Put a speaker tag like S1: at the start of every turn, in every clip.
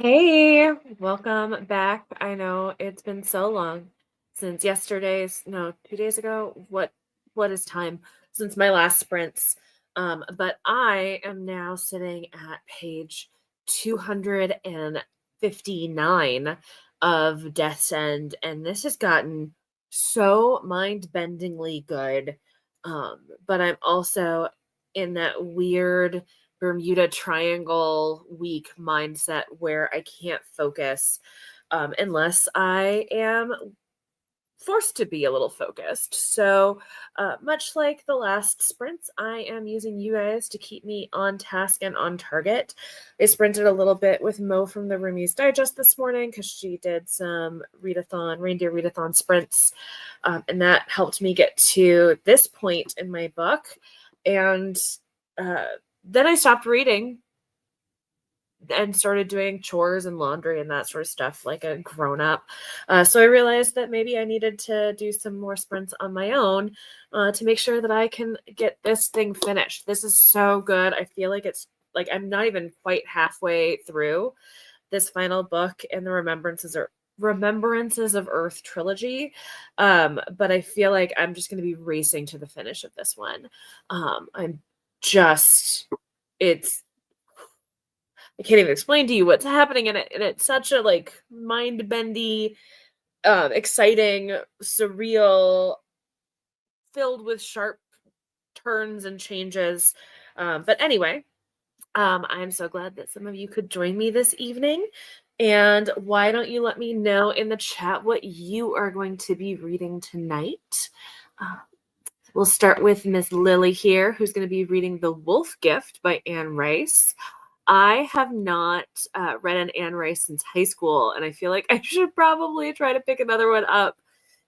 S1: Hey, welcome back. I know it's been so long since yesterday's, no, 2 days ago. What is time since my last sprints? But I am now sitting at page 259 of Death's End, and this has gotten so mind-bendingly good. But I'm also in that weird Bermuda Triangle week mindset where I can't focus unless I am forced to be a little focused. So, much like the last sprints, I am using you guys to keep me on task and on target. I sprinted a little bit with Mo from the Roomies Digest this morning because she did some reindeer readathon sprints, and that helped me get to this point in my book. And uh, then I stopped reading and started doing chores and laundry and that sort of stuff like a grown up. So I realized that maybe I needed to do some more sprints on my own to make sure that I can get this thing finished. This is so good. I feel like it's like I'm not even quite halfway through this final book in the Remembrances of Earth trilogy. But I feel like I'm just going to be racing to the finish of this one. I'm just, it's I can't even explain to you what's happening in it, and it's such a like mind bendy, exciting, surreal, filled with sharp turns and changes. But anyway, I'm so glad that some of you could join me this evening. And why don't you let me know in the chat what you are going to be reading tonight? Uh, we'll start with Miss Lily here, who's going to be reading The Wolf Gift by Anne Rice. I have not read an Anne Rice since high school, and I feel like I should probably try to pick another one up.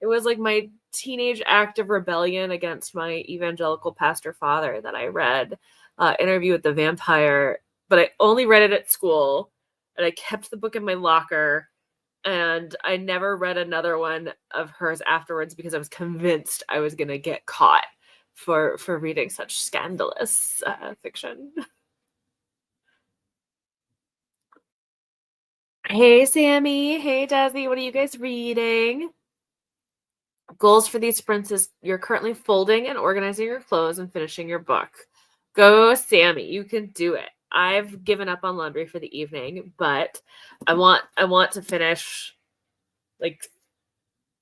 S1: It was like my teenage act of rebellion against my evangelical pastor father that I read Interview with the Vampire, but I only read it at school, and I kept the book in my locker, and I never read another one of hers afterwards because I was convinced I was going to get caught for reading such scandalous fiction. Hey, Sammy. Hey, Desi. What are you guys reading? Goals for these sprints is you're currently folding and organizing your clothes and finishing your book. Go, Sammy. You can do it. I've given up on laundry for the evening, but I want to finish like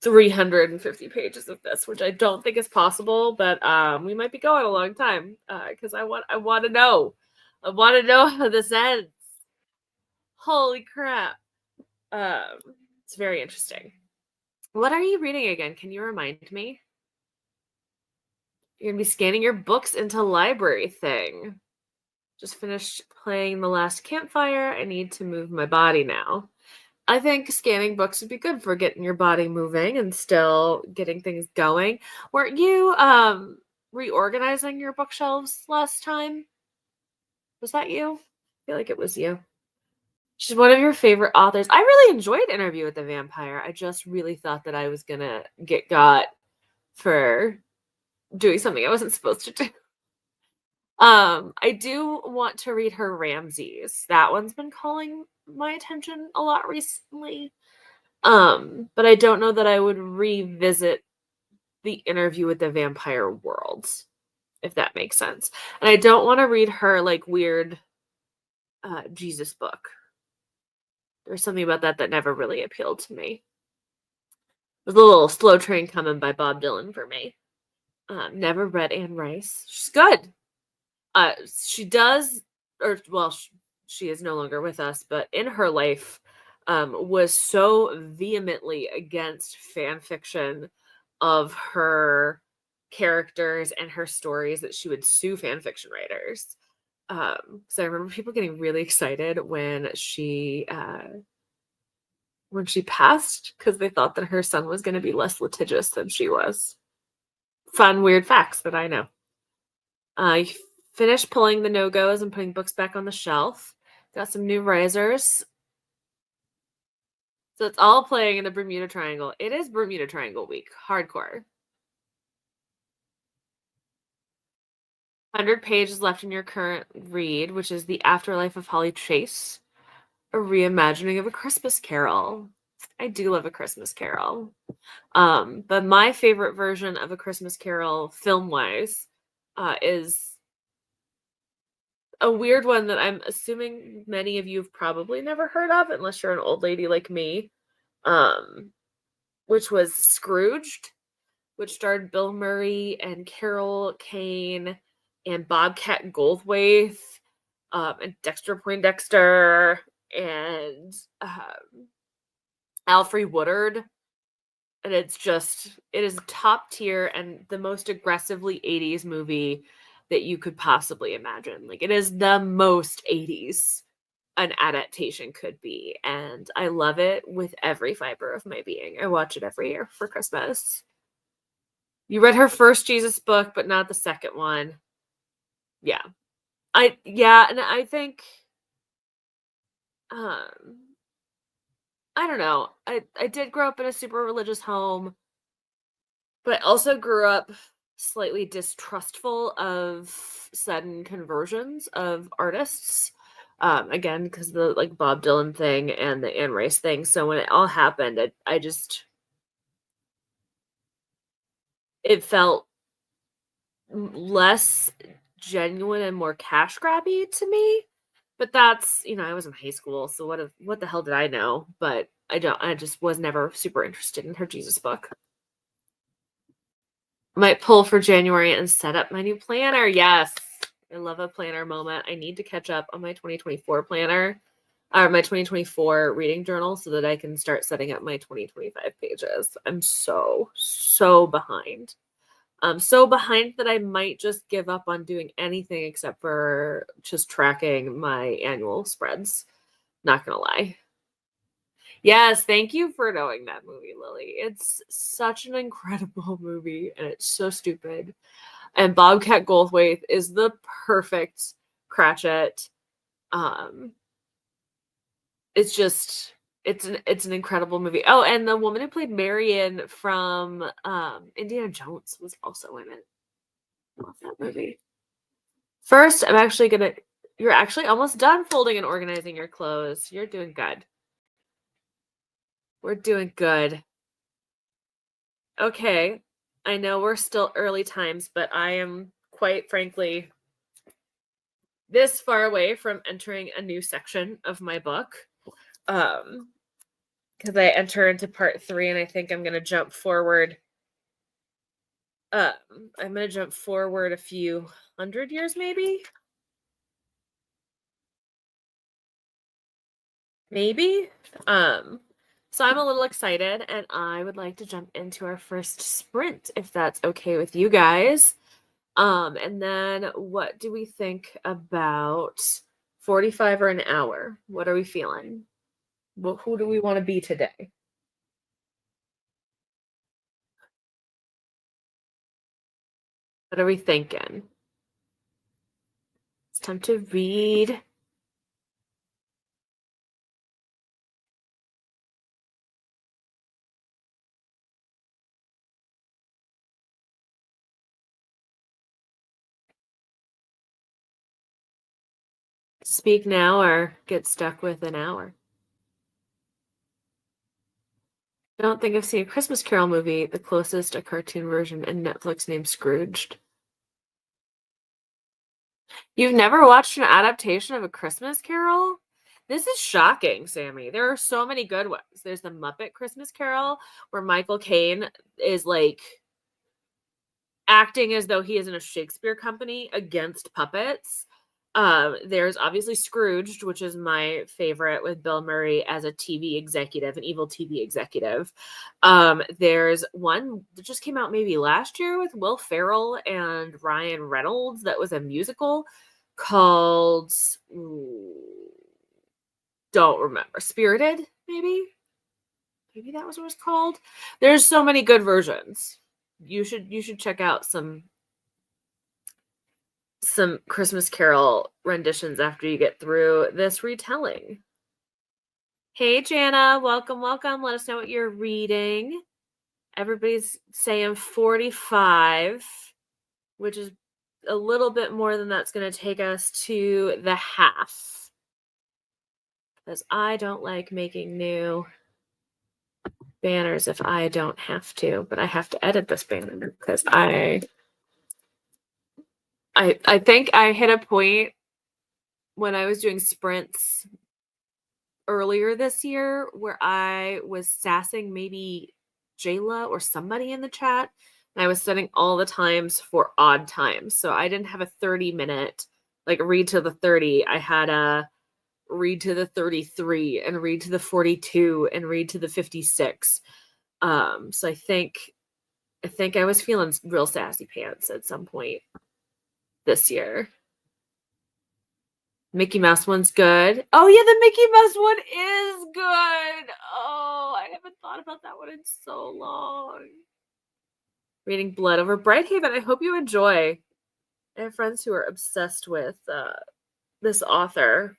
S1: 350 pages of this, which I don't think is possible, but we might be going a long time because I want to know. I want to know how this ends. Holy crap. Um, it's very interesting. What are you reading again? Can you remind me? You're gonna be scanning your books into library thing. Just finished playing The Last Campfire. I need to move my body now. I think scanning books would be good for getting your body moving and still getting things going. Weren't you reorganizing your bookshelves last time? Was that you? I feel like it was you. She's one of your favorite authors. I really enjoyed Interview with the Vampire. I just really thought that I was gonna get got for doing something I wasn't supposed to do. I do want to read her Ramses. That one's been calling my attention a lot recently. But I don't know that I would revisit the Interview with the Vampire world, if that makes sense. And I don't want to read her like weird Jesus book. There's something about that that never really appealed to me. It was a little Slow Train Coming by Bob Dylan for me. Never read Anne Rice. She's good. She does, or well, she is no longer with us, but in her life, was so vehemently against fan fiction of her characters and her stories that she would sue fan fiction writers. So I remember people getting really excited when she passed because they thought that her son was going to be less litigious than she was. Fun, weird facts that I know. I finished pulling the no-goes and putting books back on the shelf. Got some new risers. So it's all playing in the Bermuda Triangle. It is Bermuda Triangle week. Hardcore. 100 pages left in your current read, which is The Afterlife of Holly Chase. a reimagining of A Christmas Carol. I do love A Christmas Carol. But my favorite version of A Christmas Carol, film-wise, is a weird one that I'm assuming many of you have probably never heard of, unless you're an old lady like me, um, which was Scrooged, which starred Bill Murray and Carol Kane and Bobcat Goldthwait, and Dexter Poindexter and Alfre Woodard. And it is top tier and the most aggressively 80s movie that you could possibly imagine. Like, it is the most 80s an adaptation could be. And I love it with every fiber of my being. I watch it every year for Christmas. You read her first Jesus book, but not the second one. Yeah. And I think um I don't know. I did grow up in a super religious home, but I also grew up slightly distrustful of sudden conversions of artists. Again, because the like Bob Dylan thing and the Anne Rice thing. So when it all happened, it felt less genuine and more cash grabby to me. But that's, I was in high school, so what the hell did I know? But I just was never super interested in her Jesus book. Might pull for January and set up my new planner. Yes. I love a planner moment. I need to catch up on my 2024 planner or my 2024 reading journal so that I can start setting up my 2025 pages. I'm so behind. I'm so behind that I might just give up on doing anything except for just tracking my annual spreads. Not gonna lie. Yes, thank you for knowing that movie, Lily. It's such an incredible movie and it's so stupid. And Bobcat Goldthwait is the perfect Cratchit. Um, it's just it's an incredible movie. Oh, and the woman who played Marion from Indiana Jones was also in it. Love that movie. First, you're actually almost done folding and organizing your clothes. You're doing good. We're doing good. Okay. I know we're still early times, but I am quite frankly this far away from entering a new section of my book. Because I enter into part 3 and I think I'm going to jump forward. I'm going to jump forward a few hundred years, maybe. So I'm a little excited and I would like to jump into our first sprint, if that's okay with you guys. And then what do we think about 45 or an hour? What are we feeling? Well, who do we want to be today? What are we thinking? It's time to read. Speak now or get stuck with an hour. I don't think I've seen a Christmas Carol movie, the closest a cartoon version in Netflix named Scrooged. You've never watched an adaptation of A Christmas Carol? This is shocking, Sammy. There are so many good ones. There's the Muppet Christmas Carol, where Michael Caine is like acting as though he is in a Shakespeare company against puppets. There's obviously Scrooged, which is my favorite, with Bill Murray as a TV executive, an evil TV executive. There's one that just came out maybe last year with Will Ferrell and Ryan Reynolds that was a musical called don't remember. Spirited, maybe? Maybe that was what it was called. There's so many good versions. You should check out some Christmas Carol renditions after you get through this retelling. Hey, Jana, welcome. Let us know what you're reading. Everybody's saying 45, which is a little bit more than that's going to take us to the half. because I don't like making new banners if I don't have to, but I have to edit this banner because I think I hit a point when I was doing sprints earlier this year where I was sassing maybe Jayla or somebody in the chat, and I was setting all the times for odd times. So I didn't have a 30-minute like read to the 30. I had a read to the 33 and read to the 42 and read to the 56. So I think I was feeling real sassy pants at some point this year. Mickey Mouse one's good. Oh yeah, the Mickey Mouse one is good. Oh, I haven't thought about that one in so long. Reading Blood Over Brighthaven. I hope you enjoy. I have friends who are obsessed with this author.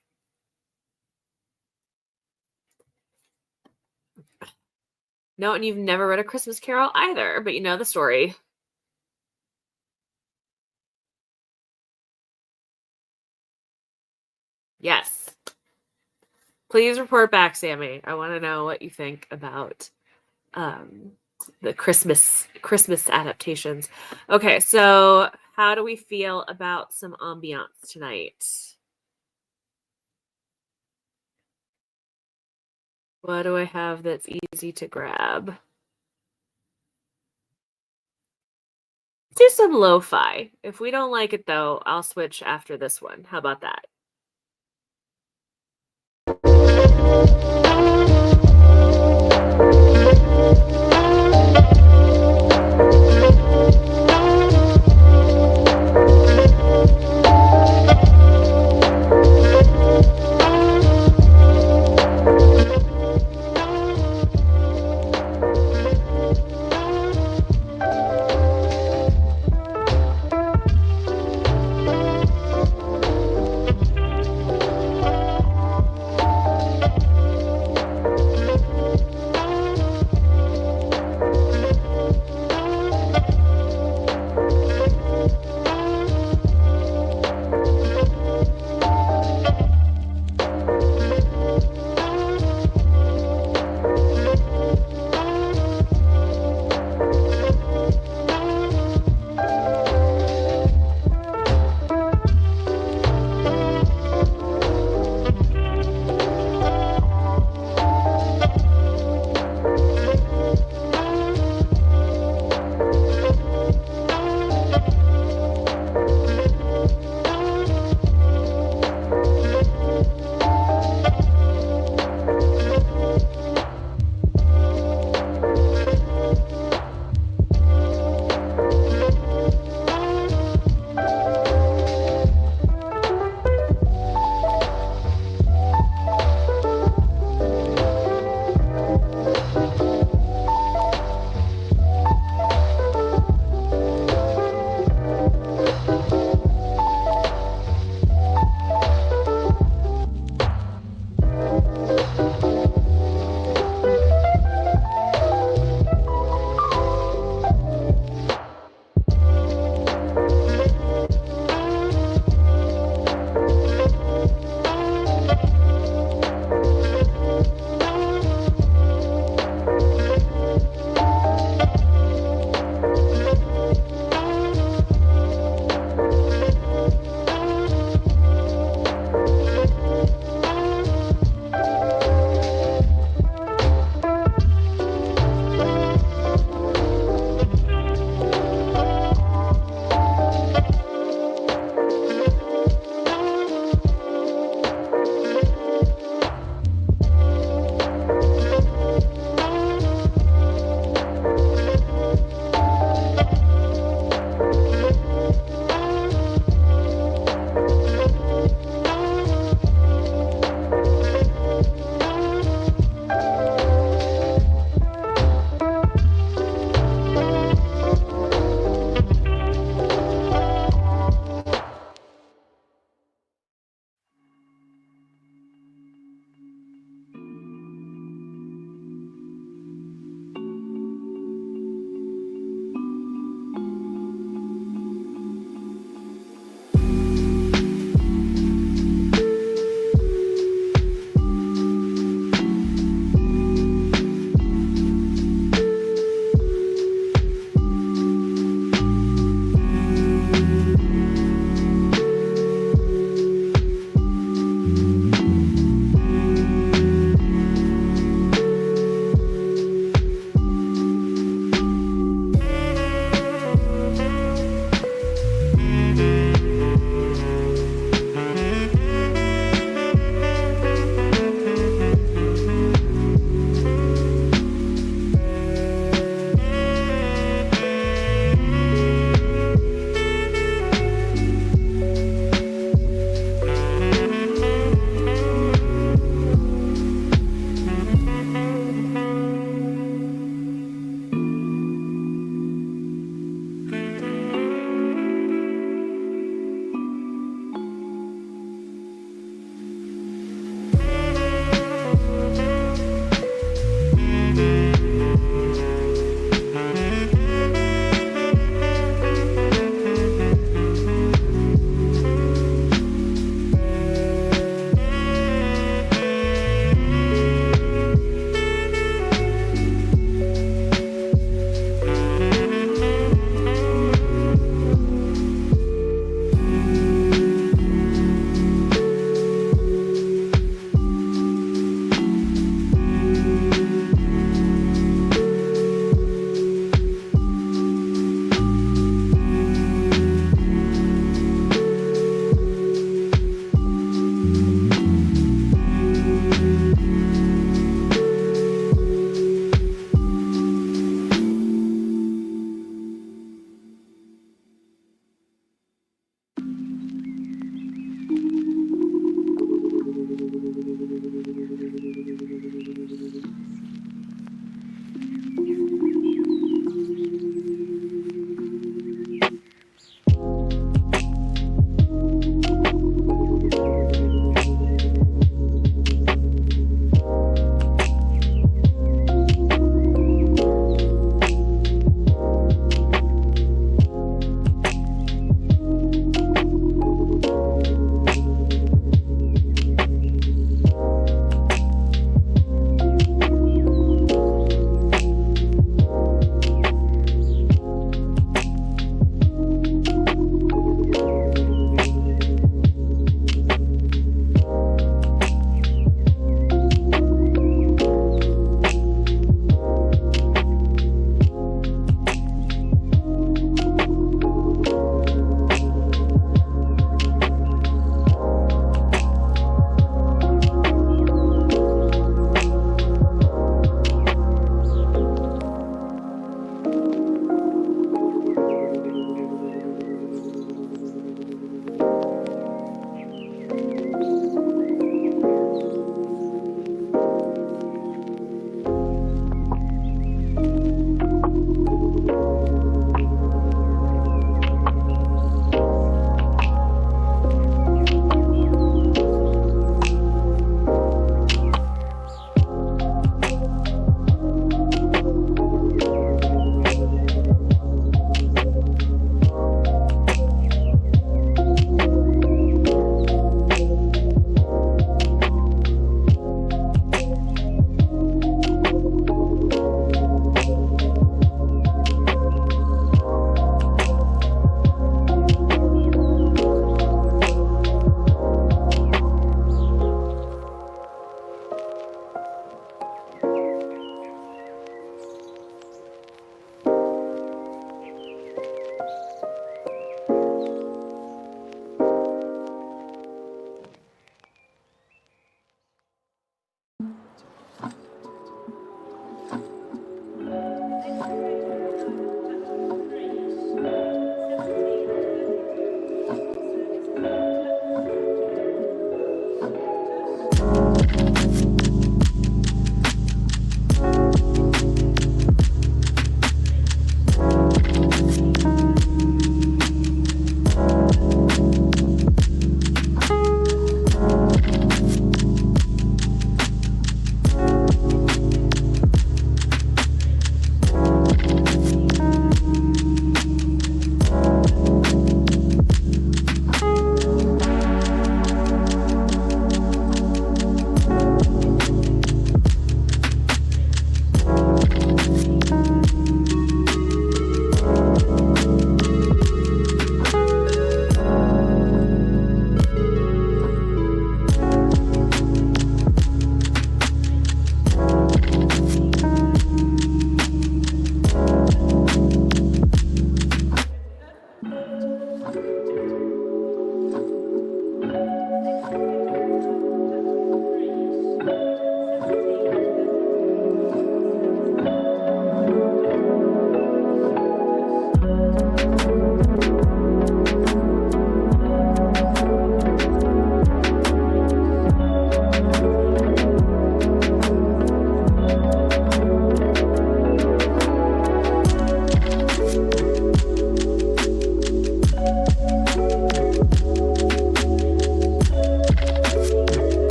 S1: No, and you've never read A Christmas Carol either, but you know the story. Yes. Please report back, Sammy. I want to know what you think about the Christmas adaptations. Okay, so how do we feel about some ambiance tonight? What do I have that's easy to grab? Do some lo-fi. If we don't like it though, I'll switch after this one. How about that?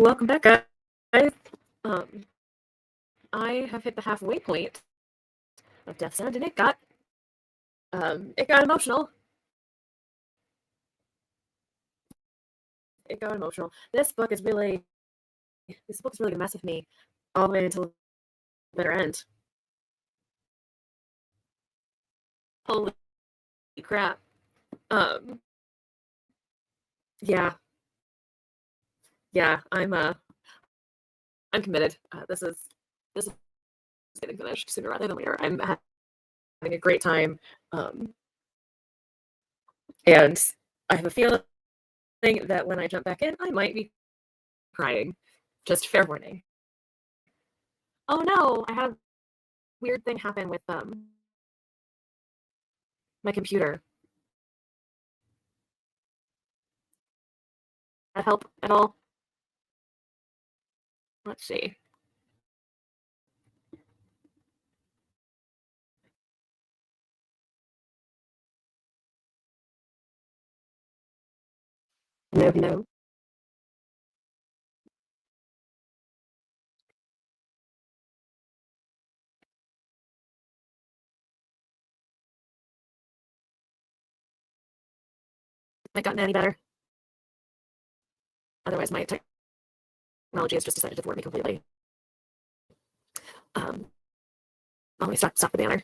S1: Welcome back, guys. Um, I have hit the halfway point of Death Sound, and it got emotional. It got emotional. This book is really gonna mess with me all the way until the bitter end. Holy crap! Um, yeah, yeah, I'm committed. This is getting finished sooner rather than later. I'm having a great time, um, and I have a feeling that when I jump back in, I might be crying. Just fair warning. Oh no, I had a weird thing happen with my computer. That help at all? Let's see. No, no. Might gotten any better. Otherwise, my technology has just decided to thwart me completely. Um, let me stop the banner.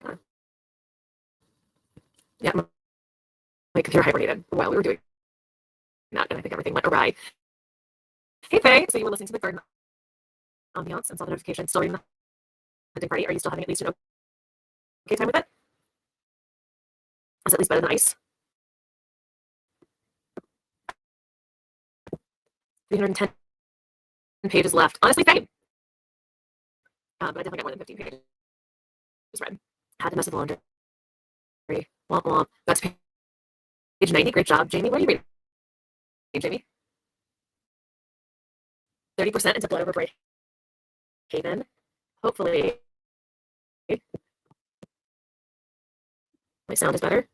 S1: Uh, yeah, my computer hibernated while we were doing that, and I think everything went awry. Hey, Faye. So you were listening to the garden ambiance and saw the notification. Still reading the hunting party. Are you still having at least an okay time with it? Is it at least better than ice? 310 pages left. Honestly, same. But I definitely got more than 15 pages read. Had to mess with the laundry. Womp womp. That's page 90. Great job, Jamie. What are you reading, Jamie? 30% into Blood Over Bright Haven. Hopefully, my sound is better.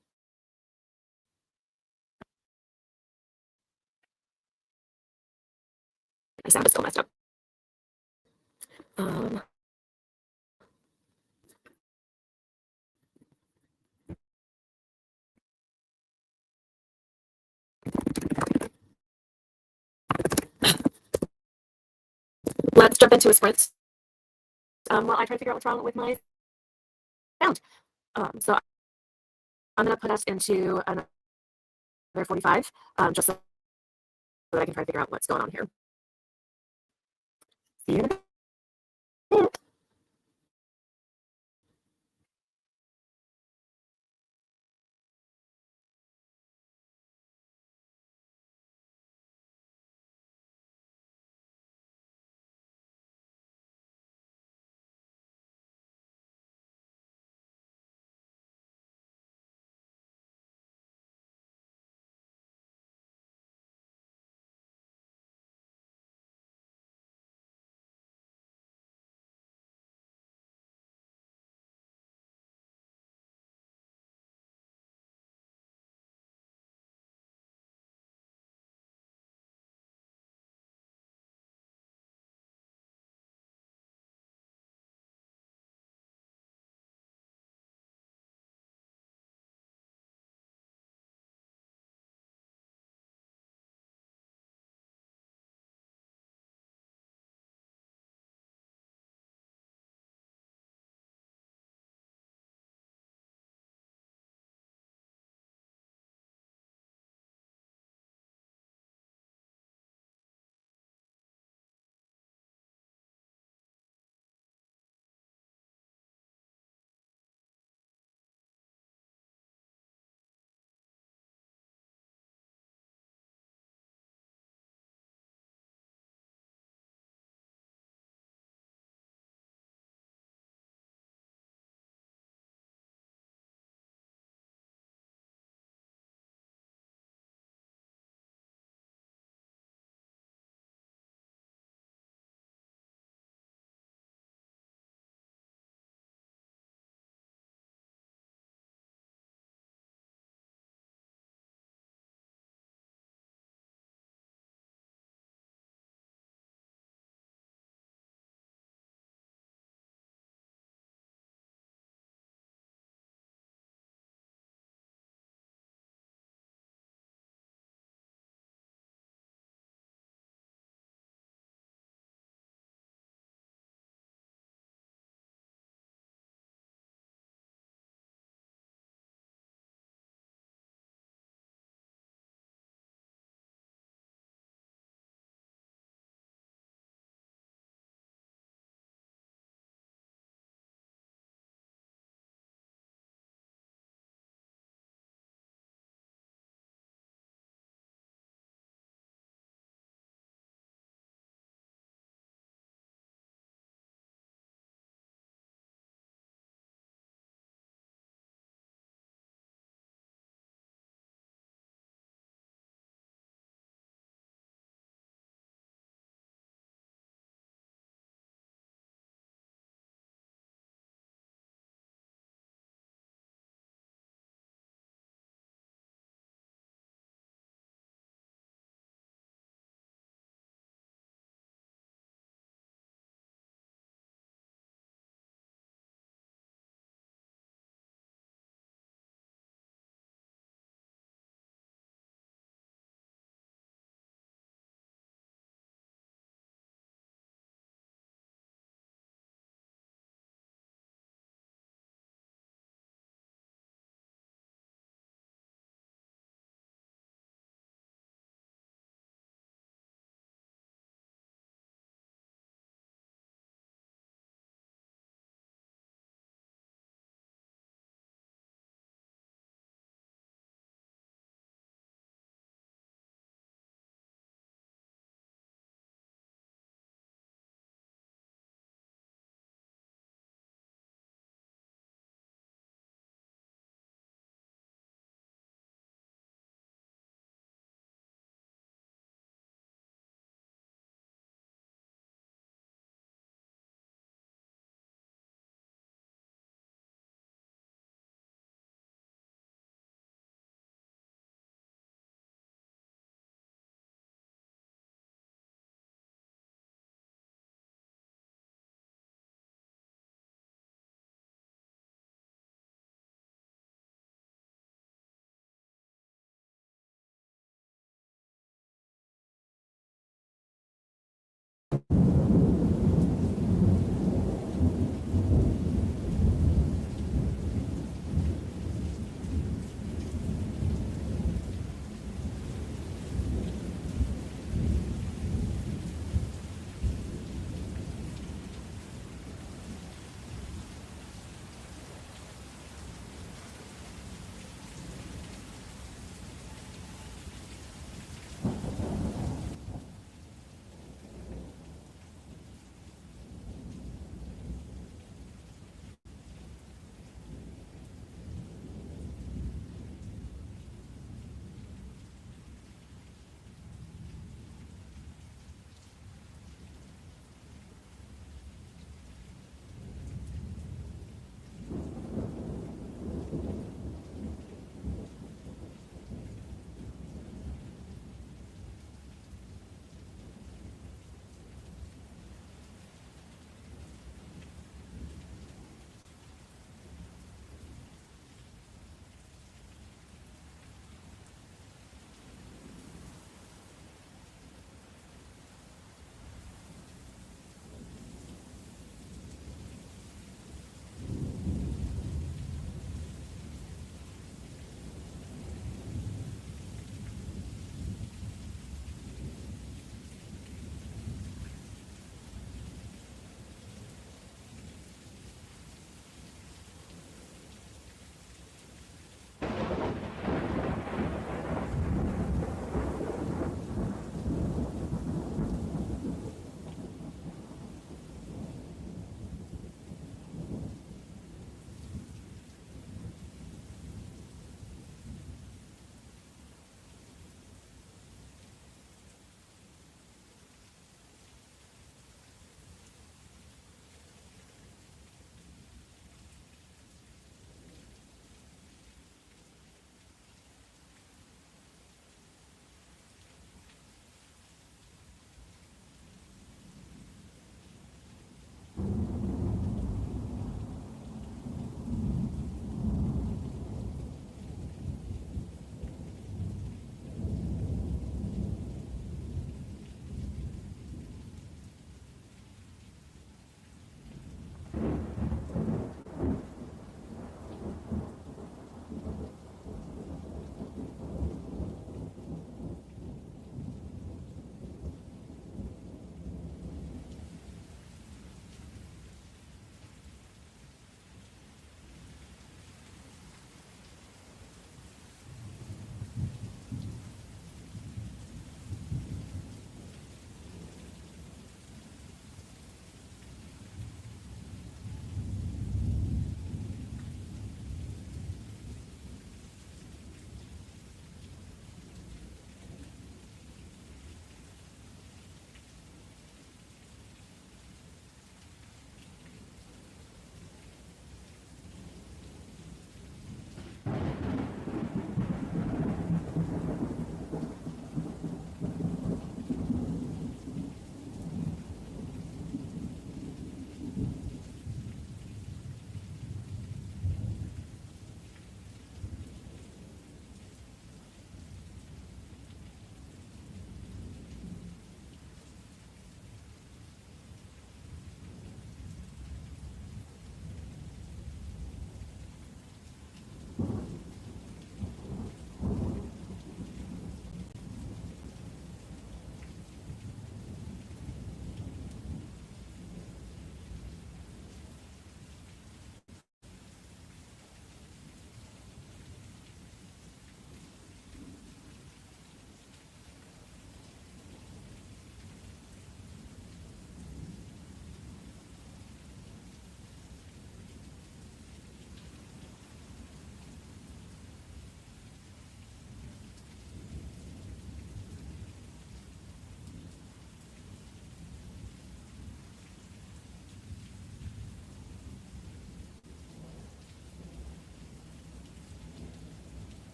S1: My sound is still messed up. Um, let's jump into a sprint while I try to figure out what's wrong with my sound. So I'm going to put us into another 45 just so that I can try to figure out what's going on here. See you in a bit.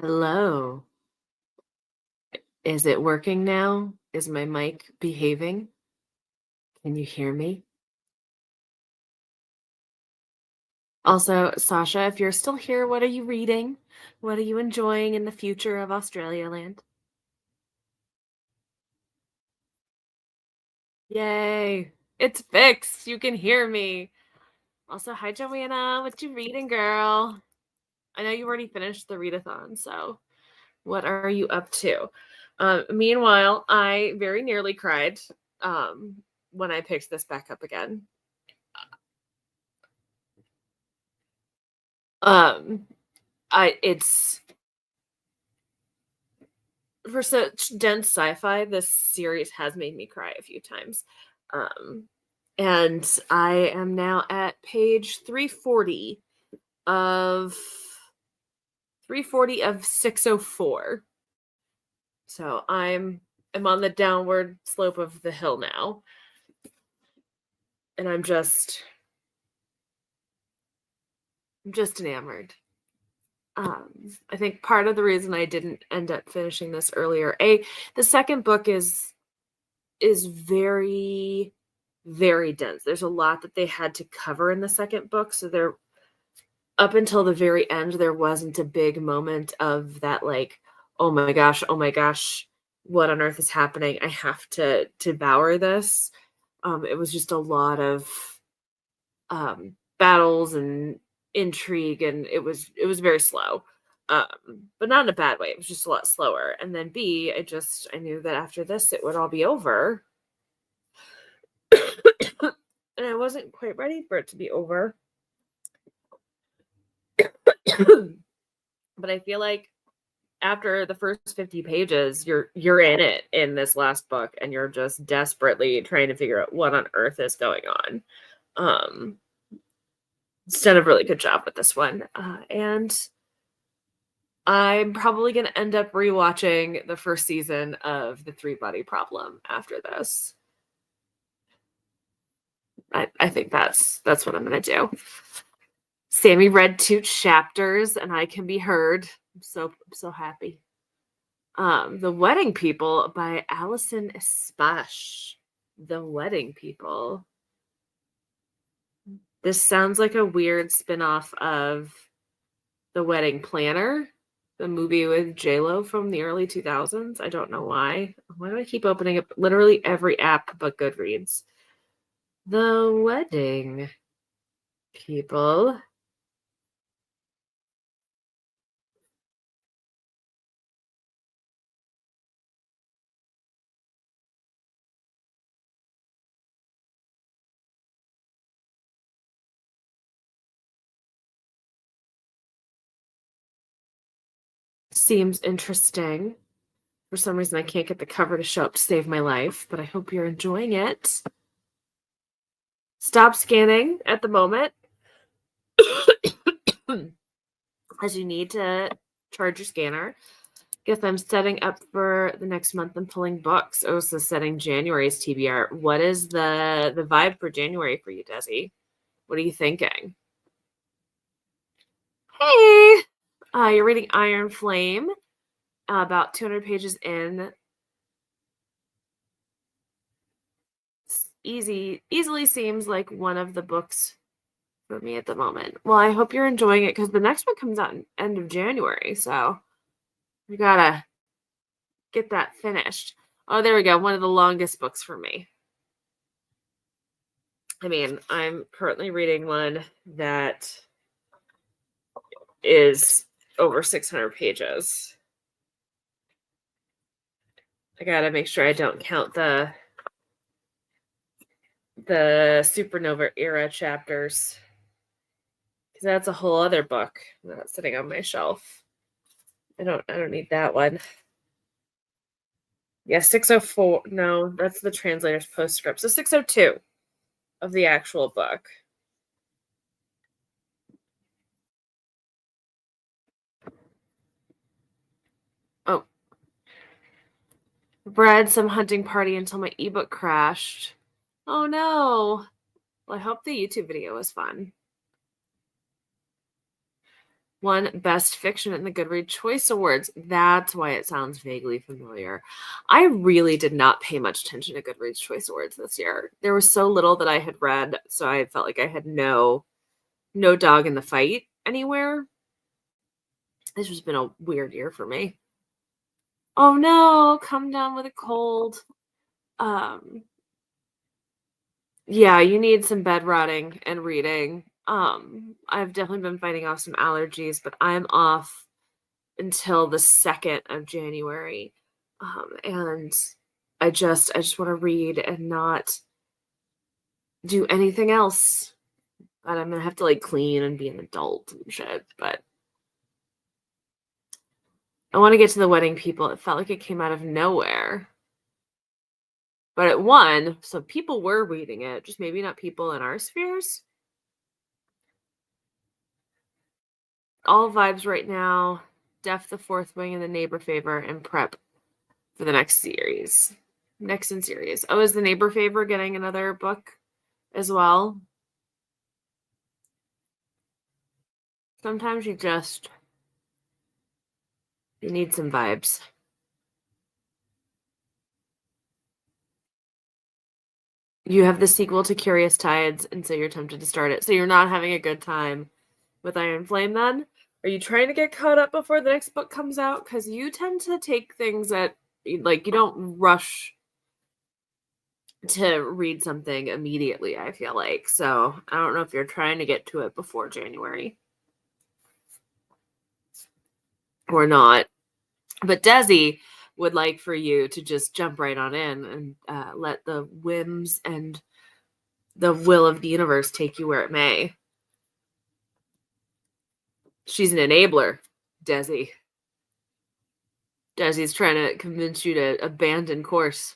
S1: Hello. Is it working now? Is my mic behaving? Can you hear me? Also, Sasha, if you're still here, what are you reading? What are you enjoying in the future of Australia land? Yay. It's fixed. You can hear me. Also, hi, Joanna. What you reading, girl? I know you already finished the readathon, so what are you up to? Meanwhile, I very nearly cried when I picked this back up again. Um, it's for such dense sci-fi, this series has made me cry a few times. Um, and I am now at page of 340 of 604. So I'm on the downward slope of the hill now. And I'm just enamored. I think part of the reason I didn't end up finishing this earlier, the second book is very, very dense. There's a lot that they had to cover in the second book, so there up until the very end there wasn't a big moment of that like, oh my gosh, what on earth is happening? I have to devour this. It was just a lot of battles and intrigue, and it was very slow. But not in a bad way. It was just a lot slower. And then B, I knew that after this it would all be over. And I wasn't quite ready for it to be over. But I feel like after the first 50 pages, you're in it in this last book, and you're just desperately trying to figure out what on earth is going on. It's done a really good job with this one. And I'm probably going to end up rewatching the first season of The Three Body Problem after this. I think that's what I'm going to do. Sammy read 2 chapters, and I can be heard. I'm so happy. The Wedding People by Allison Espache. The Wedding People. This sounds like a weird spin-off of The Wedding Planner, the movie with J-Lo from the early 2000s. I don't know why. Why do I keep opening up literally every app but Goodreads? The Wedding People. Seems interesting. For some reason, I can't get the cover to show up to save my life, but I hope you're enjoying it. Stop scanning at the moment, as you need to charge your scanner. Guess I'm setting up for the next month and pulling books. Oh, so setting January's TBR. What is the vibe for January for you, Desi? What are you thinking? Hey, you're reading Iron Flame, about 200 pages in. Easily seems like one of the books for me at the moment. Well, I hope you're enjoying it because the next one comes out in end of January, so we gotta get that finished. Oh, there we go. One of the longest books for me. I mean, I'm currently reading one that is over 600 pages. I gotta make sure I don't count the supernova era chapters, because that's a whole other book that's sitting on my shelf. I don't need that one. Yeah, 604. No, that's the translator's postscript. So 602 of the actual book. Oh. Bred some hunting party until my ebook crashed. Oh no. Well, I hope the YouTube video was fun. Won Best Fiction in the Goodreads Choice Awards. That's why it sounds vaguely familiar. I really did not pay much attention to Goodreads Choice Awards this year. There was so little that I had read, so I felt like I had no dog in the fight anywhere. This has been a weird year for me. Oh no, come down with a cold. Um, yeah, you need some bed rotting and reading. I've definitely been fighting off some allergies, but I'm off until the 2nd of January. And I just want to read and not do anything else. But I'm gonna have to like clean and be an adult and shit. But I want to get to the Wedding People. It felt like it came out of nowhere. But it won, so people were reading it, just maybe not people in our spheres. All vibes right now. Def the Fourth Wing and the Neighbor Favor and prep for the next series. Next in series. Oh, is the Neighbor Favor getting another book as well? Sometimes you need some vibes. You have the sequel to Curious Tides, and so you're tempted to start it. So you're not having a good time with Iron Flame then? Are you trying to get caught up before the next book comes out? Because you tend to take things that, like, you don't rush to read something immediately, I feel like. So I don't know if you're trying to get to it before January or not. But Desi would like for you to just jump right on in and let the whims and the will of the universe take you where it may. She's an enabler, Desi. Desi's trying to convince you to abandon course.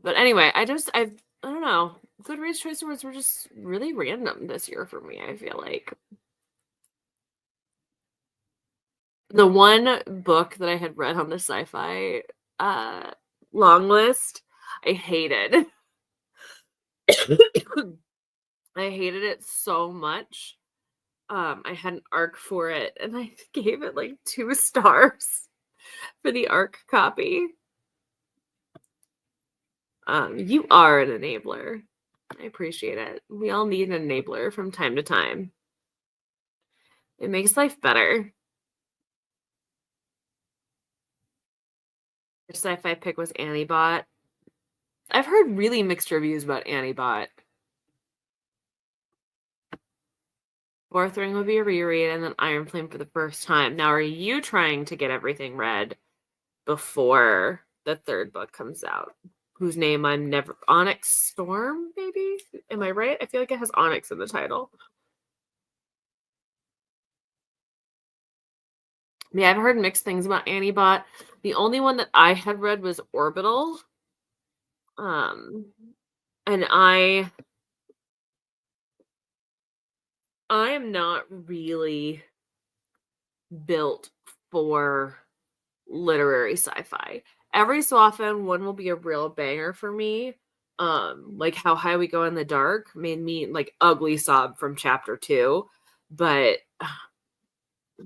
S1: But anyway, I don't know. Goodreads Choice Awards were just really random this year for me, I feel like. The one book that I had read on the sci-fi long list, I hated. I hated it so much. I had an ARC for it, and I gave it like 2 stars for the ARC copy. You are an enabler. I appreciate it. We all need an enabler from time to time. It makes life better. Your sci-fi pick was Antibot. I've heard really mixed reviews about Antibot. Fourth Ring will be a reread, and then Iron Flame for the first time. Now, are you trying to get everything read before the 3rd book comes out? Whose name I'm never... Onyx Storm, maybe? Am I right? I feel like it has Onyx in the title. Yeah, I've heard mixed things about Antibot. The only one that I had read was Orbital. And I am not really built for literary sci-fi. Every so often one will be a real banger for me. Like How High We Go in the Dark made me like ugly sob from chapter 2, but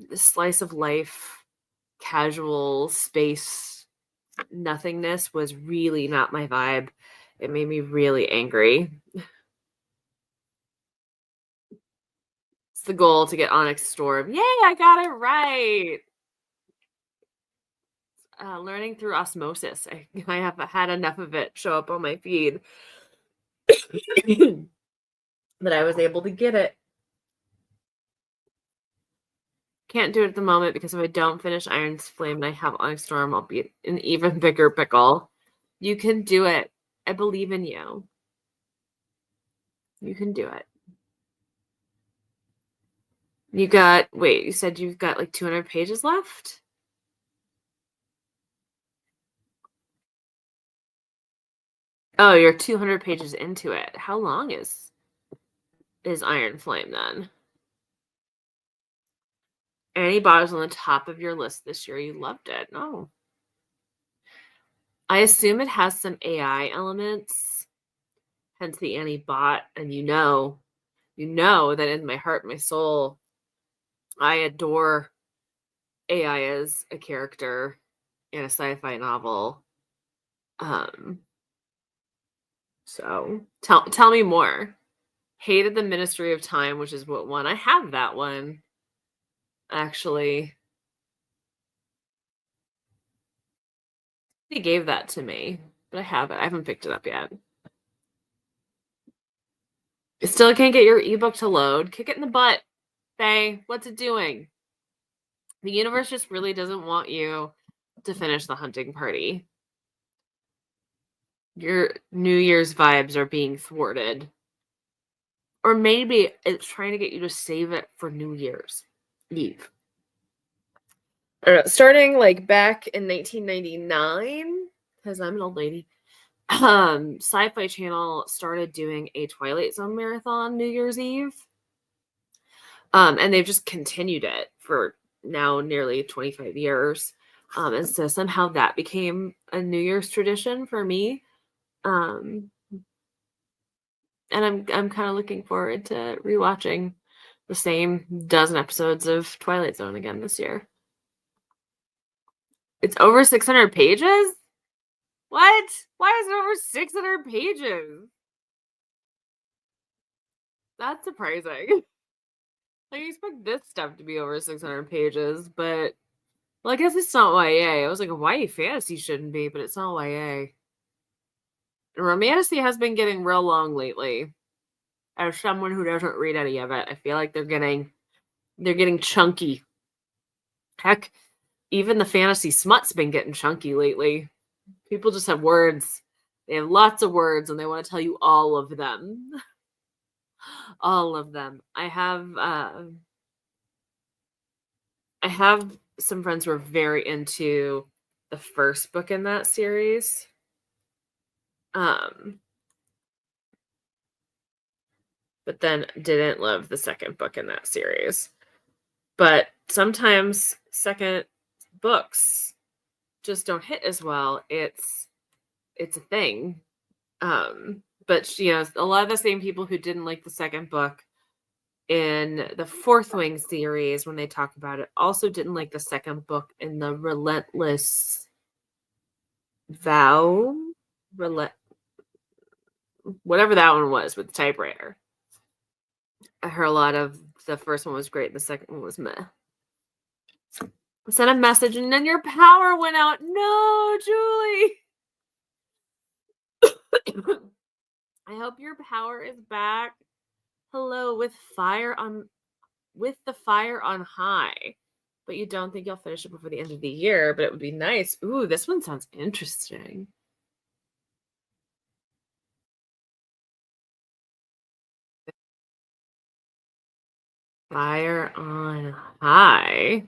S1: the slice of life, casual space nothingness was really not my vibe. It made me really angry. It's the goal to get Onyx Storm. Yay, I got it right. Learning through osmosis. I have had enough of it show up on my feed that I was able to get it. Can't do it at the moment because if I don't finish Iron's Flame and I have Onyx Storm, I'll be an even bigger pickle. You can do it. I believe in you. You can do it. You said you've got like 200 pages left? Oh, you're 200 pages into it. How long is Iron Flame then? Any bottles on the top of your list this year? You loved it. Oh. I assume it has some AI elements hence the Annie bot, and you know that in my heart, my soul, I adore AI as a character in a sci-fi novel. Um, so tell me more. Hated the Ministry of Time, which is what one. I have that one, actually. He gave that to me, but I have it. I haven't picked it up yet. You still can't get your ebook to load. Kick it in the butt. Faye, what's it doing? The universe just really doesn't want you to finish the hunting party. Your New Year's vibes are being thwarted. Or maybe it's trying to get you to save it for New Year's Eve. I don't know. Starting like back in 1999, because I'm an old lady, Sci-Fi Channel started doing a Twilight Zone marathon New Year's Eve. And they've just continued it for now nearly 25 years. And so somehow that became a New Year's tradition for me. And I'm kind of looking forward to rewatching the same dozen episodes of Twilight Zone again this year. It's over 600 pages? What? Why is it over 600 pages? That's surprising. Like, you expect this stuff to be over 600 pages, but well, I guess it's not YA. I was like, YA fantasy shouldn't be, but it's not YA. And romantasy has been getting real long lately. As someone who doesn't read any of it, I feel like they're getting chunky. Heck, even the fantasy smut's been getting chunky lately. People just have words. They have lots of words and they want to tell you all of them. All of them. I have some friends who are very into the first book in that series. But then didn't love the second book in that series. But sometimes second books just don't hit as well. It's a thing. But a lot of the same people who didn't like the second book in the Fourth Wing series, when they talk about it, also didn't like the second book in the Relentless Vow, whatever that one was with the typewriter. I heard a lot of the first one was great, the second one was meh. I sent a message and then your power went out. No, Julie. I hope your power is back. Hello, with the fire on high. But you don't think you'll finish it before the end of the year, but it would be nice. Ooh, this one sounds interesting. Fire on high.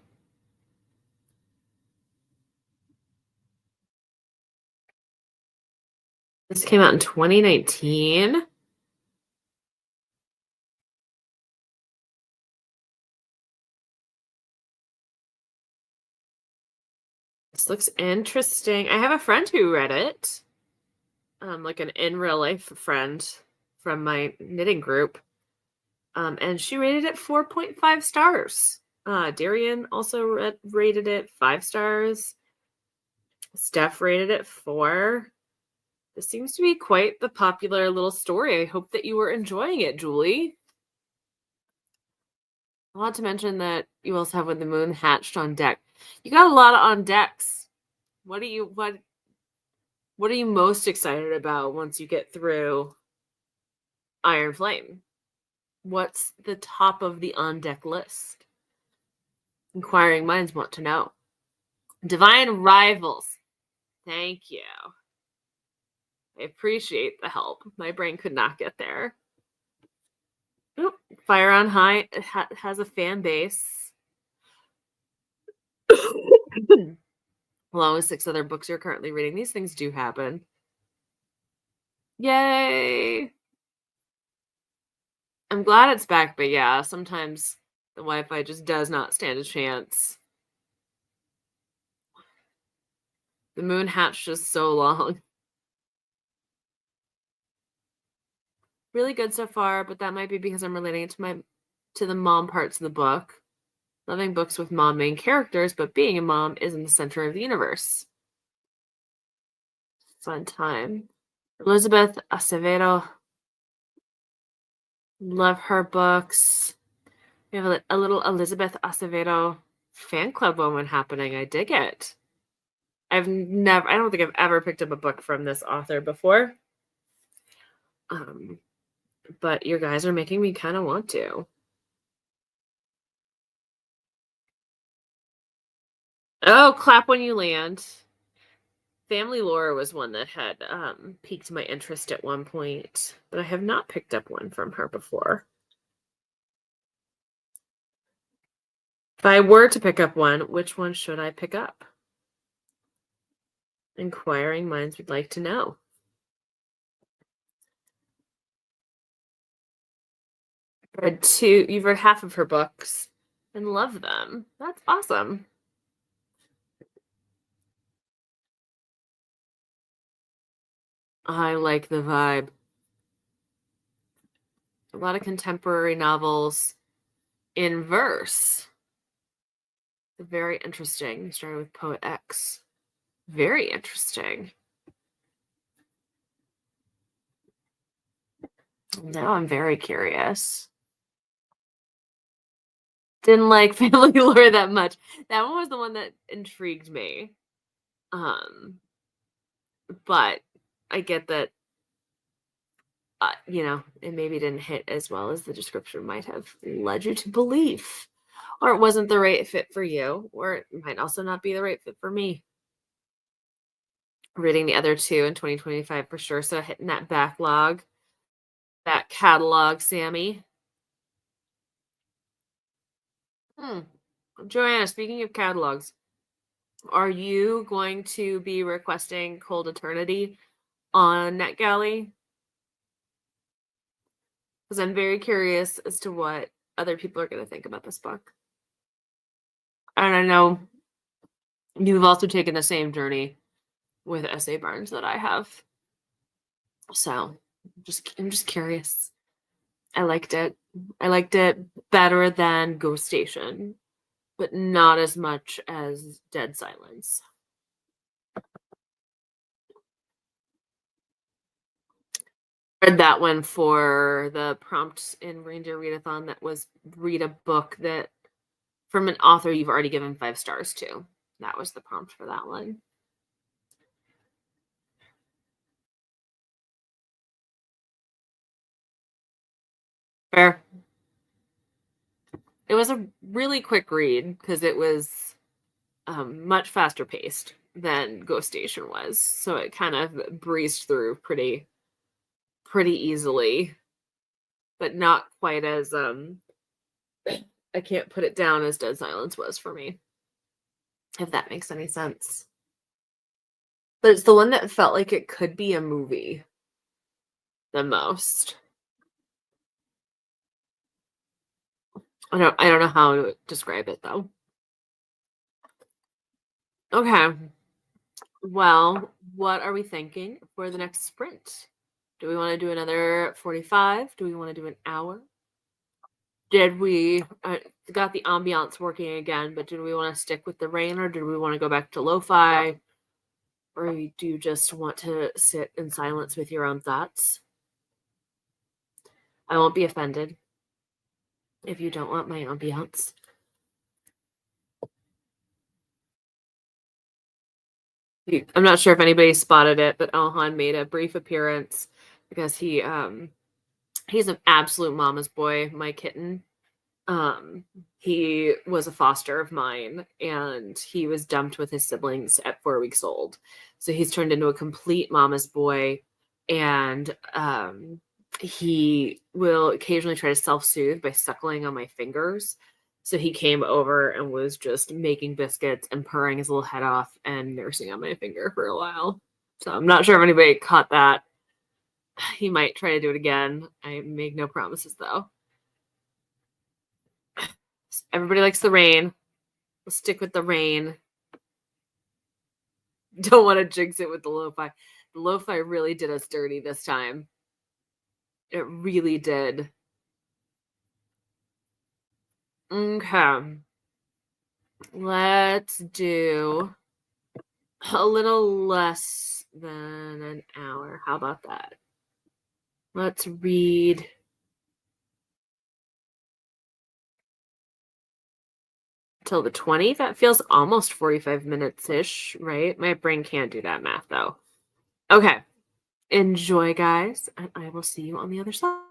S1: This came out in 2019. This looks interesting. I have a friend who read it. Like an in real life friend from my knitting group. And she rated it 4.5 stars. Darian also rated it 5 stars. Steph rated it 4. This seems to be quite the popular little story. I hope that you were enjoying it, Julie. I want to mention that you also have When the Moon Hatched on deck. You got a lot on decks. What are you most excited about once you get through Iron Flame? What's the top of the on deck list? Inquiring minds want to know. Divine Rivals. Thank you. I appreciate the help. My brain could not get there. Oh, Fire on High has a fan base. Along with 6 other books you're currently reading. These things do happen. Yay! I'm glad it's back, but yeah, sometimes the Wi-Fi just does not stand a chance. The moon hatched just so long. Really good so far, but that might be because I'm relating it to the mom parts of the book. Loving books with mom main characters, but being a mom is in the center of the universe. Fun time. Elizabeth Acevedo, love her books. We have a little Elizabeth Acevedo fan club moment happening. I dig it. I don't think I've ever picked up a book from this author before. Um, but your guys are making me kind of want to. Oh, Clap When You Land. Family Lore was one that had piqued my interest at one point, but I have not picked up one from her before. If I were to pick up one, which one should I pick up? Inquiring minds would like to know. You've read half of her books and love them. That's awesome. I like the vibe. A lot of contemporary novels in verse. Very interesting. Started with Poet X. Very interesting. Now I'm very curious. Didn't like Family Lore that much. That one was the one that intrigued me. But I get that, it maybe didn't hit as well as the description might have led you to believe. Or it wasn't the right fit for you, or it might also not be the right fit for me. Reading the other two in 2025 for sure. So hitting that backlog, that catalog, Sammy. Joanna, speaking of catalogs, are you going to be requesting Cold Eternity on NetGalley? Because I'm very curious as to what other people are going to think about this book. And I know you've also taken the same journey with S.A. Barnes that I have. So I'm just curious. I liked it. I liked it better than Ghost Station, but not as much as Dead Silence. Read that one for the prompt in Reindeer Readathon that was read a book that from an author you've already given 5 stars to. That was the prompt for that one. Fair. It was a really quick read because it was much faster paced than Ghost Station was. So it kind of breezed through pretty easily, but not quite as I can't put it down as Dead Silence was for me, if that makes any sense. But it's the one that felt like it could be a movie the most. I don't know how to describe it though. Okay. Well, what are we thinking for the next sprint? Do we want to do another 45? Do we want to do an hour? Did we got the ambiance working again, but did we want to stick with the rain or did we want to go back to lo-fi? Or do you just want to sit in silence with your own thoughts? I won't be offended if you don't want my ambiance. I'm not sure if anybody spotted it, but Alhan made a brief appearance because he's an absolute mama's boy, my kitten. He was a foster of mine and he was dumped with his siblings at 4 weeks old. So he's turned into a complete mama's boy and he will occasionally try to self-soothe by suckling on my fingers. So he came over and was just making biscuits and purring his little head off and nursing on my finger for a while. So I'm not sure if anybody caught that. He might try to do it again. I make no promises though. Everybody likes the rain. We'll stick with the rain. Don't want to jinx it with the lo-fi. The lo-fi really did us dirty this time. It really did. Okay. Let's do a little less than an hour. How about that? Let's read till the 20th. That feels almost 45 minutes ish, right? My brain can't do that math though. Okay. Enjoy, guys, and I will see you on the other side.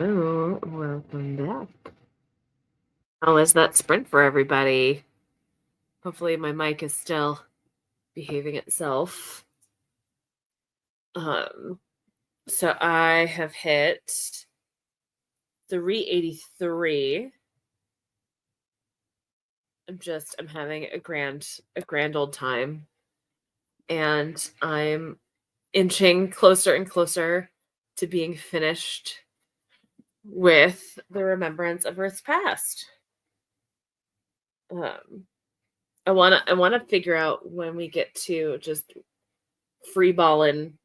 S1: Oh, welcome back. How is that sprint for everybody? Hopefully my mic is still behaving itself. So I have hit 383. I'm having a grand old time. And I'm inching closer and closer to being finished with the Remembrance of Earth's Past. I wanna figure out when we get to just free balling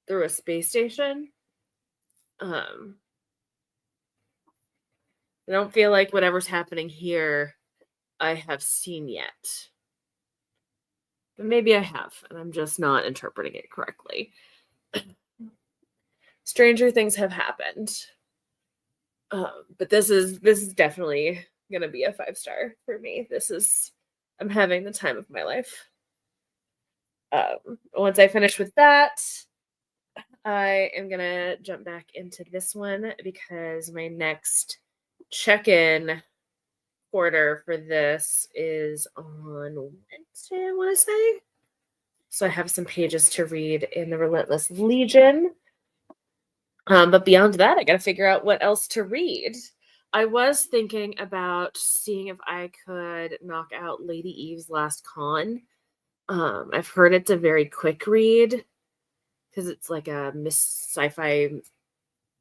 S1: through a space station. Um, I don't feel like whatever's happening here I have seen yet. But maybe I have, and I'm just not interpreting it correctly. Stranger things have happened. But this is definitely gonna be a 5-star for me. I'm having the time of my life. Once I finish with that, I am gonna jump back into this one because my next check-in quarter for this is on Wednesday, I want to say. So I have some pages to read in the Relentless Legion. But beyond that, I got to figure out what else to read. I was thinking about seeing if I could knock out Lady Eve's Last Con. I've heard it's a very quick read because it's like a sci-fi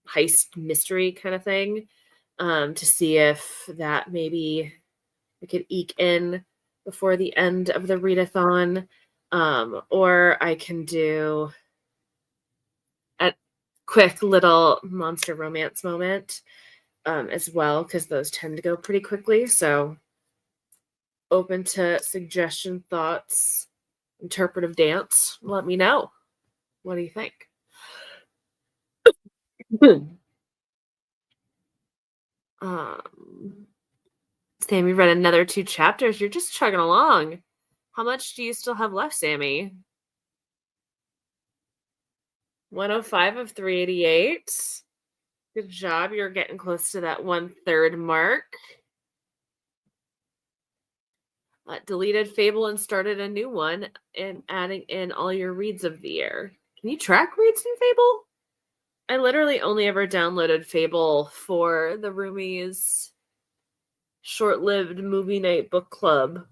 S1: heist mystery kind of thing. To see if that maybe we could eke in before the end of the readathon. Or I can do a quick little monster romance moment as well, because those tend to go pretty quickly. So open to suggestion, thoughts, interpretive dance. Let me know. What do you think? um, Sammy read another 2 chapters. You're just chugging along. How much do you still have left, Sammy? 105 of 388. Good job. You're getting close to that 1/3 mark. Deleted Fable and started a new one and adding in all your reads of the year. Can you track reads in Fable? I literally only ever downloaded Fable for the Roomies short-lived movie night book club.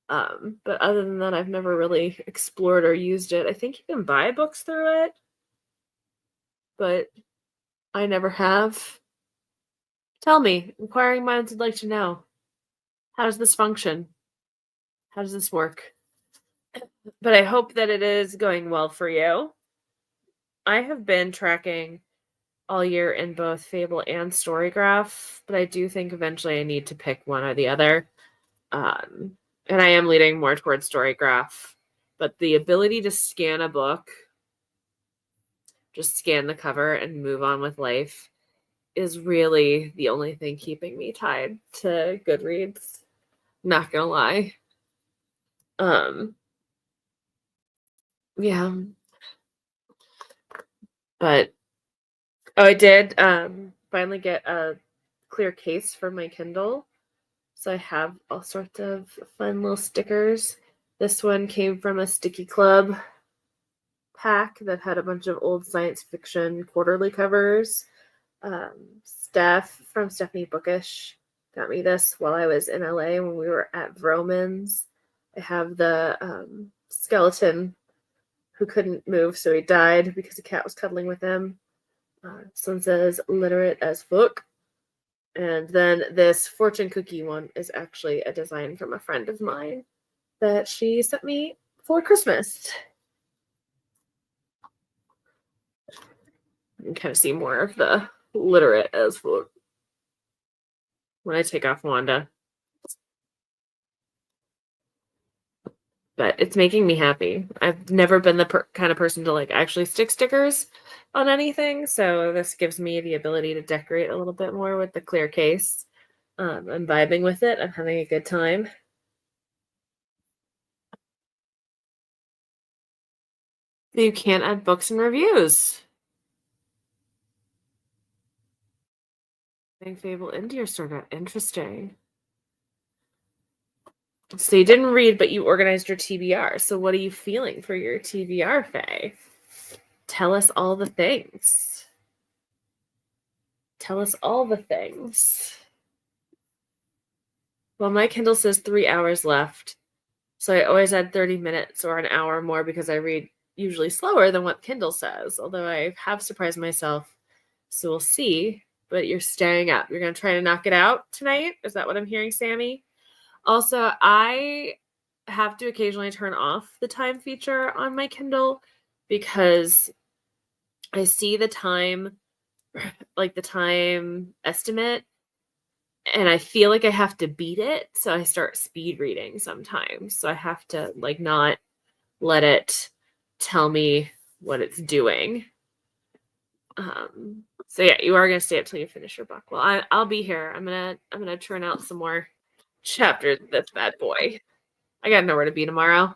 S1: But other than that, I've never really explored or used it. I think you can buy books through it, but I never have. Tell me, inquiring minds would like to know. How does this function? How does this work? But I hope that it is going well for you. I have been tracking all year in both Fable and Storygraph, but I do think eventually I need to pick one or the other. And I am leaning more towards Storygraph, but the ability to scan a book, just scan the cover and move on with life, is really the only thing keeping me tied to Goodreads. Not gonna lie. Yeah. But I did finally get a clear case for my Kindle. So I have all sorts of fun little stickers. This one came from a Sticky Club pack that had a bunch of old science fiction quarterly covers. Steph from Stephanie Bookish got me this while I was in LA when we were at Vroman's. I have the skeleton who couldn't move, so he died because a cat was cuddling with him. This one says literate as fuck. And then this fortune cookie one is actually a design from a friend of mine that she sent me for Christmas. You can kind of see more of the literate as fuck when I take off Wanda. But it's making me happy. I've never been the kind of person to like actually stick stickers on anything, so this gives me the ability to decorate a little bit more with the clear case. I'm vibing with it. I'm having a good time. You can't add books and reviews. Getting Fable into your store. Interesting. So you didn't read, but you organized your TBR. So what are you feeling for your TBR, Faye? Tell us all the things. Tell us all the things. Well, my Kindle says 3 hours left. So I always add 30 minutes or an hour more because I read usually slower than what Kindle says, although I have surprised myself. So we'll see. But you're staying up. You're going to try to knock it out tonight? Is that what I'm hearing, Sammy? Also, I have to occasionally turn off the time feature on my Kindle because I see the time, like the time estimate, and I feel like I have to beat it. So I start speed reading sometimes. So I have to like not let it tell me what it's doing. So yeah, you are gonna stay up till you finish your book. Well, I'll be here. I'm gonna churn out some more chapters of this bad boy. I got nowhere to be tomorrow.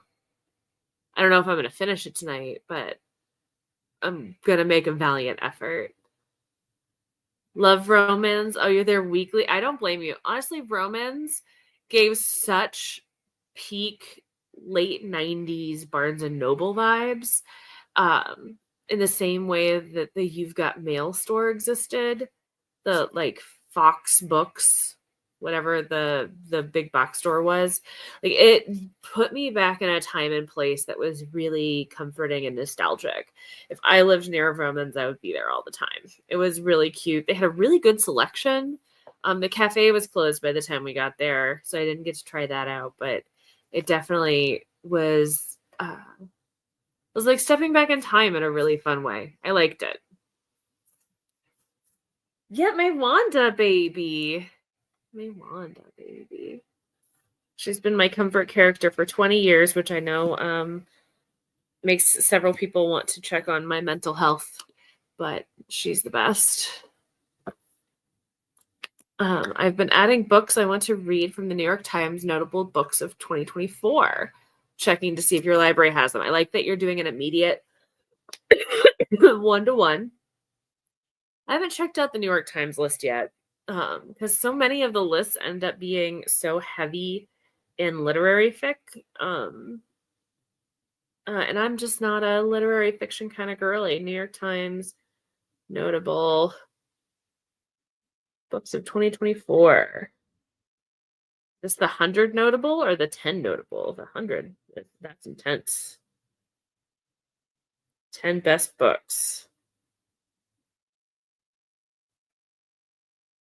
S1: I don't know if I'm gonna finish it tonight, but I'm gonna make a valiant effort. Love Romans. Oh, you're there weekly. I don't blame you. Honestly, Romans gave such peak late 90s Barnes and Noble vibes. In the same way that the You've Got Mail store existed. The like Fox Books, whatever the big box store was, like it put me back in a time and place that was really comforting and nostalgic. If I lived near Romans, I would be there all the time. It was really cute. They had a really good selection. The cafe was closed by the time we got there, so I didn't get to try that out, but it definitely was it was like stepping back in time in a really fun way. I liked it. Yeah, my Wanda baby. My Wanda baby. She's been my comfort character for 20 years, which I know makes several people want to check on my mental health, but she's the best. I've been adding books I want to read from the New York Times notable books of 2024, checking to see if your library has them. I like that you're doing an immediate one-to-one. I haven't checked out the New York Times list yet because so many of the lists end up being so heavy in literary fic. And I'm just not a literary fiction kind of girly. New York Times notable books of 2024. Is this the 100 notable or the 10 notable? The 100. That's intense. 10 best books.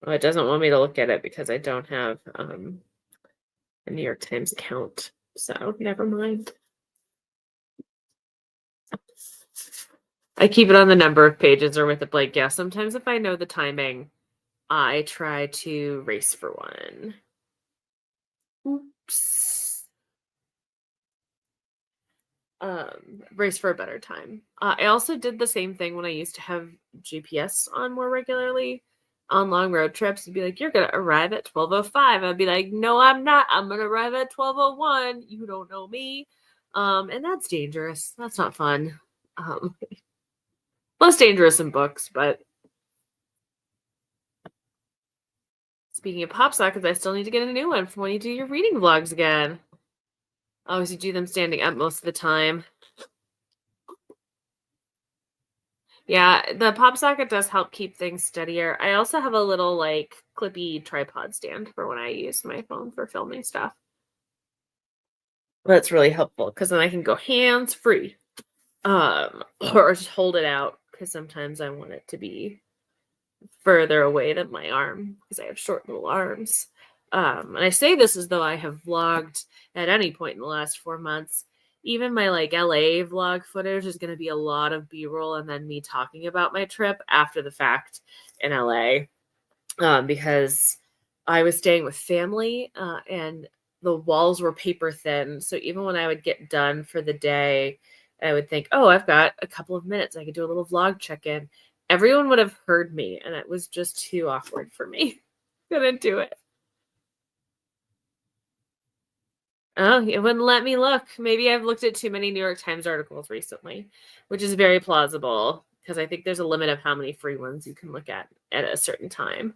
S1: Well, it doesn't want me to look at it because I don't have a New York Times account. So never mind. I keep it on the number of pages or with a blank guess. Sometimes if I know the timing, I try to race for one. Oops. Race for a better time. I also did the same thing when I used to have GPS on more regularly on long road trips. It'd be like, you're gonna arrive at 12:05. I'd be like, no, I'm not. I'm gonna arrive at 12:01. You don't know me. And that's dangerous. That's not fun. Less dangerous in books, but speaking of pop sockets, I still need to get a new one for when you do your reading vlogs again. Obviously, do them standing up most of the time. Yeah, the pop socket does help keep things steadier. I also have a little like clippy tripod stand for when I use my phone for filming stuff. That's really helpful because then I can go hands free. Or just hold it out because sometimes I want it to be further away than my arm because I have short little arms. And I say this as though I have vlogged at any point in the last 4 months. Even my like LA vlog footage is going to be a lot of B-roll and then me talking about my trip after the fact in LA because I was staying with family and the walls were paper thin. So even when I would get done for the day, I would think, oh, I've got a couple of minutes. I could do a little vlog check-in. Everyone would have heard me and it was just too awkward for me. Couldn't do it. Oh, it wouldn't let me look. Maybe I've looked at too many New York Times articles recently, which is very plausible because I think there's a limit of how many free ones you can look at a certain time.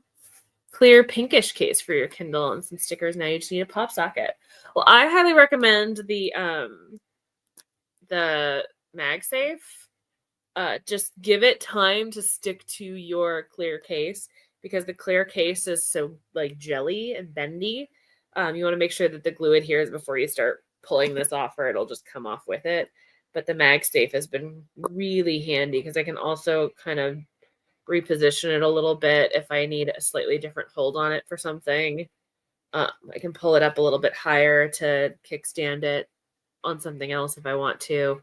S1: clear pinkish case for your Kindle and some stickers. Now you just need a pop socket. Well, I highly recommend the MagSafe. Just give it time to stick to your clear case because the clear case is so like jelly and bendy. You want to make sure that the glue adheres before you start pulling this off, or it'll just come off with it. But the MagSafe has been really handy because I can also kind of reposition it a little bit if I need a slightly different hold on it for something. I can pull it up a little bit higher to kickstand it on something else if I want to.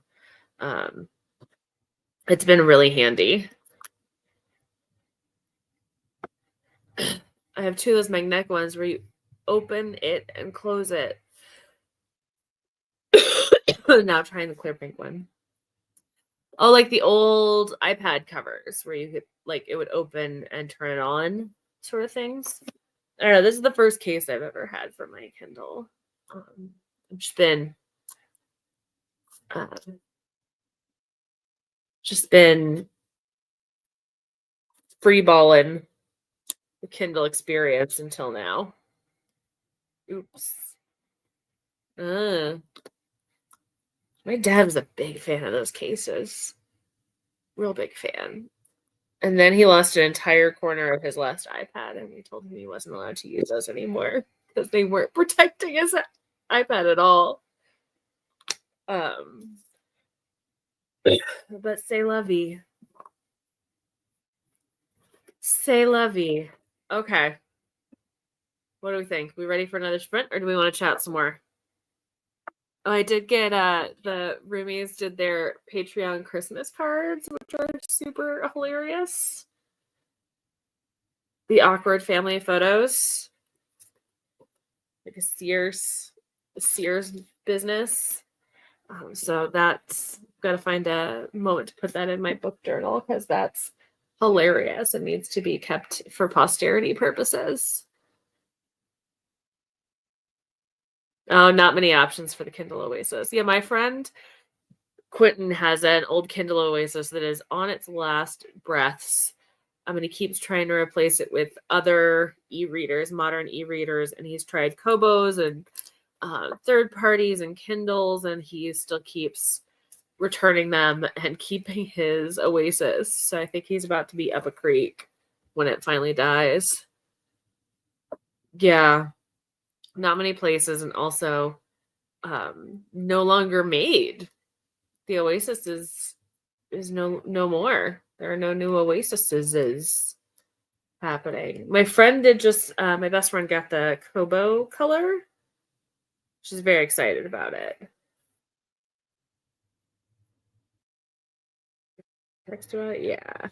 S1: It's been really handy. I have two of those magnetic ones where you open it and close it. Now trying the clear pink one. Oh, like the old iPad covers where you could like it would open and turn it on sort of things. I don't know. This is the first case I've ever had for my Kindle. I've just been free balling the Kindle experience until now. Oops. My dad was a big fan of those cases. Real big fan. And then he lost an entire corner of his last iPad, and we told him he wasn't allowed to use those anymore because they weren't protecting his iPad at all. But c'est la vie. C'est la vie. Okay. What do we think? We ready for another sprint, or do we want to chat some more? Oh, I did get the roomies did their Patreon Christmas cards, which are super hilarious. The awkward family photos, like a Sears business. So that's got to find a moment to put that in my book journal because that's hilarious and needs to be kept for posterity purposes. Oh, not many options for the Kindle Oasis. Yeah, my friend Quentin has an old Kindle Oasis that is on its last breaths. I mean, he keeps trying to replace it with other e-readers, modern e-readers, and he's tried Kobos and third parties and Kindles, and he still keeps returning them and keeping his Oasis. So I think he's about to be up a creek when it finally dies. Yeah, not many places, and also no longer made. The Oasis is no more. There are no new Oasises happening. My friend did just my best friend got the Kobo color. She's very excited about it. Next to it, yeah.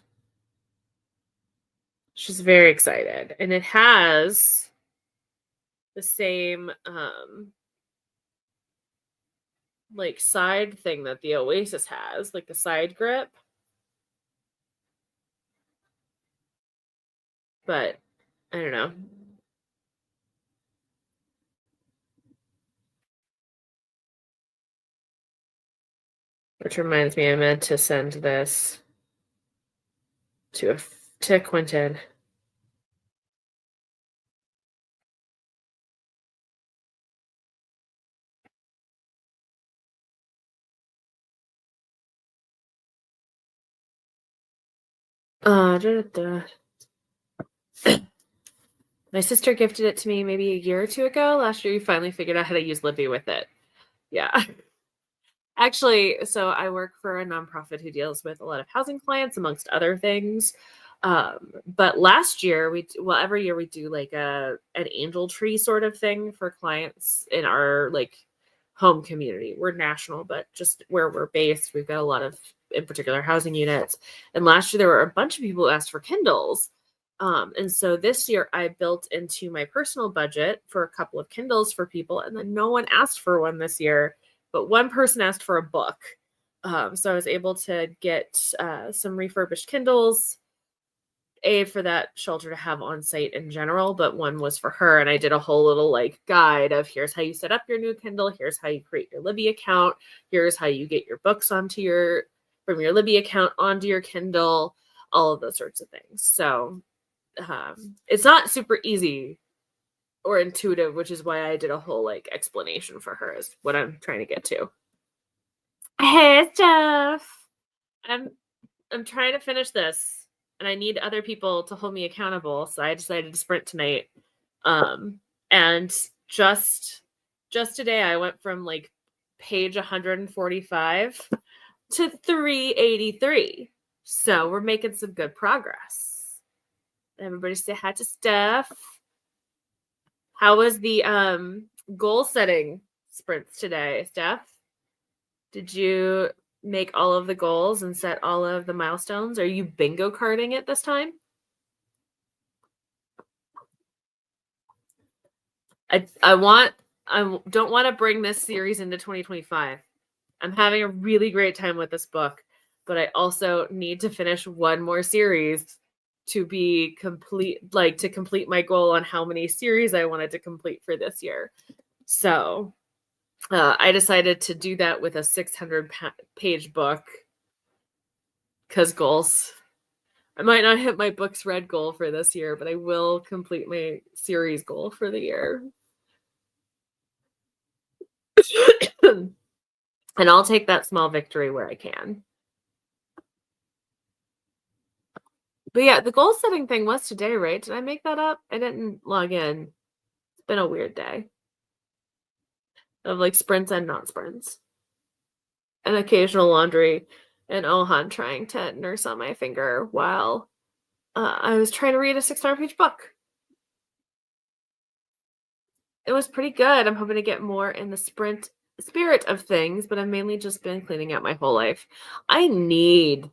S1: She's very excited. And it has the same like side thing that the Oasis has, like the side grip. But I don't know. Which reminds me, I meant to send this to Quentin. My sister gifted it to me maybe a year or two ago. Last year, you finally figured out how to use Libby with it. Yeah. Actually, so I work for a nonprofit who deals with a lot of housing clients, amongst other things. But last year, every year we do like an angel tree sort of thing for clients in our like home community. We're national, but just where we're based, we've got a lot of, in particular, housing units. And last year, there were a bunch of people who asked for Kindles. And so this year I built into my personal budget for a couple of Kindles for people, and then no one asked for one this year, but one person asked for a book. So I was able to get some refurbished Kindles, for that shelter to have on site in general, but one was for her. And I did a whole little like guide of here's how you set up your new Kindle, here's how you create your Libby account, here's how you get your books from your Libby account onto your Kindle, all of those sorts of things. So it's not super easy or intuitive, which is why I did a whole like explanation for her is what I'm trying to get to. Hey, Steph. I'm I'm trying to finish this, and I need other people to hold me accountable. So I decided to sprint tonight. And just today, I went from like page 145 to 383. So we're making some good progress. Everybody say hi to Steph. How was the goal setting sprints today, Steph? Did you make all of the goals and set all of the milestones? Are you bingo carding it this time? I don't want to bring this series into 2025. I'm having a really great time with this book, but I also need to finish one more series to be complete, like to complete my goal on how many series I wanted to complete for this year. So I decided to do that with a 600-page book because goals. I might not hit my books read goal for this year, but I will complete my series goal for the year. And I'll take that small victory where I can. But yeah, the goal setting thing was today, right? Did I make that up? I didn't log in. It's been a weird day of like sprints and not sprints. And occasional laundry and Ohan trying to nurse on my finger while I was trying to read a 600-page book. It was pretty good. I'm hoping to get more in the sprint spirit of things, but I've mainly just been cleaning out my whole life. I need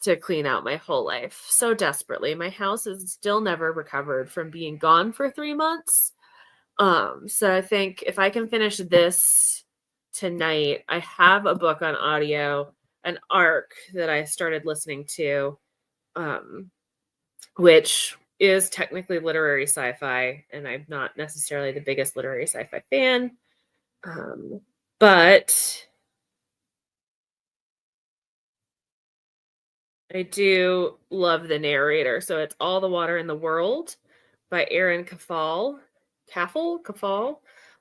S1: to clean out my whole life so desperately. My house is still never recovered from being gone for 3 months. So I think if I can finish this tonight, I have a book on audio, an arc that I started listening to, which is technically literary sci-fi, and I'm not necessarily the biggest literary sci-fi fan. But I do love the narrator. So it's All the Water in the World by Erin Caffal.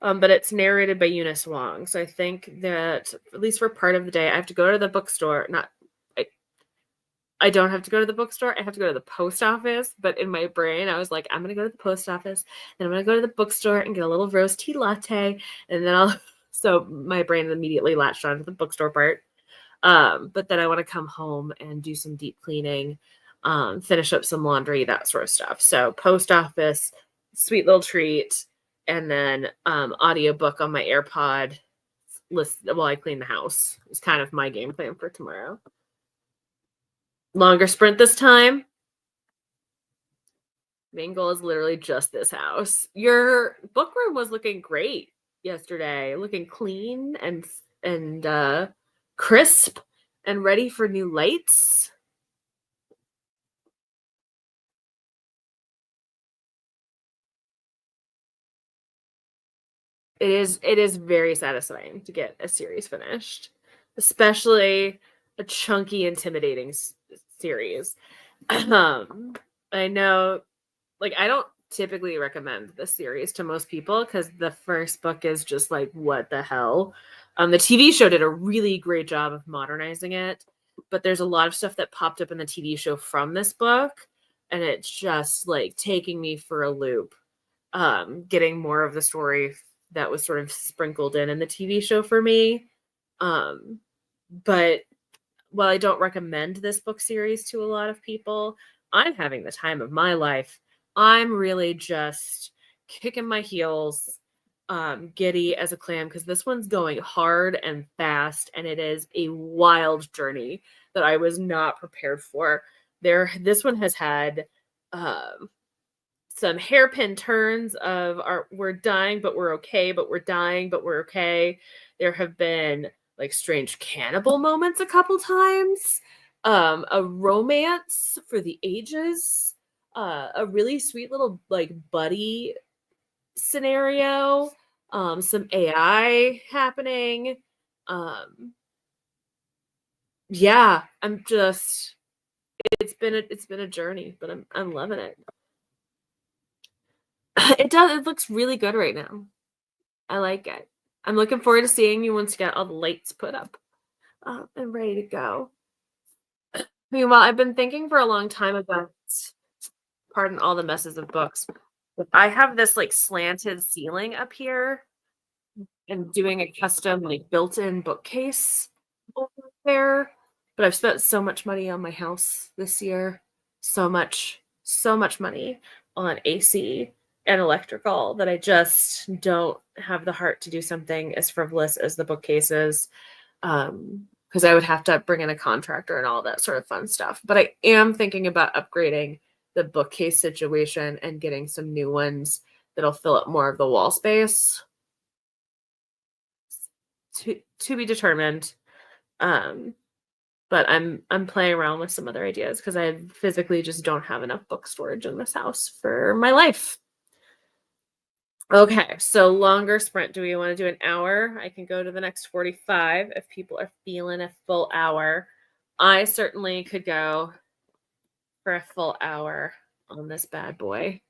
S1: But it's narrated by Eunice Wong. So I think that at least for part of the day, I have to go to the bookstore. I don't have to go to the bookstore. I have to go to the post office. But in my brain, I was like, I'm gonna go to the post office, and I'm gonna go to the bookstore and get a little rose tea latte, and then I'll. So my brain immediately latched onto the bookstore part. But then I want to come home and do some deep cleaning, finish up some laundry, that sort of stuff. So post office, sweet little treat, and then audiobook on my AirPod list while I clean the house. It's kind of my game plan for tomorrow. Longer sprint this time. Main goal is literally just this house. Your book room was looking great yesterday, looking clean and crisp and ready for new lights. It is very satisfying to get a series finished, especially a chunky, intimidating series. I know, like, I don't typically recommend this series to most people because the first book is just like, what the hell? The TV show did a really great job of modernizing it, but there's a lot of stuff that popped up in the TV show from this book, and it's just like taking me for a loop. Getting more of the story that was sort of sprinkled in the TV show for me. But while I don't recommend this book series to a lot of people, I'm having the time of my life. I'm really just kicking my heels, giddy as a clam, because this one's going hard and fast, and it is a wild journey that I was not prepared for. This one has had some hairpin turns of we're dying, but we're okay, but we're dying, but we're okay. There have been like strange cannibal moments a couple times, a romance for the ages, a really sweet little like buddy scenario, some AI happening. Yeah, it's it's been a journey, but I'm loving it. It looks really good right now. I like it. I'm looking forward to seeing you once you get all the lights put up, and ready to go. Meanwhile, I've been thinking for a long time about, pardon all the messes of books, but I have this like slanted ceiling up here and doing a custom like built-in bookcase over there. But I've spent so much money on my house this year. So much money on AC and electrical that I just don't have the heart to do something as frivolous as the bookcases. Because I would have to bring in a contractor and all that sort of fun stuff. But I am thinking about upgrading the bookcase situation and getting some new ones that'll fill up more of the wall space. To be determined. Um, but I'm playing around with some other ideas because I physically just don't have enough book storage in this house for my life. Okay, so longer sprint. Do we want to do an hour? I can go to the next 45 if people are feeling a full hour. I certainly could go for a full hour on this bad boy.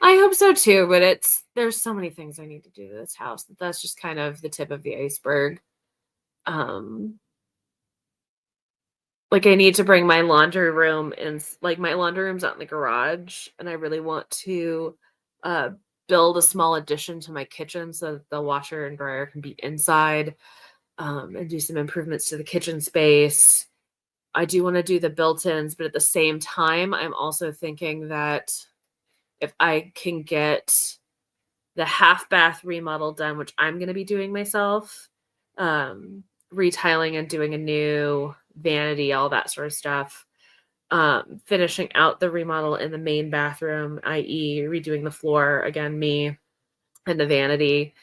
S1: I hope so too, but there's so many things I need to do to this house. That's just kind of the tip of the iceberg. Um, like I need to bring my laundry room in, like my laundry room's out in the garage, and I really want to uh build a small addition to my kitchen so that the washer and dryer can be inside, and do some improvements to the kitchen space. I do want to do the built-ins, but at the same time, I'm also thinking that if I can get the half bath remodel done, which I'm going to be doing myself, retiling and doing a new vanity, all that sort of stuff. Finishing out the remodel in the main bathroom, i.e., redoing the floor, again, me, and the vanity.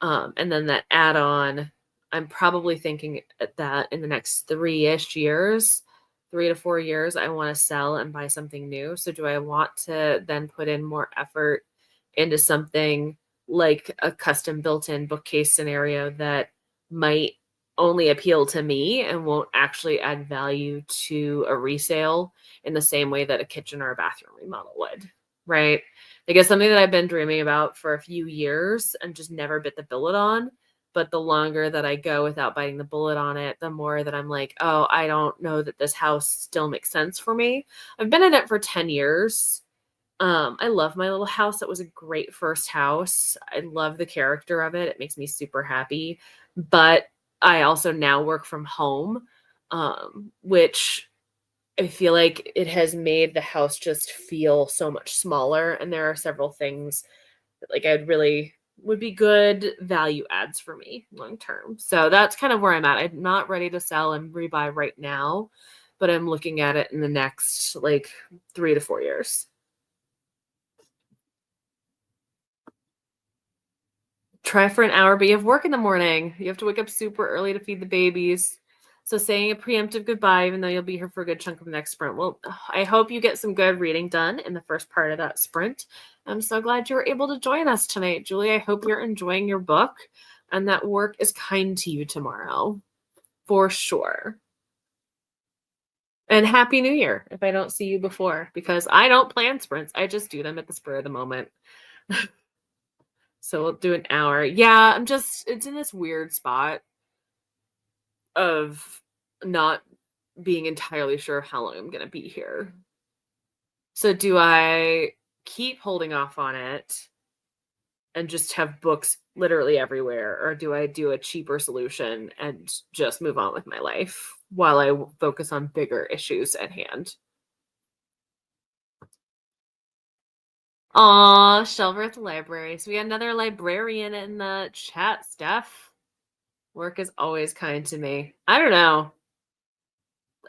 S1: And then that add on, I'm probably thinking that in the next 3-ish years, 3 to 4 years, I want to sell and buy something new. So, do I want to then put in more effort into something like a custom built in bookcase scenario that might only appeal to me and won't actually add value to a resale in the same way that a kitchen or a bathroom remodel would, right? Like it's something that I've been dreaming about for a few years and just never bit the bullet on. But the longer that I go without biting the bullet on it, the more that I'm like, oh, I don't know that this house still makes sense for me. I've been in it for 10 years. I love my little house. It was a great first house. I love the character of it. It makes me super happy. But I also now work from home, which I feel like it has made the house just feel so much smaller. And there are several things that like I'd really would be good value adds for me long term. So that's kind of where I'm at. I'm not ready to sell and rebuy right now, but I'm looking at it in the next like 3 to 4 years. Try for an hour, but you have work in the morning. You have to wake up super early to feed the babies. So saying a preemptive goodbye, even though you'll be here for a good chunk of the next sprint. Well, I hope you get some good reading done in the first part of that sprint. I'm so glad you were able to join us tonight, Julie. I hope you're enjoying your book and that work is kind to you tomorrow, for sure. And Happy New Year if I don't see you before, because I don't plan sprints. I just do them at the spur of the moment. So we'll do an hour. Yeah, it's in this weird spot of not being entirely sure how long I'm going to be here. So do I keep holding off on it and just have books literally everywhere, or do I do a cheaper solution and just move on with my life while I focus on bigger issues at hand? Aw, Shelver at the library. So we got another librarian in the chat, Steph. Work is always kind to me. I don't know.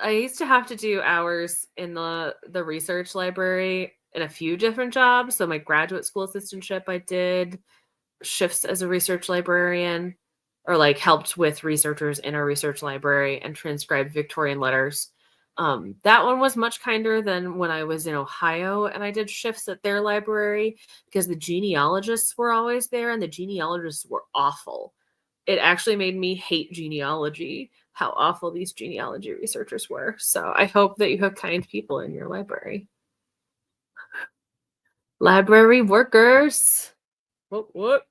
S1: I used to have to do hours in the research library in a few different jobs. So my graduate school assistantship, I did shifts as a research librarian, or like helped with researchers in a research library and transcribed Victorian letters. That one was much kinder than when I was in Ohio and I did shifts at their library because the genealogists were always there and the genealogists were awful. It actually made me hate genealogy. how awful these genealogy researchers were. So I hope that you have kind people in your library. Library workers. What?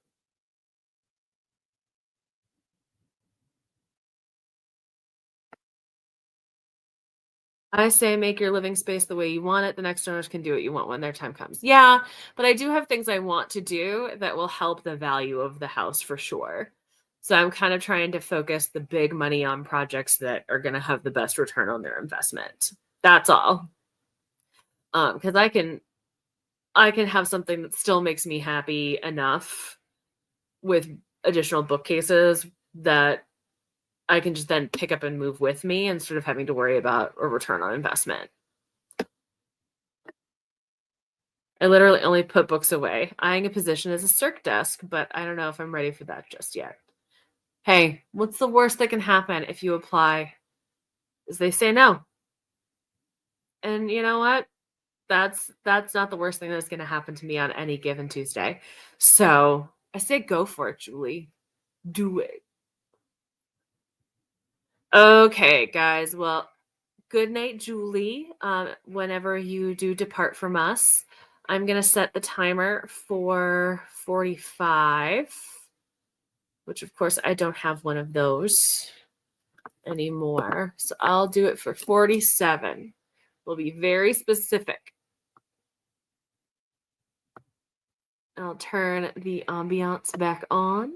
S1: I say make your living space the way you want it. The next owners can do what you want when their time comes. Yeah, but I do have things I want to do that will help the value of the house for sure. So I'm kind of trying to focus the big money on projects that are going to have the best return on their investment. That's all. Because I can have something that still makes me happy enough with additional bookcases that I can just then pick up and move with me instead of having to worry about a return on investment. I literally only put books away, eyeing a position as a circ desk, but I don't know if I'm ready for that just yet. Hey, what's the worst that can happen if you apply? Is they say no. And you know what? That's not the worst thing that's going to happen to me on any given Tuesday. So I say go for it, Julie. Do it. Okay, guys. Well, good night, Julie. Whenever you do depart from us, I'm going to set the timer for 45, which of course I don't have one of those anymore. So I'll do it for 47. We'll be very specific. I'll turn the ambiance back on.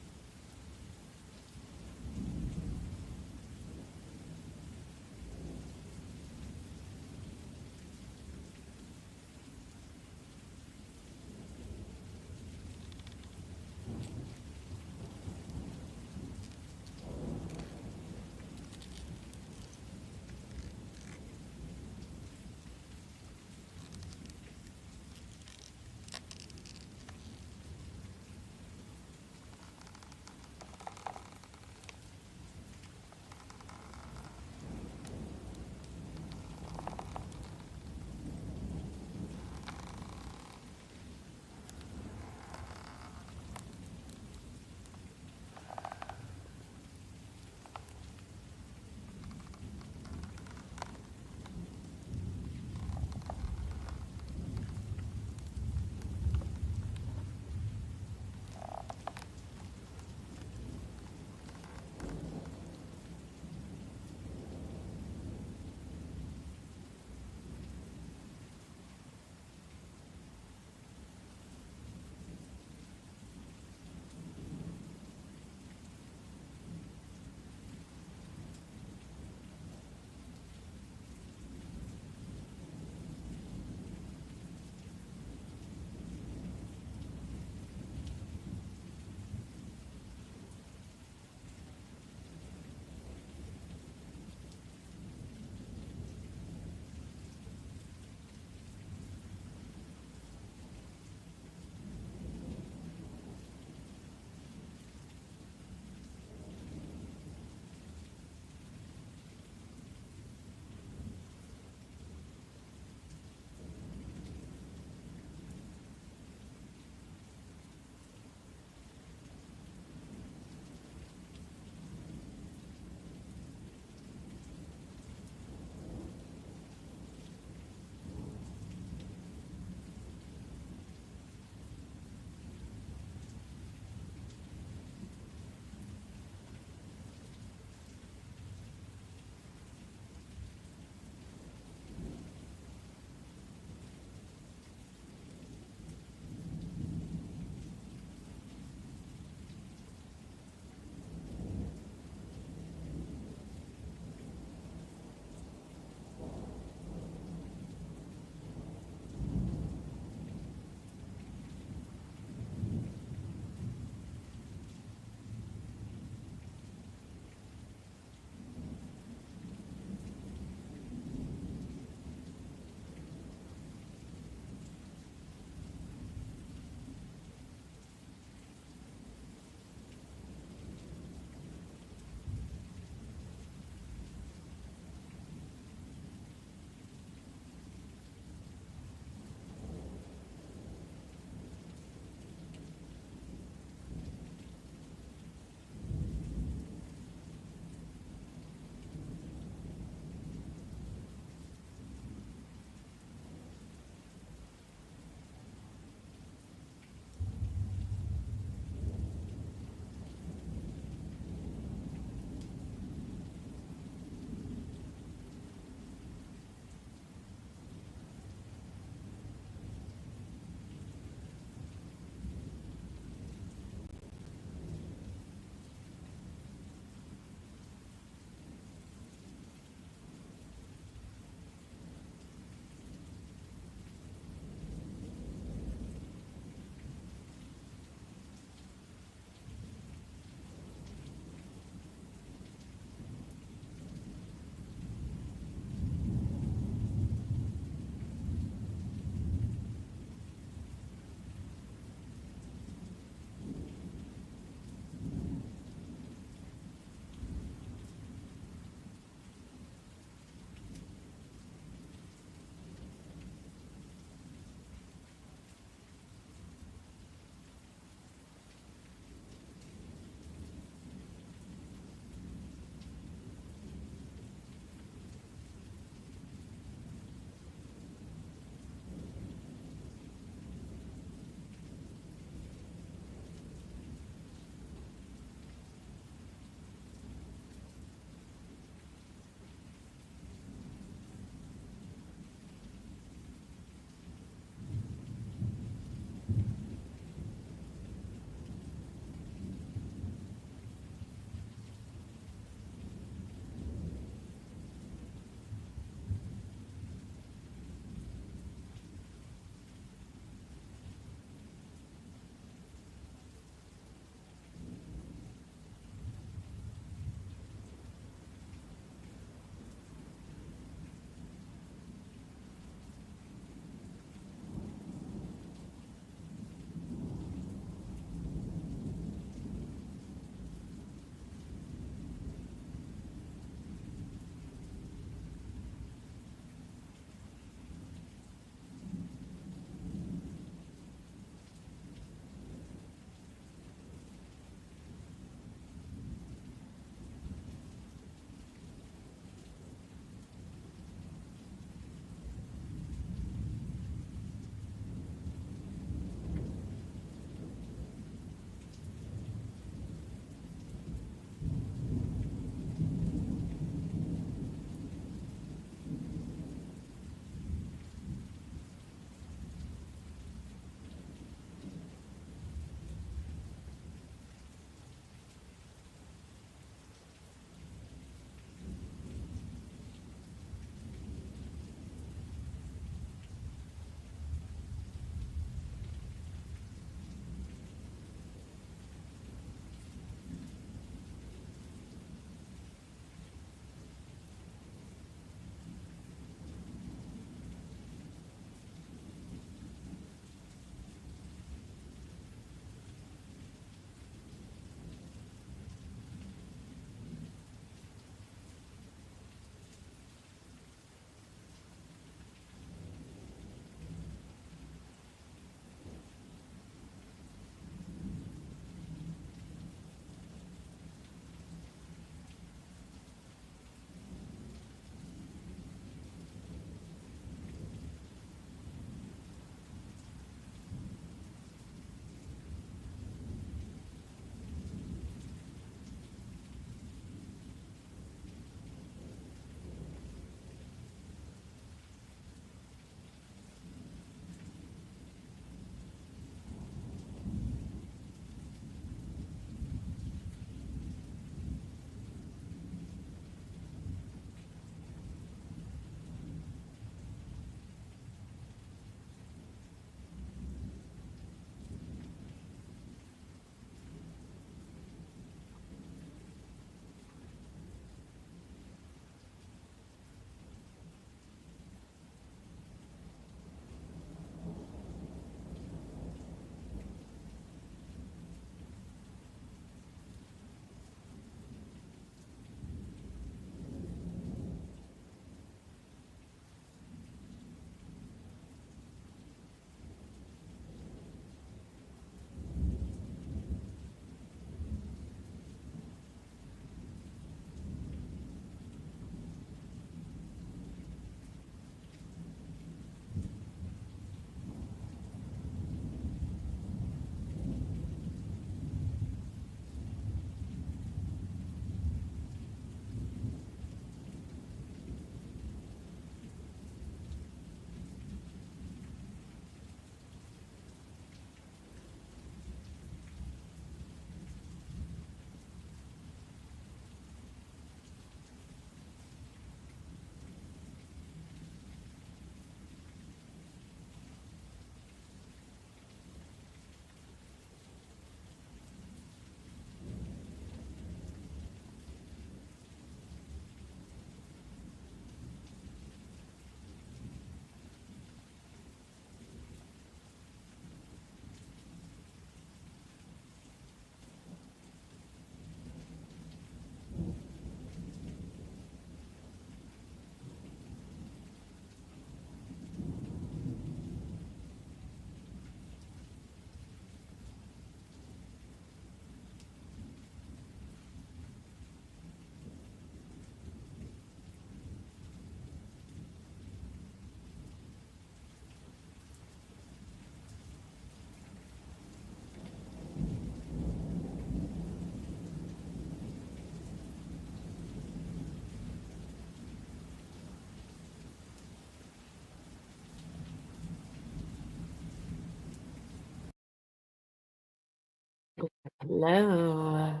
S1: Hello.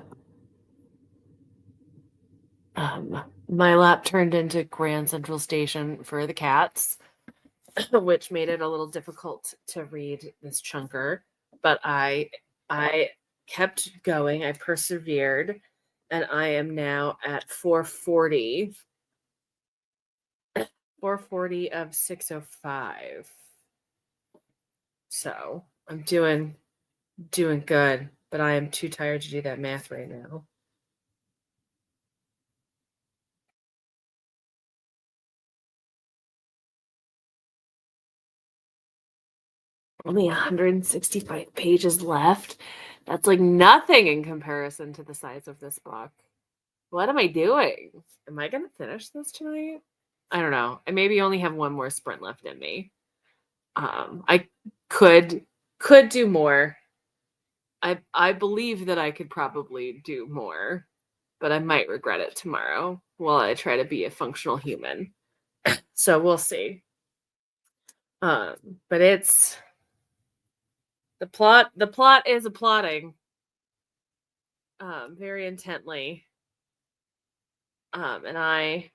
S1: My lap turned into Grand Central Station for the cats, which made it a little difficult to read this chunker. But I kept going. I persevered, and I am now at 440. 440 of 605. So I'm doing good, but I am too tired to do that math right now. Only 165 pages left. That's like nothing in comparison to the size of this book. What am I doing? Am I going to finish this tonight? I don't know. I maybe only have one more sprint left in me. I could do more. I believe that I could probably do more, but I might regret it tomorrow while I try to be a functional human. So we'll see. But it's the plot is applauding very intently. And I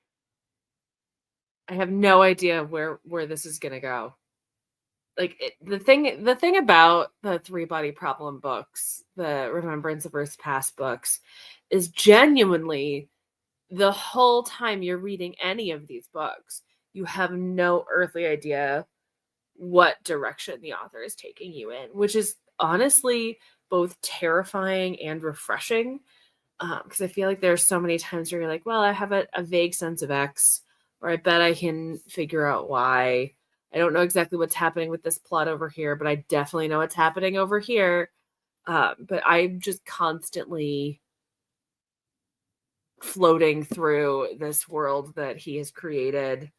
S1: have no idea where this is gonna go. Like the thing about the Three Body Problem books, the Remembrance of Earth's Past books, is genuinely the whole time you're reading any of these books, you have no earthly idea what direction the author is taking you in, which is honestly both terrifying and refreshing. Because I feel like there's so many times where you're like, well, I have a vague sense of X, or I bet I can figure out Y. I don't know exactly what's happening with this plot over here, but I definitely know what's happening over here. But I'm just constantly floating through this world that he has created,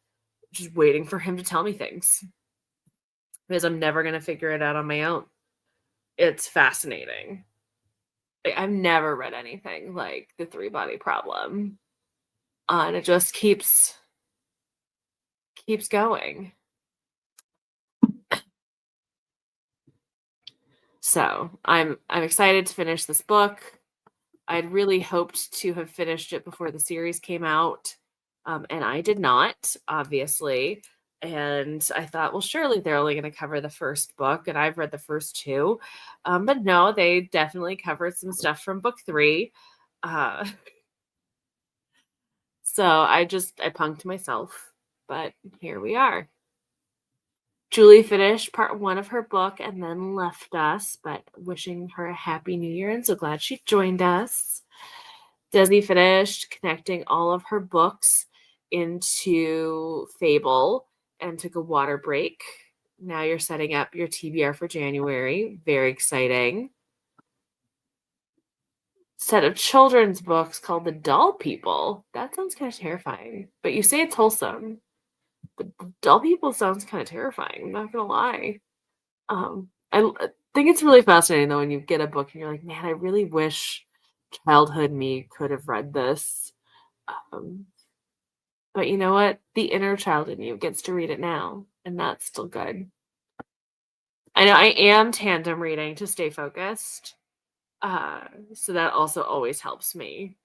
S1: just waiting for him to tell me things because I'm never going to figure it out on my own. It's fascinating. I've never read anything like the Three Body Problem, and it just keeps going. So I'm excited to finish this book. I'd really hoped to have finished it before the series came out, and I did not, obviously. And I thought, well, surely they're only going to cover the first book, and I've read the first two. But no, they definitely covered some stuff from book 3. So I punked myself, but here we are. Julie finished part 1 of her book and then left us, but wishing her a happy new year and so glad she joined us. Desi finished connecting all of her books into Fable and took a water break. Now you're setting up your TBR for January. Very exciting. Set of children's books called The Doll People. That sounds kind of terrifying, but you say it's wholesome. But Doll People sounds kind of terrifying. I'm not gonna lie. I think it's really fascinating though when you get a book and you're like, man, I really wish childhood me could have read this. But you know what? The inner child in you gets to read it now, and that's still good. I know I am tandem reading to stay focused. So that also always helps me.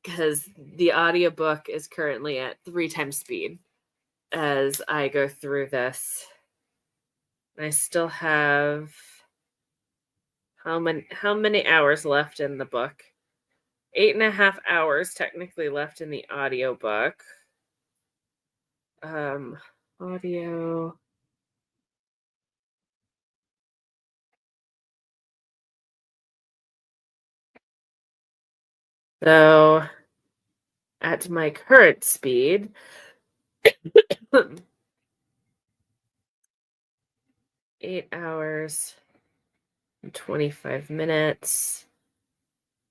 S1: Because the audiobook is currently at 3 times speed as I go through this. I still have how many hours left in the book? 8.5 hours technically left in the audiobook. Audio. So at my current speed, 8 hours and 25 minutes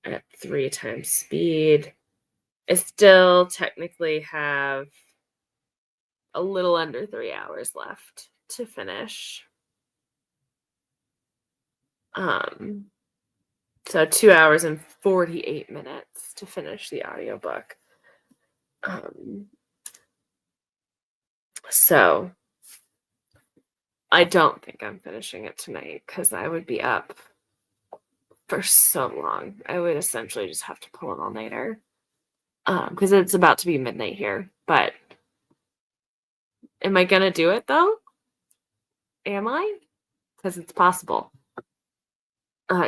S1: at 3 times speed. I still technically have a little under 3 hours left to finish. So 2 hours and 48 minutes to finish the audiobook. So I don't think I'm finishing it tonight because I would be up for so long. I would essentially just have to pull an all-nighter, because it's about to be midnight here. But am I gonna do it though? Am I? Because it's possible.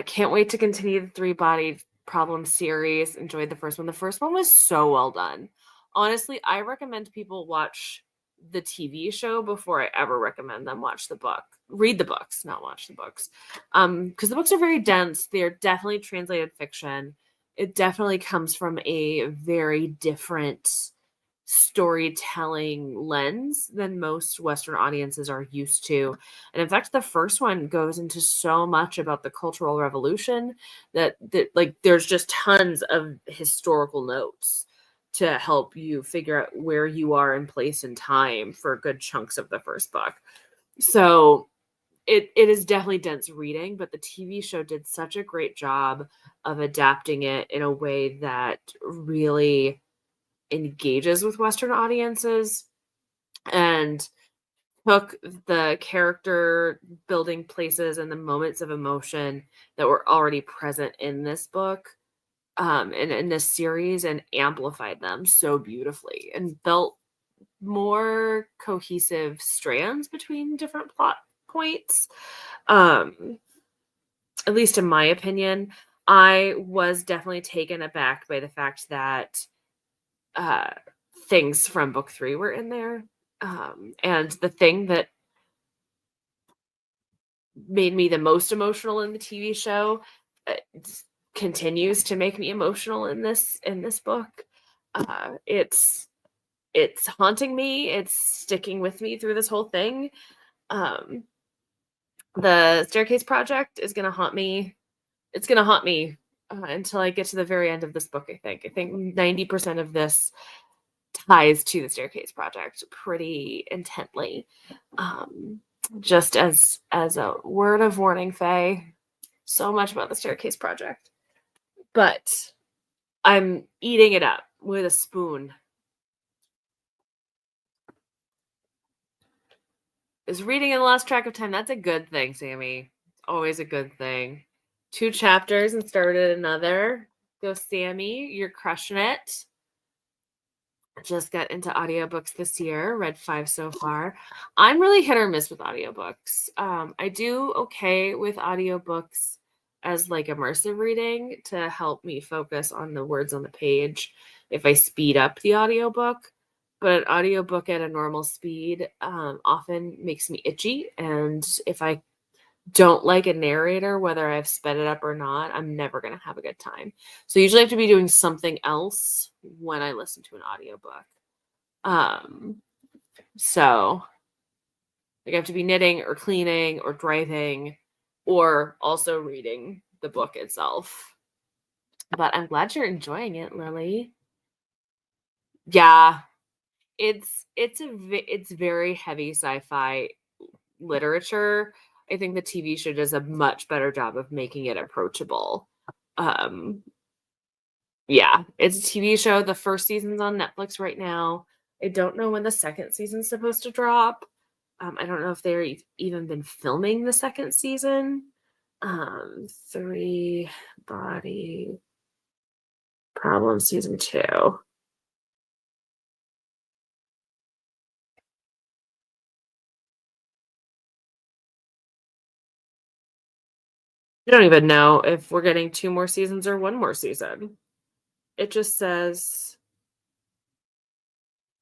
S1: Can't wait to continue the three-bodied problem series. Enjoyed the first one. The first one was so well done. Honestly, I recommend people watch the TV show before I ever recommend them watch the book. Read the books, not watch the books. Because the books are very dense. They're definitely translated fiction. It definitely comes from a very different storytelling lens than most Western audiences are used to. And in fact, the first one goes into so much about the Cultural Revolution that like there's just tons of historical notes to help you figure out where you are in place and time for good chunks of the first book. So it is definitely dense reading, but the TV show did such a great job of adapting it in a way that really engages with Western audiences and took the character building places and the moments of emotion that were already present in this book, and in this series, and amplified them so beautifully and built more cohesive strands between different plot points. Um, at least in my opinion, I was definitely taken aback by the fact that uh, things from book 3 were in there. And the thing that made me the most emotional in the TV show uh, continues to make me emotional in this book. It's haunting me. It's sticking with me through this whole thing. Um, the Staircase Project is gonna haunt me. It's gonna haunt me until I get to the very end of this book. I think 90% of this ties to the Staircase Project pretty intently. Um, just as a word of warning, Faye, so much about the Staircase Project, but I'm eating it up with a spoon. Is reading and lost track of time. That's a good thing, Sammy. Always a good thing. 2 chapters and started another. Go, Sammy. You're crushing it. Just got into audiobooks this year, read 5 so far. I'm really hit or miss with audiobooks. I do okay with audiobooks as like immersive reading to help me focus on the words on the page if I speed up the audiobook. But an audiobook at a normal speed often makes me itchy. And if I don't like a narrator, whether I've sped it up or not, I'm never going to have a good time. So usually I have to be doing something else when I listen to an audiobook. So like I have to be knitting or cleaning or driving or also reading the book itself. But I'm glad you're enjoying it, Lily. Yeah, it's very heavy sci-fi literature. I think the TV show does a much better job of making it approachable. Um, yeah, it's a TV show. The first season's on Netflix right now. I don't know when the second season's supposed to drop. I don't know if they're even been filming the second season. Three Body Problem season 2. I don't even know if we're getting 2 more seasons or 1 more season. It just says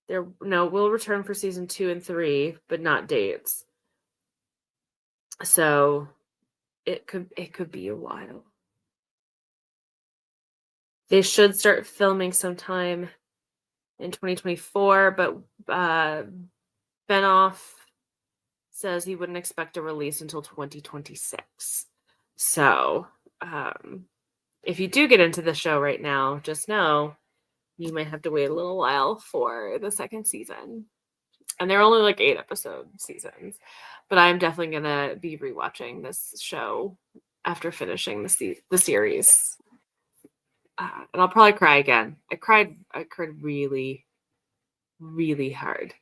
S1: there no will return for season 2 and 3, but not dates. So it could be a while. They should start filming sometime in 2024, but Benoff says he wouldn't expect a release until 2026. So, if you do get into the show right now, just know you might have to wait a little while for the second season. And they're only like 8-episode seasons. But I'm definitely gonna be rewatching this show after finishing the series. And I'll probably cry again. I cried really, really hard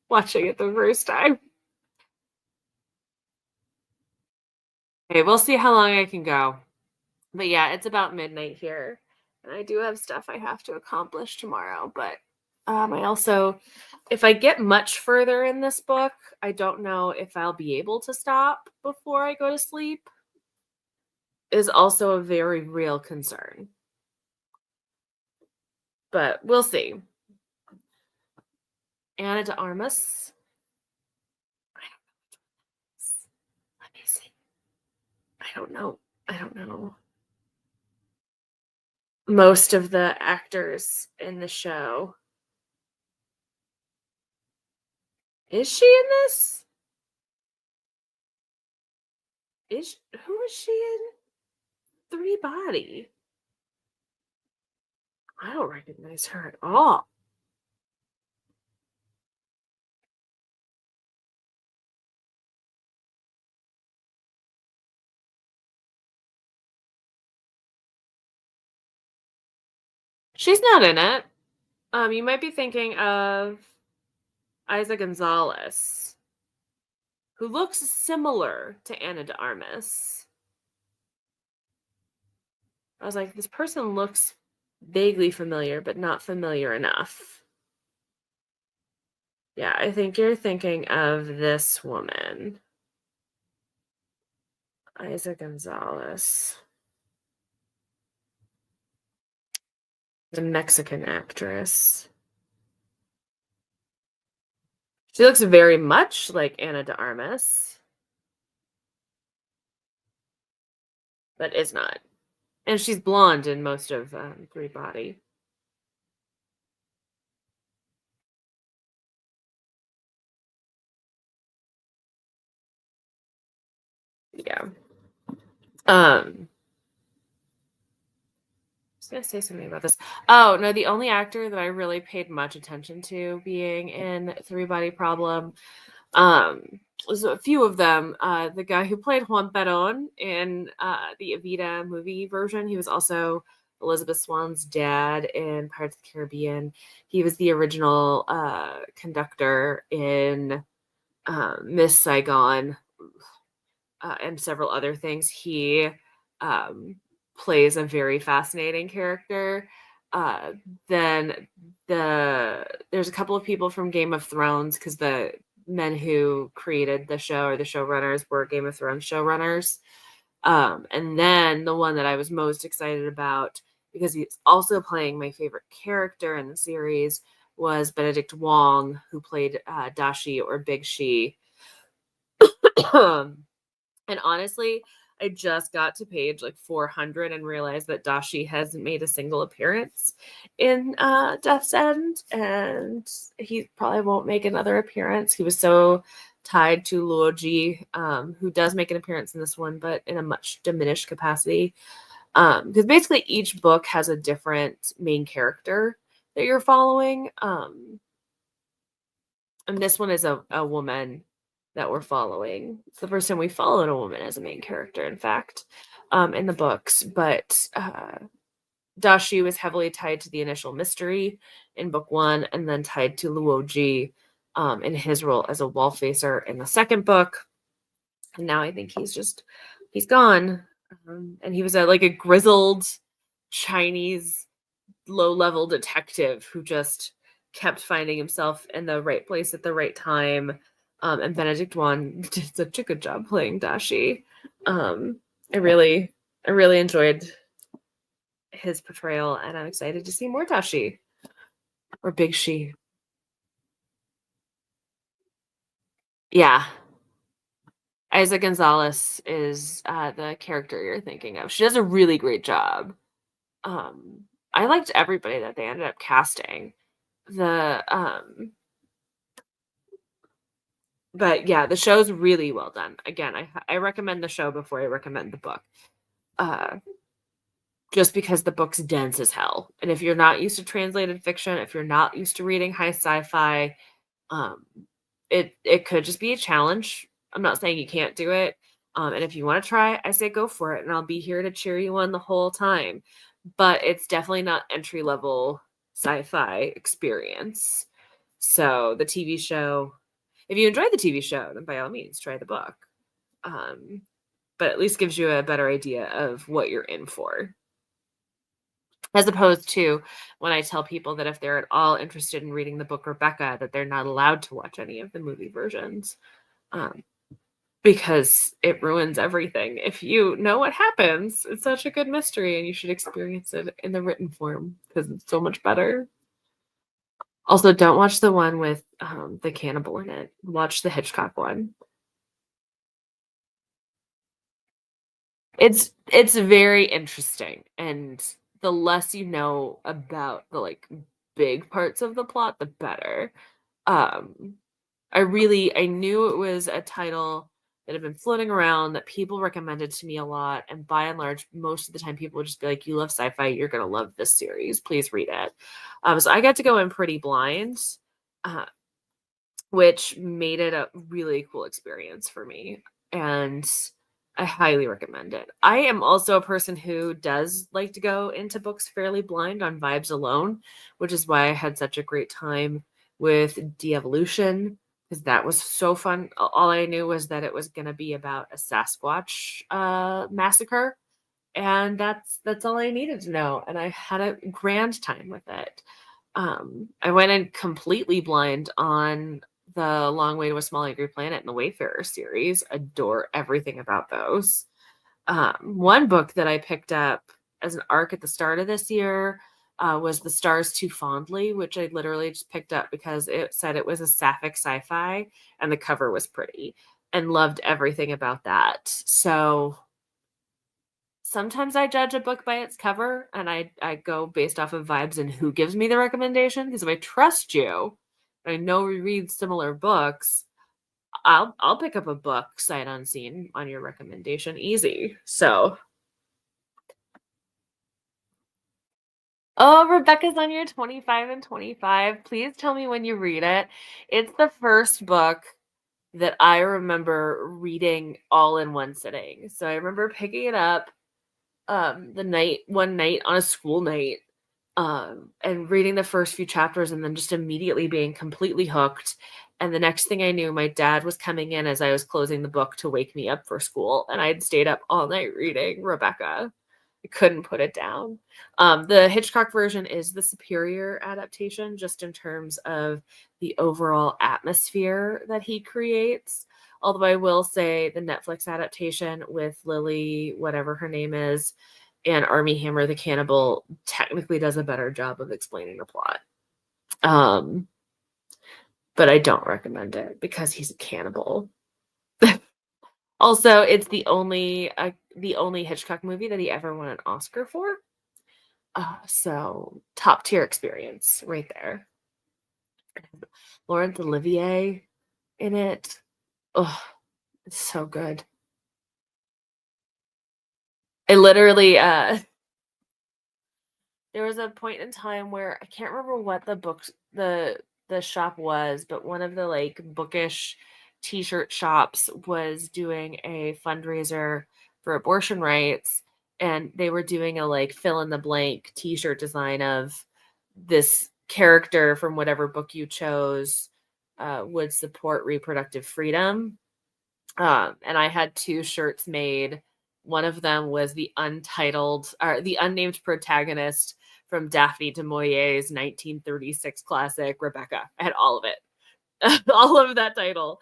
S1: watching it the first time. Okay, we'll see how long I can go. But yeah, it's about midnight here. And I do have stuff I have to accomplish tomorrow. But I also, if I get much further in this book, I don't know if I'll be able to stop before I go to sleep, is also a very real concern. But we'll see. Anna de Armas. Let me see. I don't know. I don't know. Most of the actors in the show. Is she in this? Who is she in? Three Body. I don't recognize her at all. She's not in it. You might be thinking of Isa Gonzalez, who looks similar to Anna de Armas. I was like, this person looks vaguely familiar, but not familiar enough. Yeah, I think you're thinking of this woman, Isa Gonzalez, the Mexican actress. She looks very much like Anna de Armas, but is not. And she's blonde in most of Three Body. Yeah. I was gonna say something about this. Oh no, the only actor that I really paid much attention to being in Three Body Problem, was a few of them. The guy who played Juan Perón in the Evita movie version, he was also Elizabeth Swan's dad in Pirates of the Caribbean. He was the original conductor in Miss Saigon, and several other things. He um, plays a very fascinating character. Uh, then there's a couple of people from Game of Thrones, because the men who created the show, or the showrunners, were Game of Thrones showrunners. And then the one that I was most excited about, because he's also playing my favorite character in the series, was Benedict Wong, who played Dashi, or Big Shi. And honestly, I just got to page like 400 and realized that Dashi hasn't made a single appearance in Death's End, and he probably won't make another appearance. He was so tied to Luoji, who does make an appearance in this one, but in a much diminished capacity. Because basically each book has a different main character that you're following. And this one is a woman that we're following. It's the first time we followed a woman as a main character, in fact, in the books. But Dashi was heavily tied to the initial mystery in book one, and then tied to Luoji in his role as a wall facer in the second book. And now I think he's gone. And he was like a grizzled Chinese low-level detective who just kept finding himself in the right place at the right time. And Benedict Wong did such a good job playing Dashi. I really enjoyed his portrayal, and I'm excited to see more Dashi, or Big Shi. Yeah, Isa Gonzalez is the character you're thinking of. She does a really great job. I liked everybody that they ended up casting. The But yeah, the show's really well done. Again, I recommend the show before I recommend the book. Uh, just because the book's dense as hell. And if you're not used to translated fiction, if you're not used to reading high sci-fi, um, it could just be a challenge. I'm not saying you can't do it. And if you want to try, I say go for it, and I'll be here to cheer you on the whole time. But it's definitely not entry level sci-fi experience. So the TV show, if you enjoy the TV show, then by all means try the book. Um, but at least gives you a better idea of what you're in for. As opposed to when I tell people that if they're at all interested in reading the book Rebecca, that they're not allowed to watch any of the movie versions. Um, because it ruins everything. If you know what happens, it's such a good mystery and you should experience it in the written form because it's so much better. Also, don't watch the one with the cannibal in it. Watch the Hitchcock one. It's very interesting, and the less you know about the like big parts of the plot, the better. Um, I knew it was a title that had been floating around that people recommended to me a lot, and by and large, most of the time people would just be like, "You love sci-fi, you're gonna love this series. Please read it." So I got to go in pretty blind, uh, which made it a really cool experience for me, and I highly recommend it. I am also a person who does like to go into books fairly blind on vibes alone, which is why I had such a great time with De-Evolution because that was so fun. All I knew was that it was going to be about a Sasquatch massacre, and that's all I needed to know, and I had a grand time with it. I went in completely blind on the Long Way to a Small Angry Planet and the Wayfarer series. Adore everything about those. One book that I picked up as an arc at the start of this year was The Stars Too Fondly, which I literally just picked up because it said it was a sapphic sci-fi and the cover was pretty, and loved everything about that. So sometimes I judge a book by its cover and I go based off of vibes and who gives me the recommendation. Because if I trust you, and I know we read similar books, I'll pick up a book sight unseen on your recommendation easy. So, oh, Rebecca's on your 25 and 25. Please tell me when you read it. It's the first book that I remember reading all in one sitting. So I remember picking it up one night on a school night, and reading the first few chapters and then just immediately being completely hooked. And the next thing I knew, my dad was coming in as I was closing the book to wake me up for school, and I'd stayed up all night reading Rebecca. I couldn't put it down. The Hitchcock version is the superior adaptation, just in terms of the overall atmosphere that he creates. Although I will say the Netflix adaptation with Lily, whatever her name is, and Army Hammer the Cannibal technically does a better job of explaining the plot. Um, but I don't recommend it because he's a cannibal. Also, it's the only Hitchcock movie that he ever won an Oscar for. So top tier experience right there. Laurence Olivier in it. Oh, it's so good. I literally there was a point in time where I can't remember what the shop was, but one of the like bookish t-shirt shops was doing a fundraiser for abortion rights, and they were doing a like fill in the blank t-shirt design of this character from whatever book you chose would support reproductive freedom. And I had two shirts made. One of them was the untitled or the unnamed protagonist from Daphne du Maurier's 1936 classic Rebecca. I had all of it. All of that title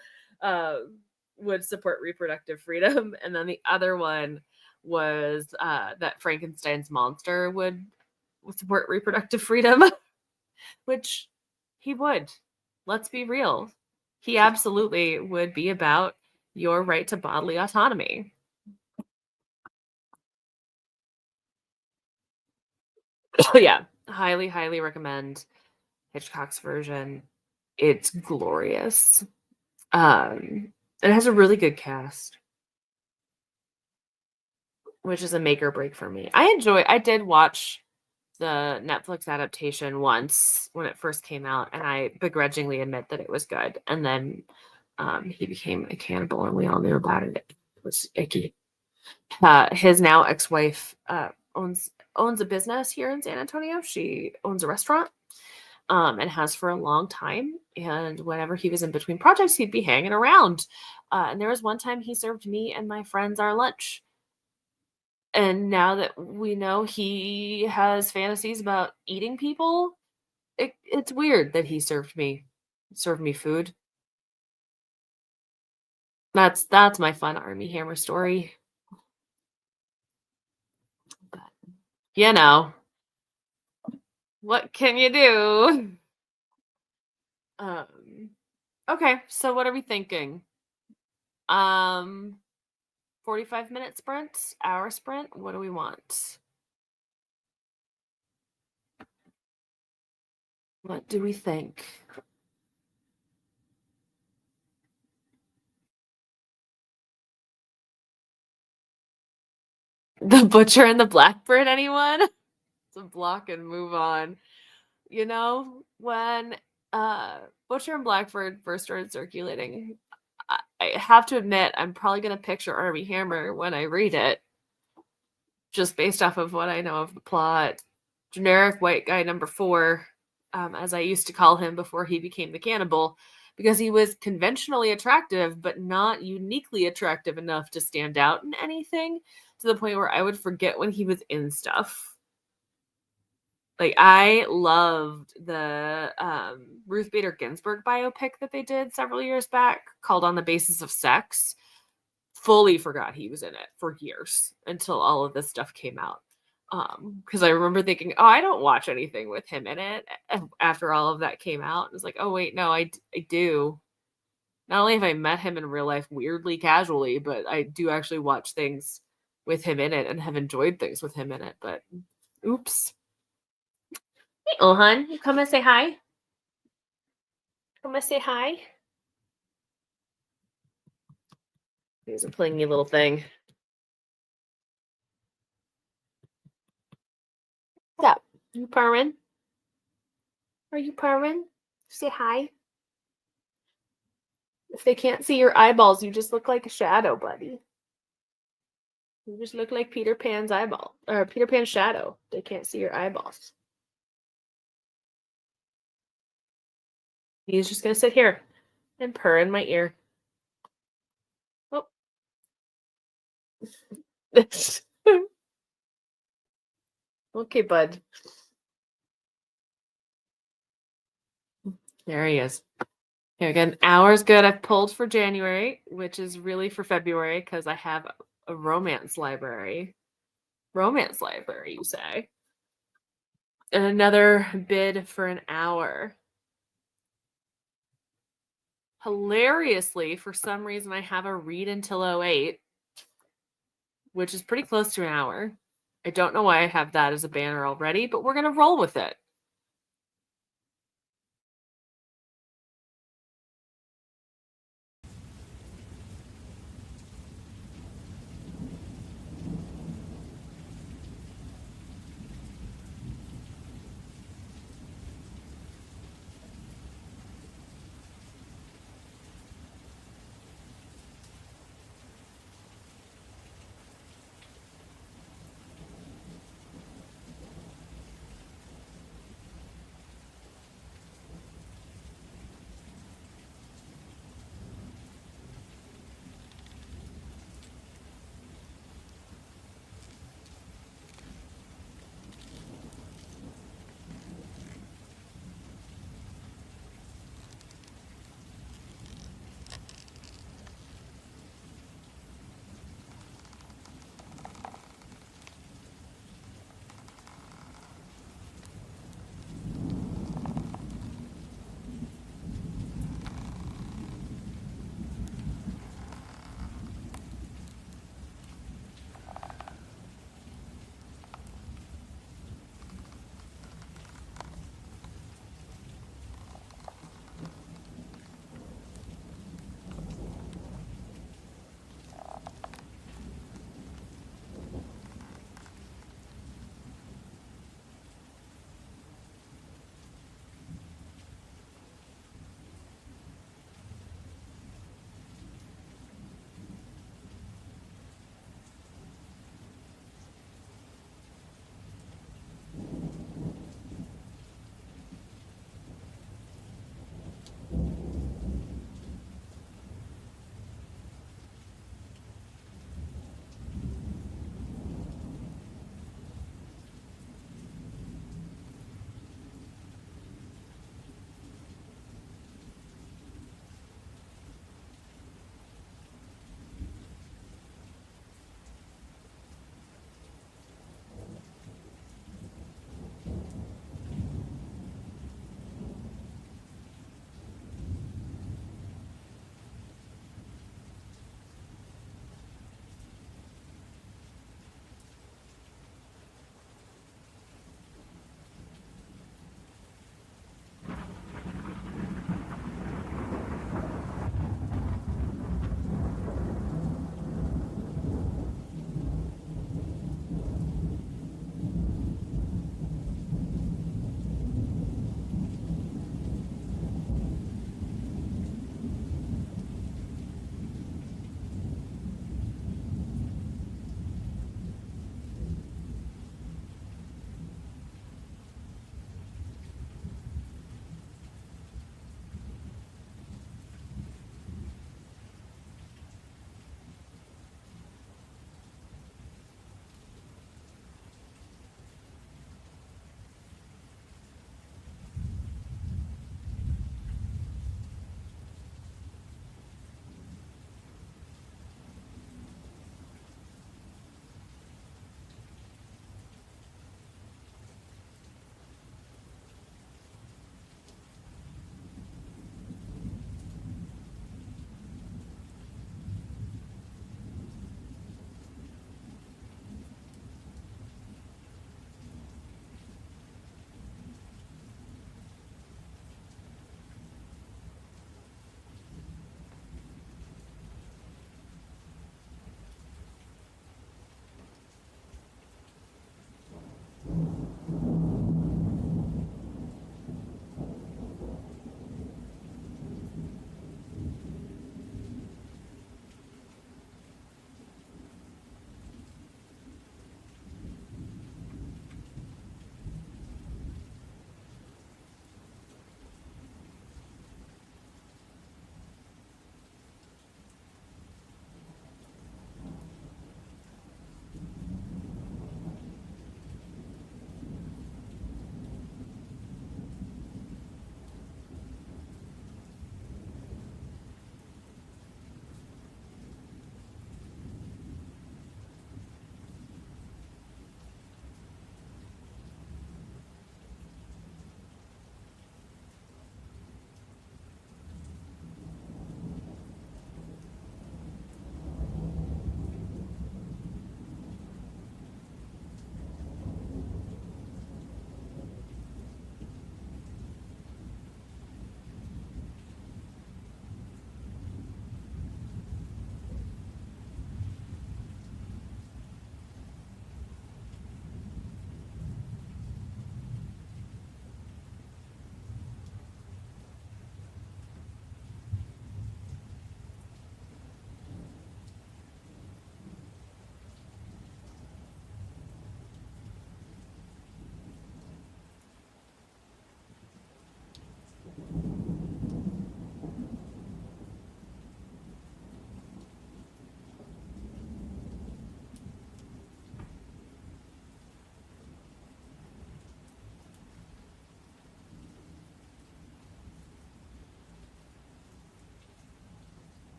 S1: would support reproductive freedom. And then the other one was that Frankenstein's monster would support reproductive freedom, which he would. Let's be real. He absolutely would be about your right to bodily autonomy. So yeah, highly, highly recommend Hitchcock's version. It's glorious. It has a really good cast, which is a make or break for me. I did watch the Netflix adaptation once when it first came out, and I begrudgingly admit that it was good. And then he became a cannibal, and we all knew about it. It was icky. His now ex-wife owns a business here in San Antonio. She owns a restaurant. and has for a long time. And whenever he was in between projects, he'd be hanging around. And there was one time he served me and my friends our lunch. And now that we know he has fantasies about eating people, it's weird that he served me food. That's my fun Army Hammer story. But, you know, what can you do? Um, okay, so what are we thinking? Um, 45-minute sprint, hour sprint. What do we want? What do we think? The Butcher and the Blackbird, anyone? To block and move on. When Butcher and Blackbird first started circulating, I have to admit I'm probably gonna picture Armie Hammer when I read it, just based off of what I know of the plot. Generic white guy number four, as I used to call him before he became the cannibal, because he was conventionally attractive, but not uniquely attractive enough to stand out in anything, to the point where I would forget when he was in stuff. Like, I loved the Ruth Bader Ginsburg biopic that they did several years back called On the Basis of Sex. Fully forgot he was in it for years until all of this stuff came out. Because I remember thinking, oh, I don't watch anything with him in it after all of that came out. It was like, oh, wait, no, I do. Not only have I met him in real life weirdly casually, but I do actually watch things with him in it and have enjoyed things with him in it. But oops. Hey, Ohan, you come and say hi. Come and say hi. He's a plingy little thing. What's up? You purring? Are you purring? Say hi. If they can't see your eyeballs, you just look like a shadow, buddy. You just look like Peter Pan's eyeball, or Peter Pan's shadow. They can't see your eyeballs. He's just gonna sit here and purr in my ear. Oh. Okay, bud. There he is. Here again, hour's good. I've pulled for January, which is really for February because I have a romance library. Romance library, you say? And another bid for an hour. Hilariously, for some reason, I have a read until 08, which is pretty close to an hour. I don't know why I have that as a banner already, but we're going to roll with it.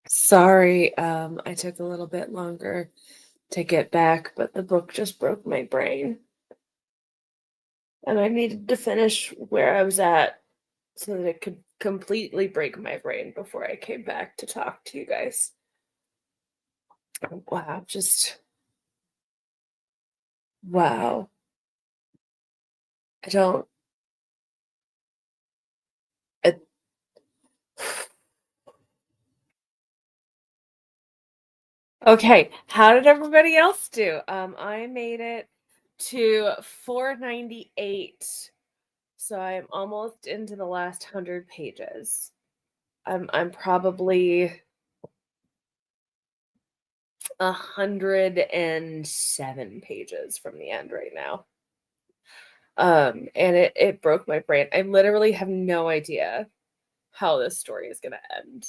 S1: Sorry, I took a little bit longer to get back, but the book just broke my brain. And I needed to finish where I was at so that it could completely break my brain before I came back to talk to you guys. Wow, just wow. I don't. I, okay, how did everybody else do? I made it to 498, so I'm almost into the last 100 pages. I'm probably 107 pages from the end right now. And it broke my brain. I literally have no idea how this story is gonna end,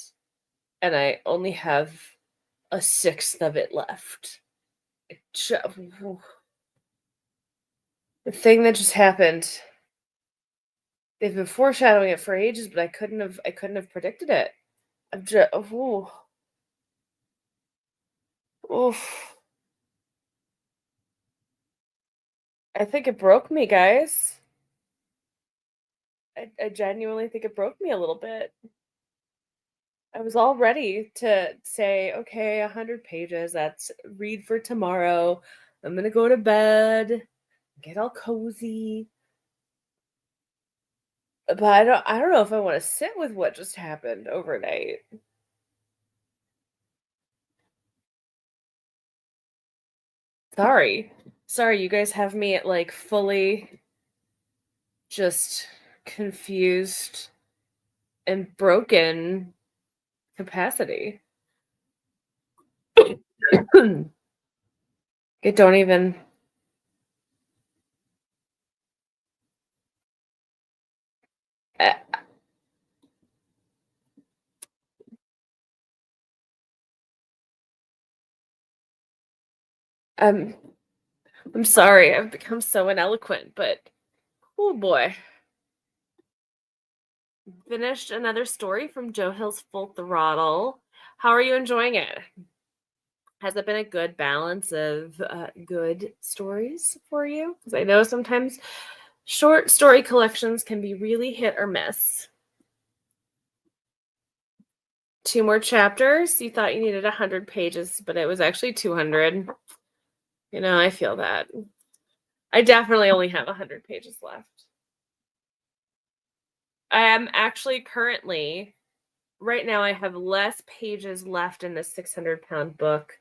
S1: and I only have a sixth of it left. The thing that just happened, they've been foreshadowing it for ages, but I couldn't have predicted it. I'm just, ooh, oof. I think it broke me, guys. I genuinely think it broke me a little bit. I was all ready to say, okay, 100 pages, that's read for tomorrow. I'm gonna go to bed, get all cozy. But I don't know if I want to sit with what just happened overnight. Sorry. Sorry, you guys have me at like fully just confused and broken capacity. It don't even I, I'm I'm sorry. I've become so ineloquent, but oh boy. Finished another story from Joe Hill's Full Throttle. How are you enjoying it? Has it been a good balance of good stories for you? Because I know sometimes short story collections can be really hit or miss. 2 more chapters. You thought you needed 100 pages, but it was actually 200. I feel that. I definitely only have 100 pages left. I am actually currently, right now, I have less pages left in this 600-pound book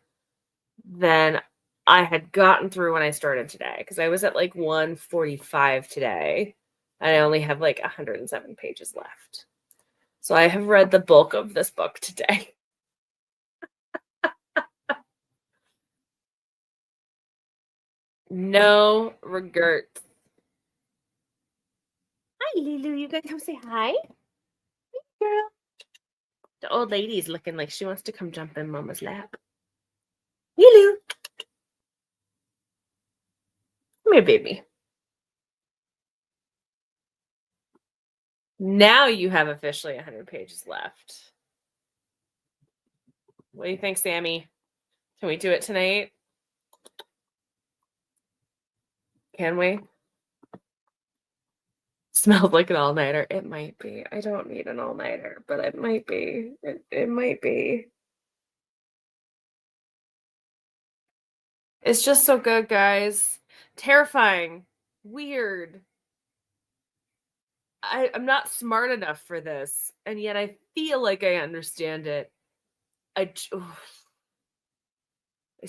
S1: than I had gotten through when I started today, because I was at like 145 today, and I only have like 107 pages left. So I have read the bulk of this book today. No regrets. Hi, Lulu. You gonna come say hi? Girl. The old lady's looking like she wants to come jump in Mama's lap. Lulu. Come here, baby. Now you have officially 100 pages left. What do you think, Sammy? Can we do it tonight? Can we? Smells like an all-nighter. It might be. I don't need an all-nighter, but it might be. It might be. It's just so good, guys. Terrifying. Weird. I'm not smart enough for this, and yet I feel like I understand it. It's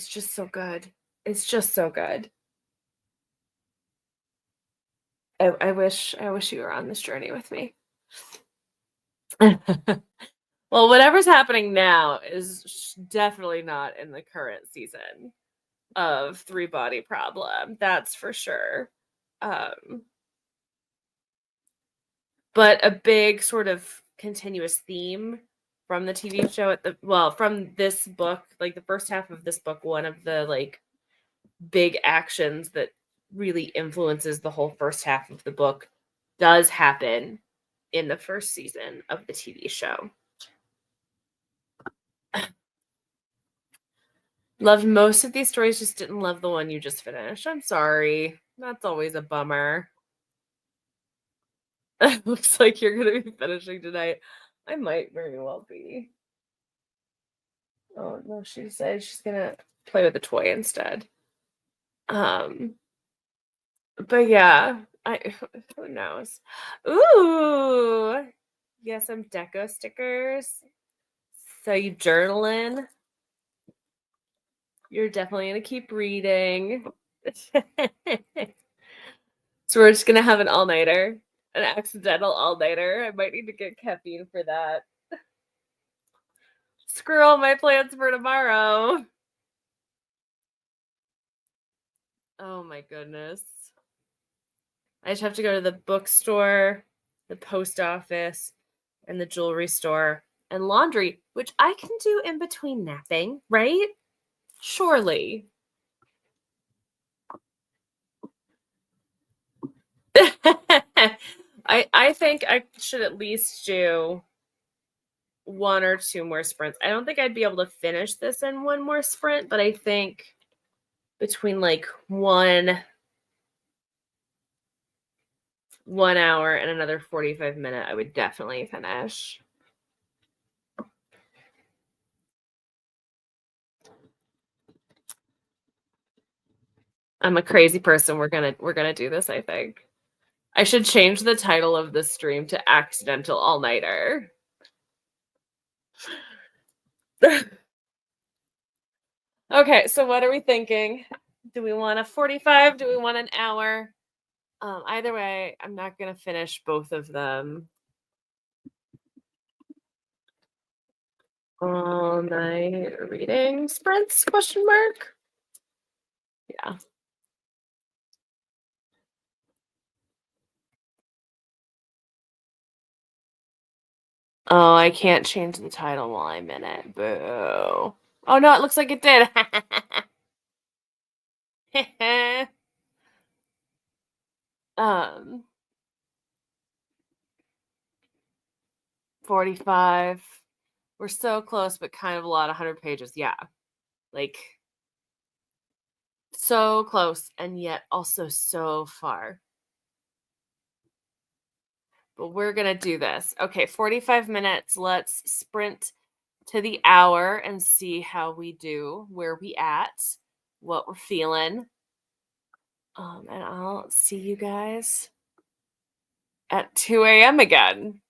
S1: just so good. It's just so good. I wish you were on this journey with me. Well, whatever's happening now is definitely not in the current season of Three Body Problem. That's for sure. Um, but a big sort of continuous theme from the TV show from this book, like the first half of this book, one of the like big actions that really influences the whole first half of the book does happen in the first season of the TV show. Loved most of these stories, just didn't love the one you just finished. I'm sorry. That's always a bummer. Looks like you're gonna be finishing tonight. I might very well be. Oh no, she said she's gonna play with a toy instead. Um, but yeah, I who knows? Ooh, yeah, some deco stickers. So you journaling? You're definitely gonna keep reading. So we're just gonna have an all-nighter, an accidental all-nighter. I might need to get caffeine for that. Screw all my plans for tomorrow. Oh my goodness. I just have to go to the bookstore, the post office, and the jewelry store and laundry, which I can do in between napping, right? Surely. I think I should at least do one or two more sprints. I don't think I'd be able to finish this in one more sprint, but I think between like 1 hour and another 45-minute, I would definitely finish. I'm a crazy person. We're gonna do this, I think. I should change the title of the stream to Accidental All-Nighter. Okay, so what are we thinking? Do we want a 45? Do we want an hour? Either way, I'm not gonna finish both of them all night reading sprints? Question mark. Yeah. Oh, I can't change the title while I'm in it. Boo. Oh no, it looks like it did. um 45. We're so close, but kind of a lot, 100 pages. Yeah. Like so close and yet also so far. But we're going to do this. Okay, 45 minutes. Let's sprint to the hour and see how we do, where we at, what we're feeling. And I'll see you guys at 2 a.m. again.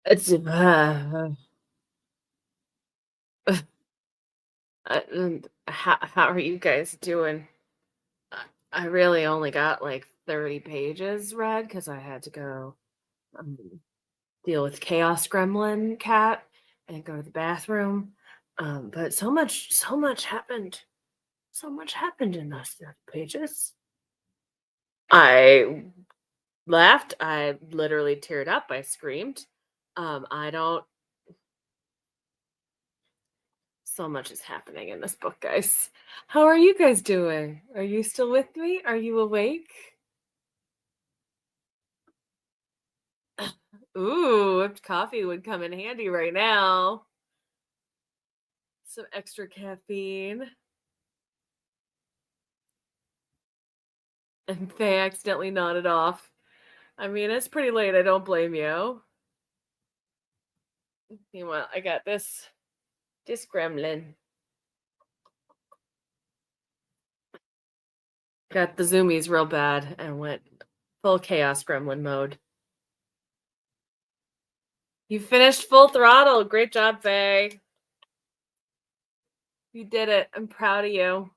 S1: It's how are you guys doing? I really only got like 30 pages read because I had to go um, deal with Chaos Gremlin Cat and go to the bathroom. But so much happened. So much happened in those 30 pages. I laughed. I literally teared up. I screamed. I don't. So much is happening in this book, guys. How are you guys doing? Are you still with me? Are you awake? Ooh, whipped coffee would come in handy right now. Some extra caffeine. And they accidentally nodded off. I mean, it's pretty late. I don't blame you. Meanwhile, I got this gremlin. Got the zoomies real bad and went full chaos gremlin mode. You finished Full Throttle. Great job, Faye. You did it. I'm proud of you.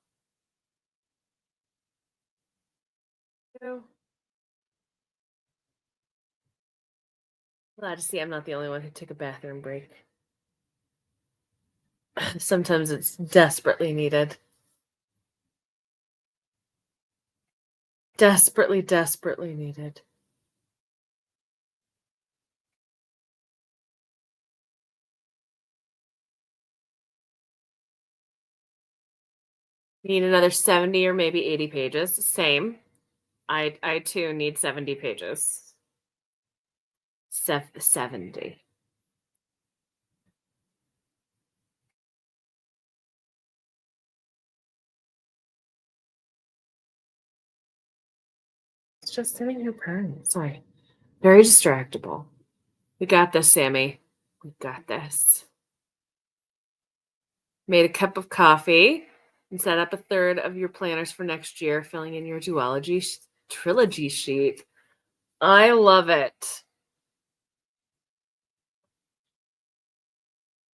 S1: Glad to see I'm not the only one who took a bathroom break. Sometimes it's desperately needed. Desperately, desperately needed. Need another 70 or maybe 80 pages. Same. I too need 70 pages. 70. It's just sitting here purring. Sorry. Very distractible. We got this, Sammy. We got this. Made a cup of coffee and set up a third of your planners for next year, filling in your duology trilogy sheet. I love it.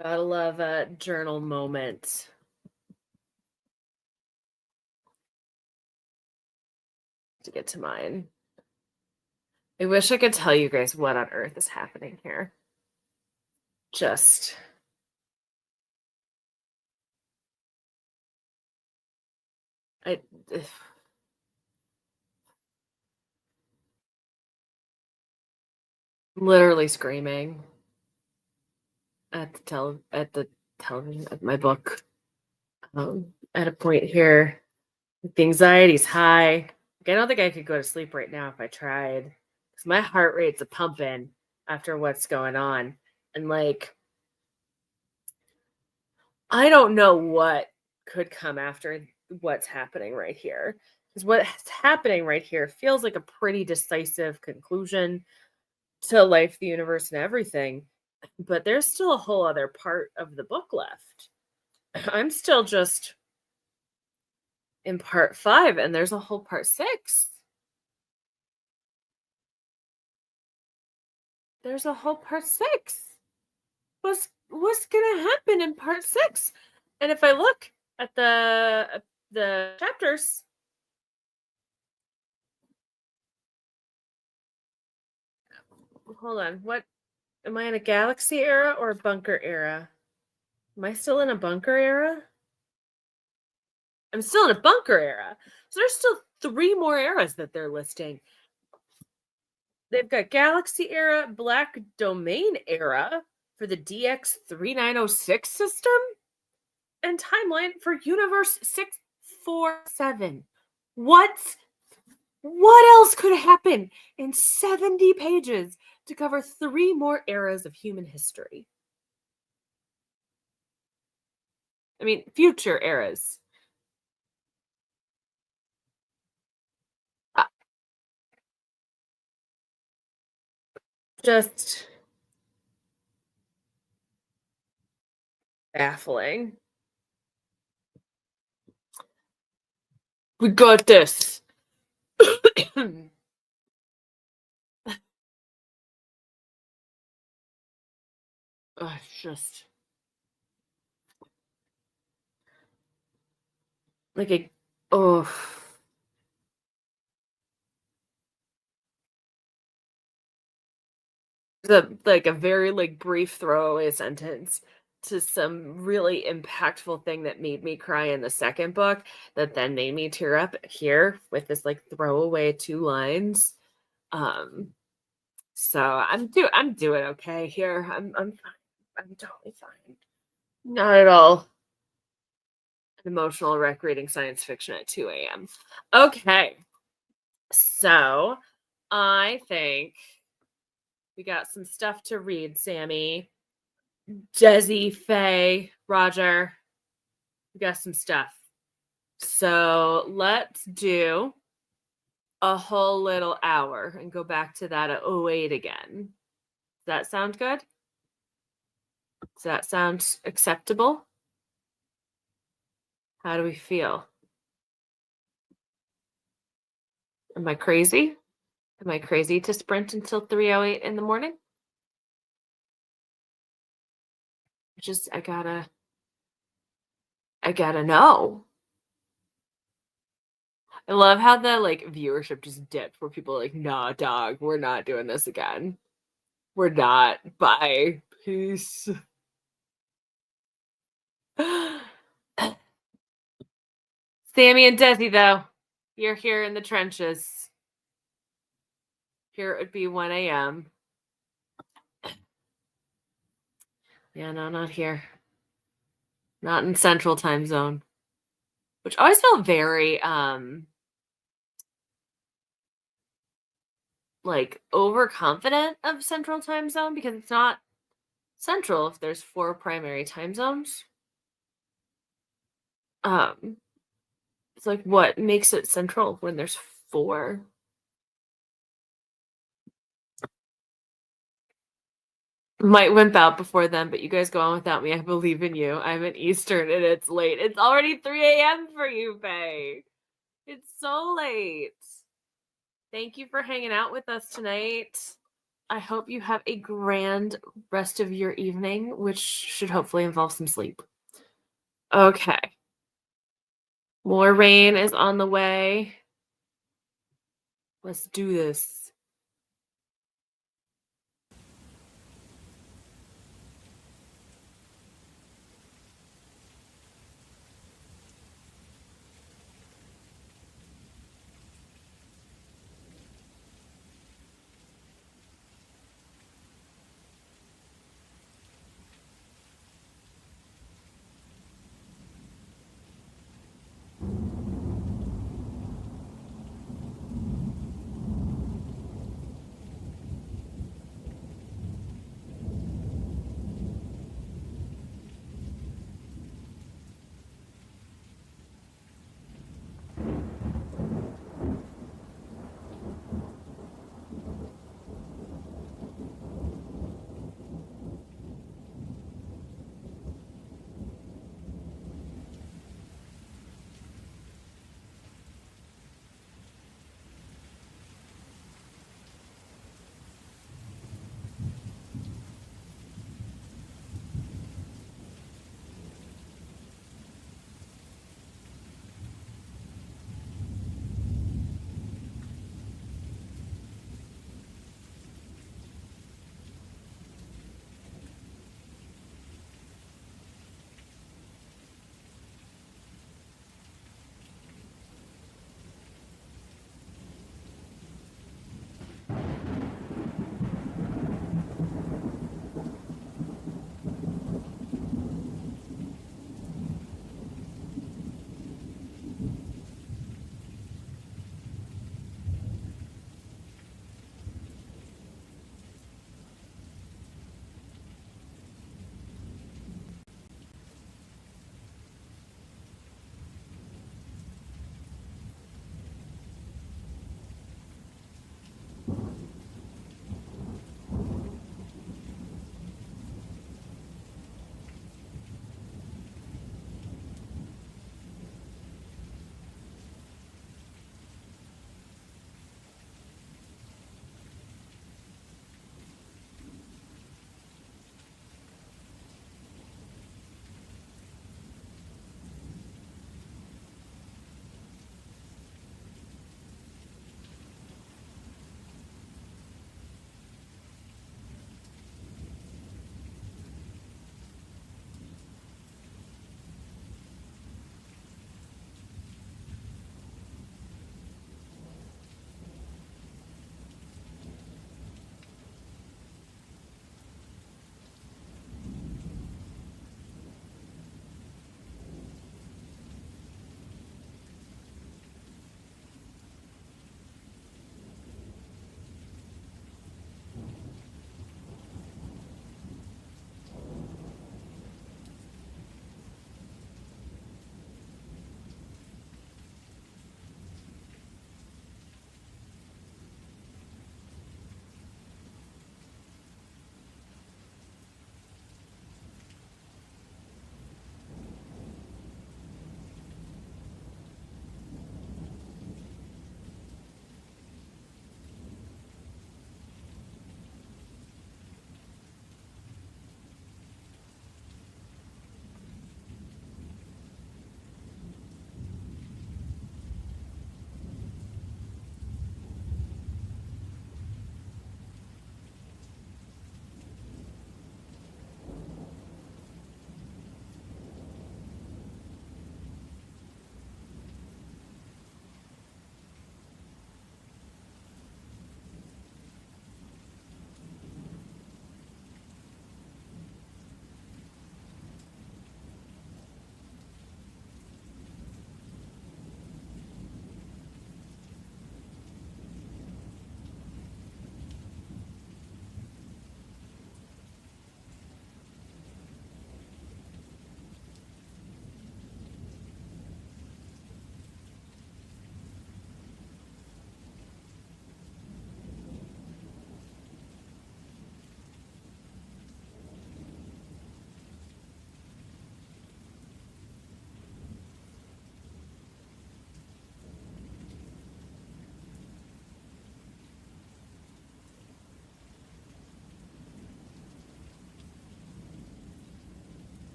S1: Gotta love a journal moment. To get to mine. I wish I could tell you guys what on earth is happening here. Just I literally screaming at the television at my book. At a point here, the anxiety's high. Like, I don't think I could go to sleep right now if I tried. Because my heart rate's a pumping after what's going on. And like I don't know what could come after what's happening right here. Because what's happening right here feels like a pretty decisive conclusion to life, the universe, and everything. But there's still a whole other part of the book left. I'm still just in part 5, and there's a whole part 6. There's a whole part 6. What's gonna happen in part 6? And if I look at the chapters, hold on, what am I in a galaxy era or a bunker era? Am I still in a bunker era? I'm still in a bunker era. So there's still 3 more eras that they're listing. They've got Galaxy era, Black Domain era for the DX3906 system, and timeline for Universe 647. What else could happen in 70 pages to cover 3 more eras of human history? I mean, future eras. Uh, just baffling. We got this. it's just like a oh the like a very like brief throwaway sentence to some really impactful thing that made me cry in the second book that then made me tear up here with this like throwaway two lines. Um so I'm doing okay here. I'm fine. I'm totally fine. Not at all an emotional wreck reading science fiction at 2 a.m. Okay. So I think we got some stuff to read, Sammy. Desi, Faye, Roger. We got some stuff. So let's do a whole little hour and go back to that at 08 again. Does that sound good? Does that sound acceptable? How do we feel? Am I crazy? Am I crazy to sprint until 3:08 in the morning? Just I gotta know. I love how the like viewership just dipped where people are like, nah, dog, we're not doing this again. We're not. Bye. Peace. Sammy and Desi, though, you're here in the trenches. Here it would be 1 a.m. Yeah, no, not here. Not in Central Time Zone. Which always felt very like overconfident of Central Time Zone because it's not central if there's 4 primary time zones. Um it's like what makes it central when there's 4? Might wimp out before then, but you guys go on without me. I believe in you. I'm an Eastern and it's late. It's already 3 a.m. for you, Faye. It's so late. Thank you for hanging out with us tonight. I hope you have a grand rest of your evening, which should hopefully involve some sleep. Okay. More rain is on the way. Let's do this.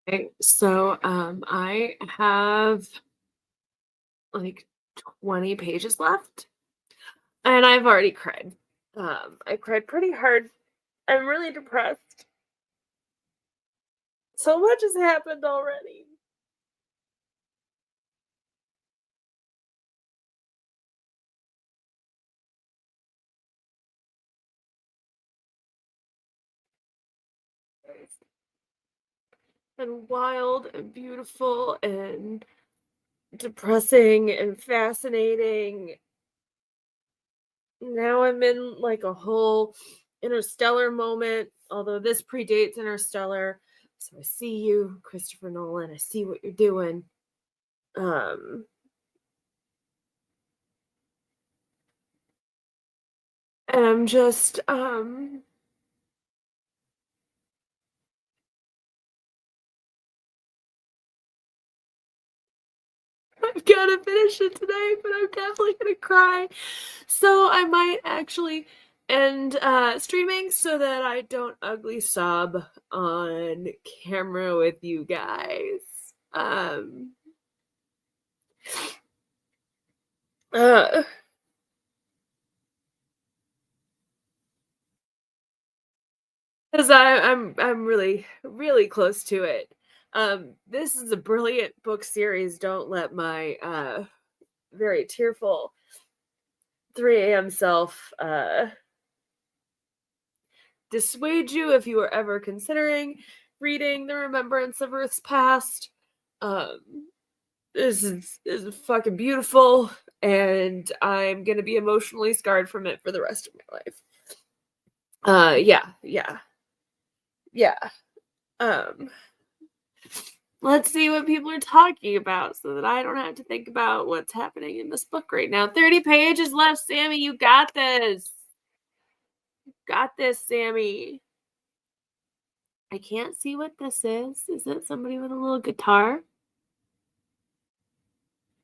S1: Okay, so I have like 20 pages left and I've already cried. I cried pretty hard. I'm really depressed. So much has happened already. And wild and beautiful and depressing and fascinating. Now I'm in like a whole interstellar moment, although this predates Interstellar. So I see you, Christopher Nolan. I see what you're doing. Um, and I'm just I've gotta finish it today, but I'm definitely gonna cry. So I might actually end streaming so that I don't ugly sob on camera with you guys. Um uh because I'm really, really close to it. This is a brilliant book series. Don't let my very tearful 3 a.m. self dissuade you if you are ever considering reading The Remembrance of Earth's Past. Um, this is fucking beautiful, and I'm gonna be emotionally scarred from it for the rest of my life. Yeah, yeah. Um, let's see what people are talking about so that I don't have to think about what's happening in this book right now. 30 pages left, Sammy. You got this. Got this, Sammy. I can't see what this is. Is it somebody with a little guitar?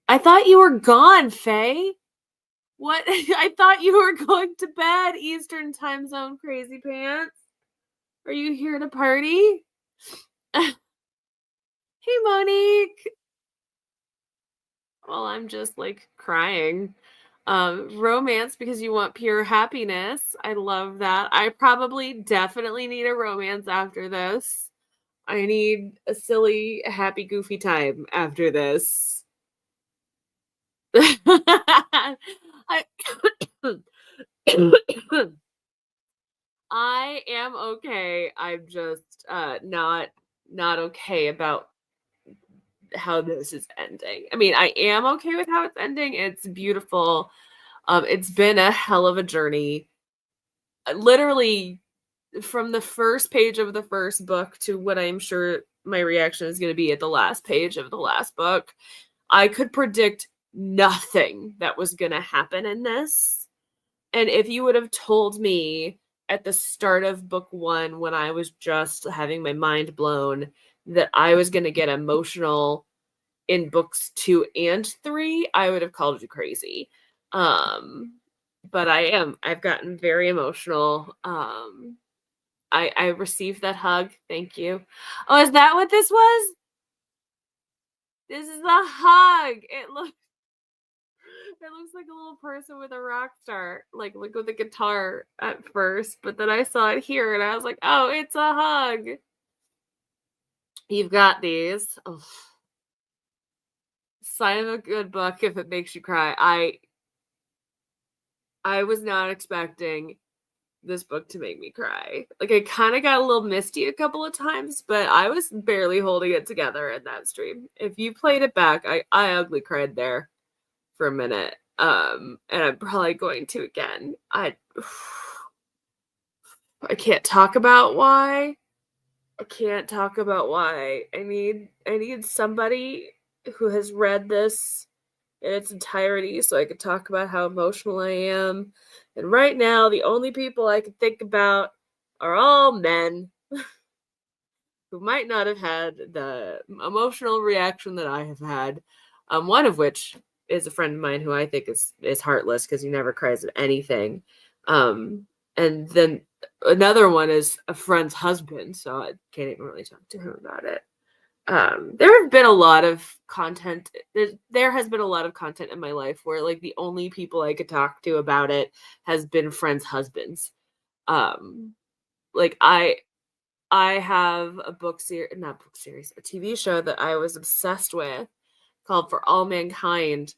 S1: I thought you were gone, Faye. What? I thought you were going to bed, Eastern time zone crazy pants. Are you here to party? Hey, Monique. Well, I'm just like crying. Romance because you want pure happiness. I love that. I probably definitely need a romance after this. I need a silly, happy, goofy time after this. I I am okay. I'm just not okay about how this is ending. I mean, I am okay with how it's ending. It's beautiful. It's been a hell of a journey. Literally from the first page of the first book to what I'm sure my reaction is going to be at the last page of the last book, I could predict nothing that was going to happen in this. And if you would have told me at the start of book one, when I was just having my mind blown, that I was going to get emotional in books 2 and 3, I would have called you crazy. But I've gotten very emotional. I received that hug. Thank you. Oh, is that what this was? This is a hug. It looks like a little person with a rock star, like with a guitar at first, but then I saw it here and I was like, oh, it's a hug. You've got these. Oh, sign of a good book if it makes you cry. I was not expecting this book to make me cry. Like I kind of got a little misty a couple of times, but I was barely holding it together in that stream. If you played it back, I ugly cried there for a minute. And I'm probably going to again. I can't talk about why. I can't talk about why. I need somebody who has read this in its entirety so I could talk about how emotional I am. And right now, the only people I can think about are all men who might not have had the emotional reaction that I have had. One of which is a friend of mine who I think is heartless because he never cries at anything. And then another one is a friend's husband, so I can't even really talk to him about it. There have been a lot of content. There has been a lot of content in my life where like the only people I could talk to about it has been friends' husbands. Um, like I have a book series, not book series, a TV show that I was obsessed with called For All Mankind.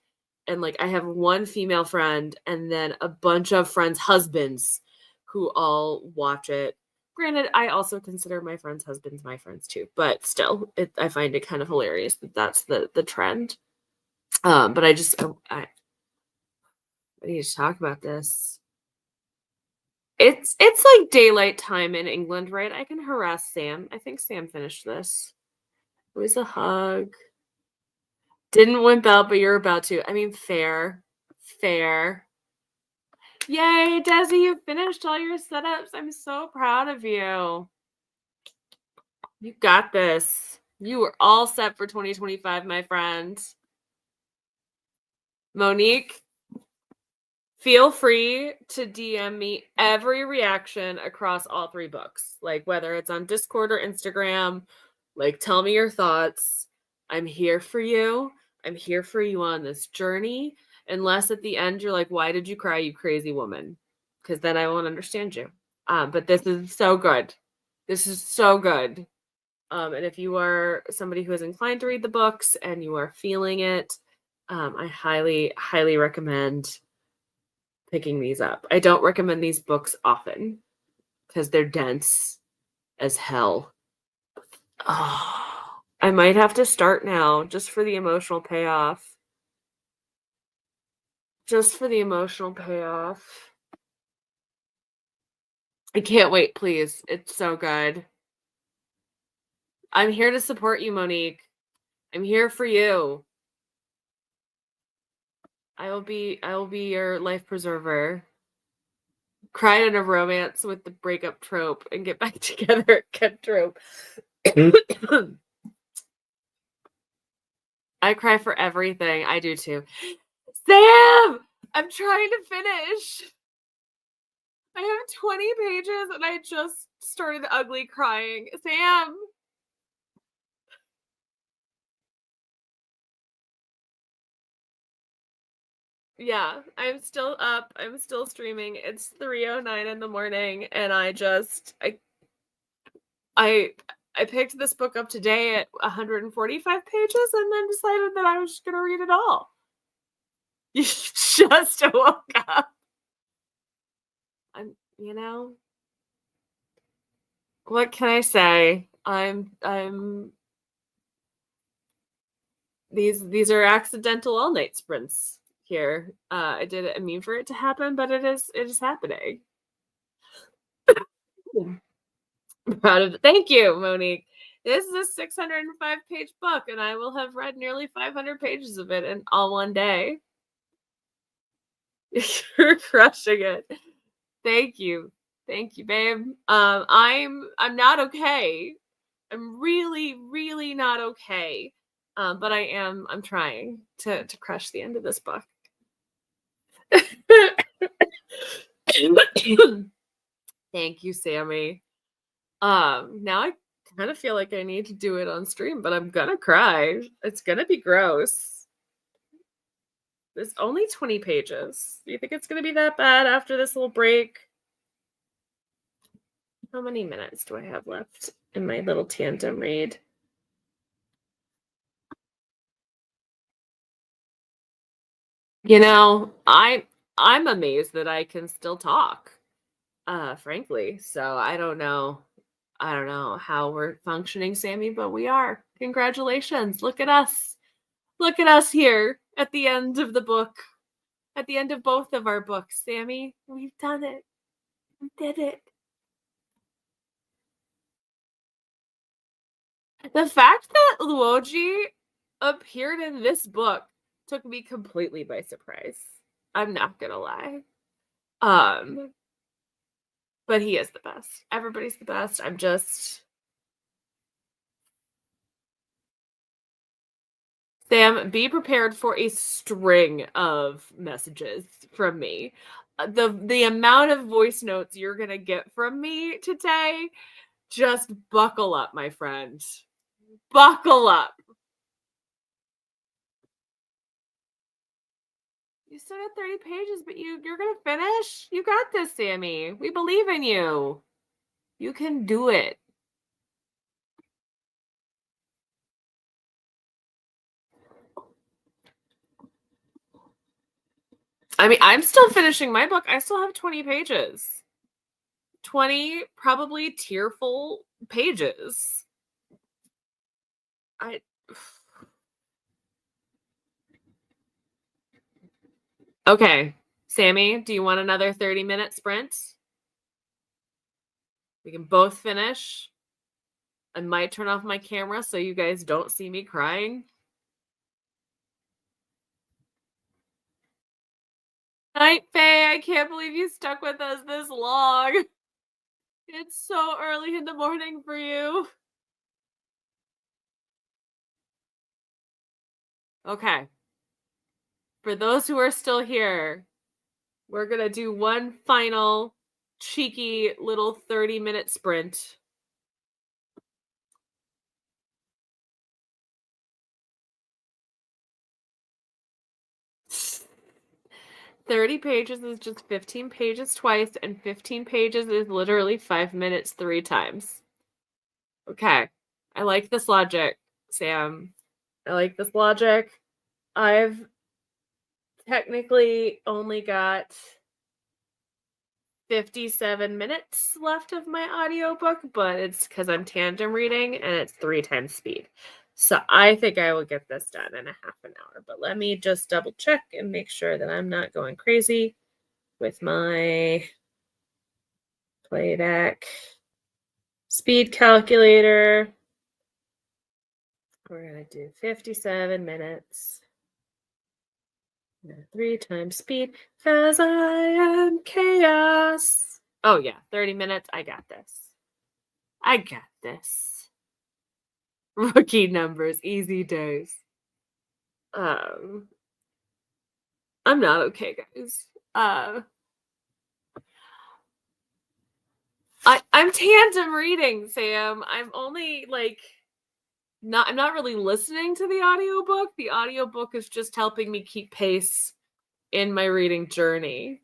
S1: And like I have one female friend and then a bunch of friends' husbands who all watch it. Granted, I also consider my friends' husbands my friends too, but still, I find it kind of hilarious that that's the trend. But I need to talk about this. It's like daylight time in England, right? I can harass Sam. I think Sam finished this. It was a hug. Didn't wimp out, but you're about to. I mean, fair. Fair. Yay, Desi, you finished all your setups. I'm so proud of you. You got this. You are all set for 2025, my friend. Monique, feel free to DM me every reaction across all 3 books. Like whether it's on Discord or Instagram, like tell me your thoughts. I'm here for you. I'm here for you on this journey. Unless at the end you're like, why did you cry, you crazy woman? Because then I won't understand you. But this is so good. This is so good. And if you are somebody who is inclined to read the books and you are feeling it, I highly, highly recommend picking these up. I don't recommend these books often because they're dense as hell. Oh, I might have to start now just for the emotional payoff. Just for the emotional payoff. I can't wait, please. It's so good. I'm here to support you, Monique. I'm here for you. I will be your life preserver. Cry in a romance with the breakup trope and get back together again trope. I cry for everything. I do too. Sam! I'm trying to finish. I have 20 pages and I just started ugly crying. Sam! Yeah, I'm still up. I'm still streaming. It's 3:09 in the morning and I I picked this book up today at 145 pages and then decided that I was just going to read it all. You just woke up. You know, what can I say? I'm these are accidental all night sprints here. I didn't mean for it to happen, but it is happening. I'm proud of it. Thank you, Monique. This is a 605-page book, and I will have read nearly 500 pages of it in all one day. You're crushing it. Thank you. Thank you, babe. I'm not okay. I'm really, really not okay. But I'm trying to crush the end of this book. Thank you, Sammy. Now I kind of feel like I need to do it on stream, but I'm gonna cry. It's gonna be gross. There's only 20 pages. Do you think it's gonna be that bad after this little break? How many minutes do I have left in my little tandem read? You know, I'm amazed that I can still talk. Frankly. So I don't know. I don't know how we're functioning, Sammy, but we are. Congratulations. Look at us. Look at us here at the end of the book. At the end of both of our books, Sammy. We've done it. We did it. The fact that Luoji appeared in this book took me completely by surprise. I'm not gonna lie. But he is the best. Everybody's the best. Sam, be prepared for a string of messages from me. The amount of voice notes you're gonna get from me today, just buckle up, my friend. Buckle up. You still got 30 pages, but you're gonna finish. You got this, Sammy. We believe in you. You can do it. I mean, I'm still finishing my book. I still have 20 pages. 20 probably tearful pages. I Okay. Sammy, do you want another 30-minute sprint? We can both finish. I might turn off my camera so you guys don't see me crying. Night, Faye. I can't believe you stuck with us this long. It's so early in the morning for you. Okay. For those who are still here, we're going to do one final cheeky little 30-minute sprint. "30 pages is just 15 pages twice, and 15 pages is literally 5 minutes 3 times." Okay. I like this logic, Sam. I like this logic. I've technically only got 57 minutes left of my audiobook, but it's because I'm tandem reading and it's 3 times speed. So I think I will get this done in a half an hour. But let me just double check and make sure that I'm not going crazy with my playback speed calculator. We're going to do 57 minutes. 3 times speed, because I am chaos. Oh, yeah, 30 minutes. I got this. I got this. Rookie numbers, easy days. I'm not okay, guys. I'm tandem reading, Sam. I'm only like I'm not really listening to the audiobook. The audiobook is just helping me keep pace in my reading journey.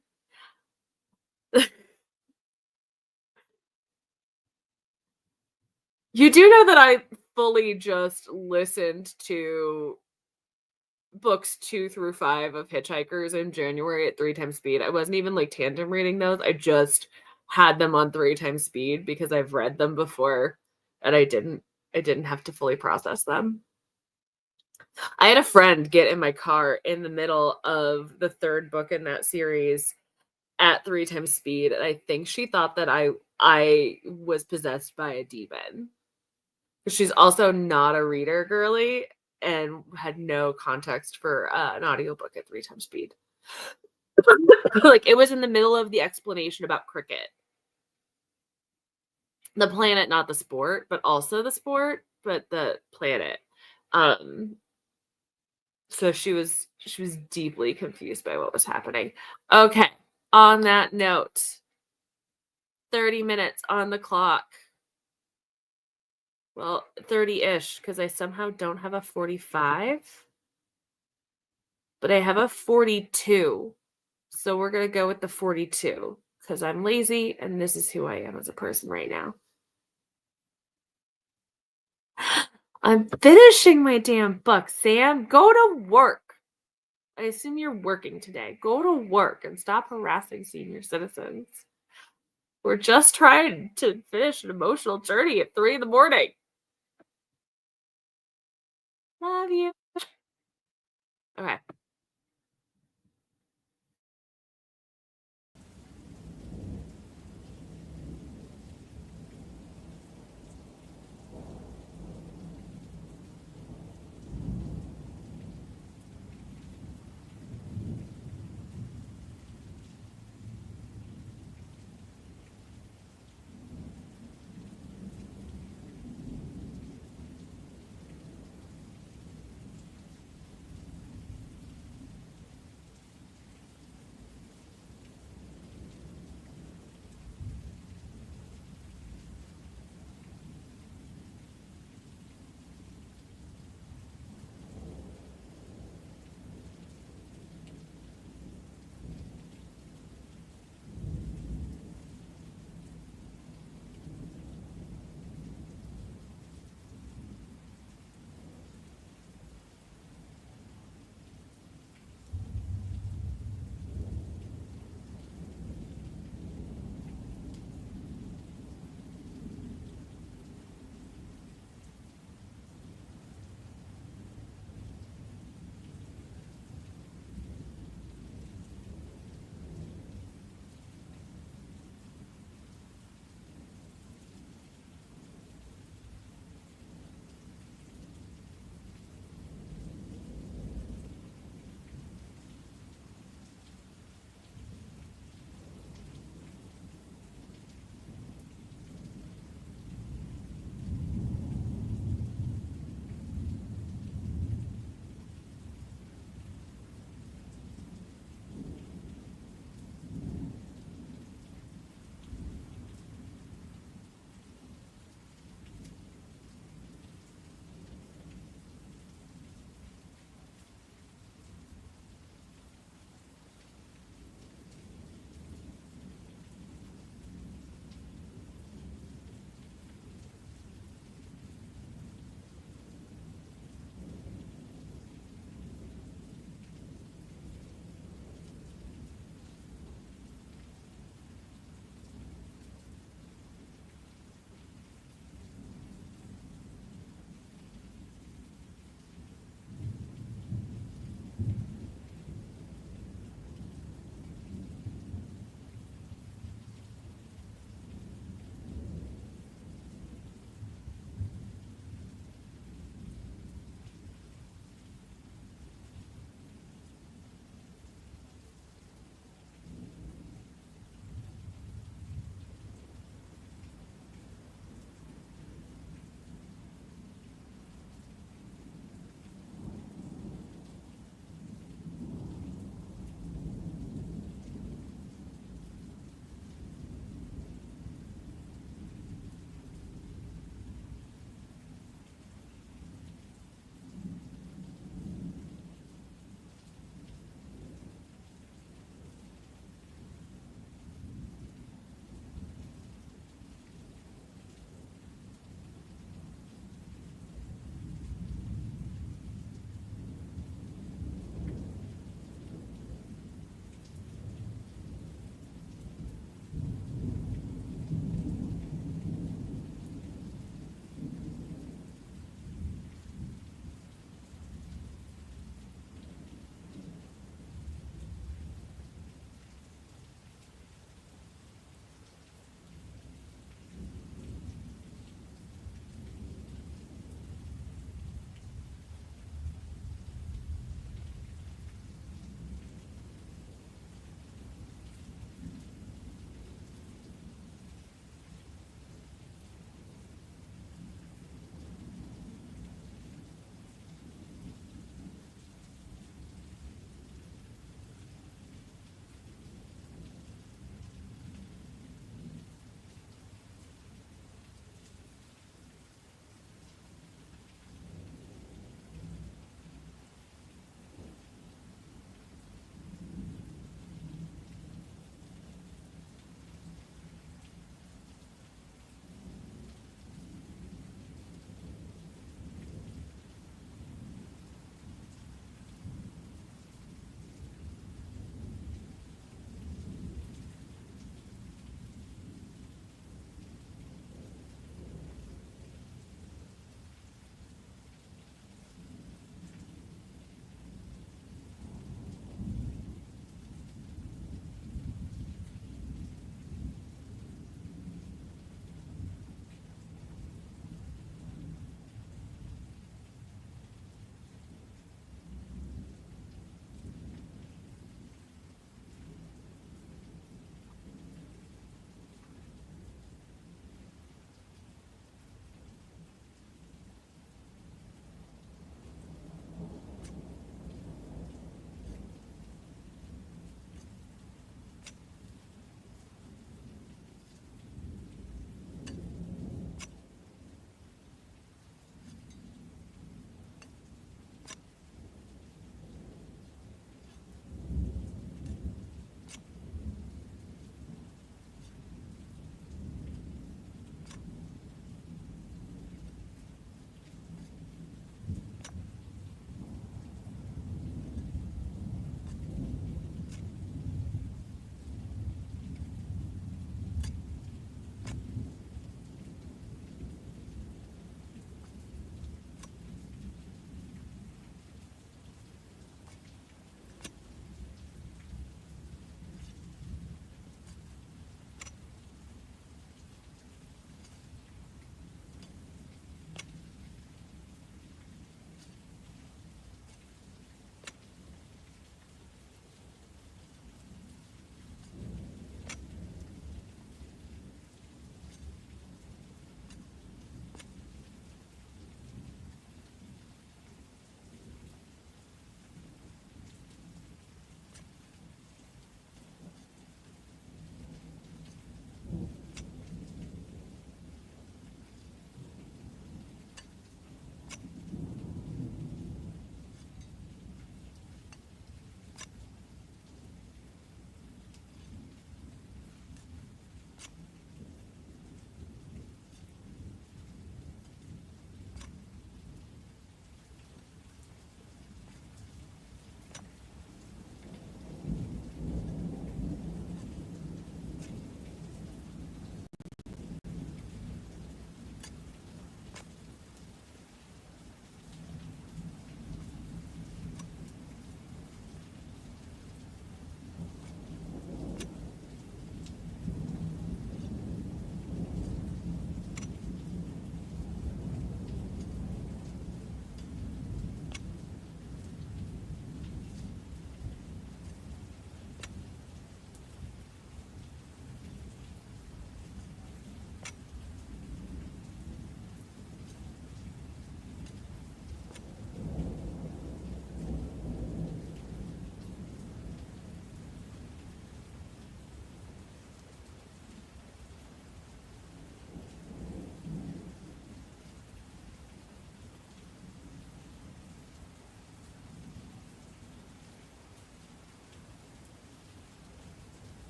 S1: You do know that I fully just listened to books 2 through 5 of Hitchhikers in January at 3 times speed. I wasn't even like tandem reading those. I just had them on 3 times speed because I've read them before and I didn't have to fully process them. I had a friend get in my car in the middle of the 3rd book in that series at 3 times speed, and I think she thought that I was possessed by a demon. She's also not a reader girly and had no context for an audiobook at 3 times speed. Like it was in the middle of the explanation about cricket. The planet, not the sport, but also the sport, but the planet. So she was deeply confused by what was happening. Okay. On that note, 30 minutes on the clock. Well, 30-ish, because I somehow don't have a 45. But I have a 42. So we're going to go with the 42 because I'm lazy and this is who I am as a person right now. I'm finishing my damn book, Sam. Go to work. I assume you're working today. Go to work and stop harassing senior citizens. We're just trying to finish an emotional journey at 3 in the morning. Love you. Okay.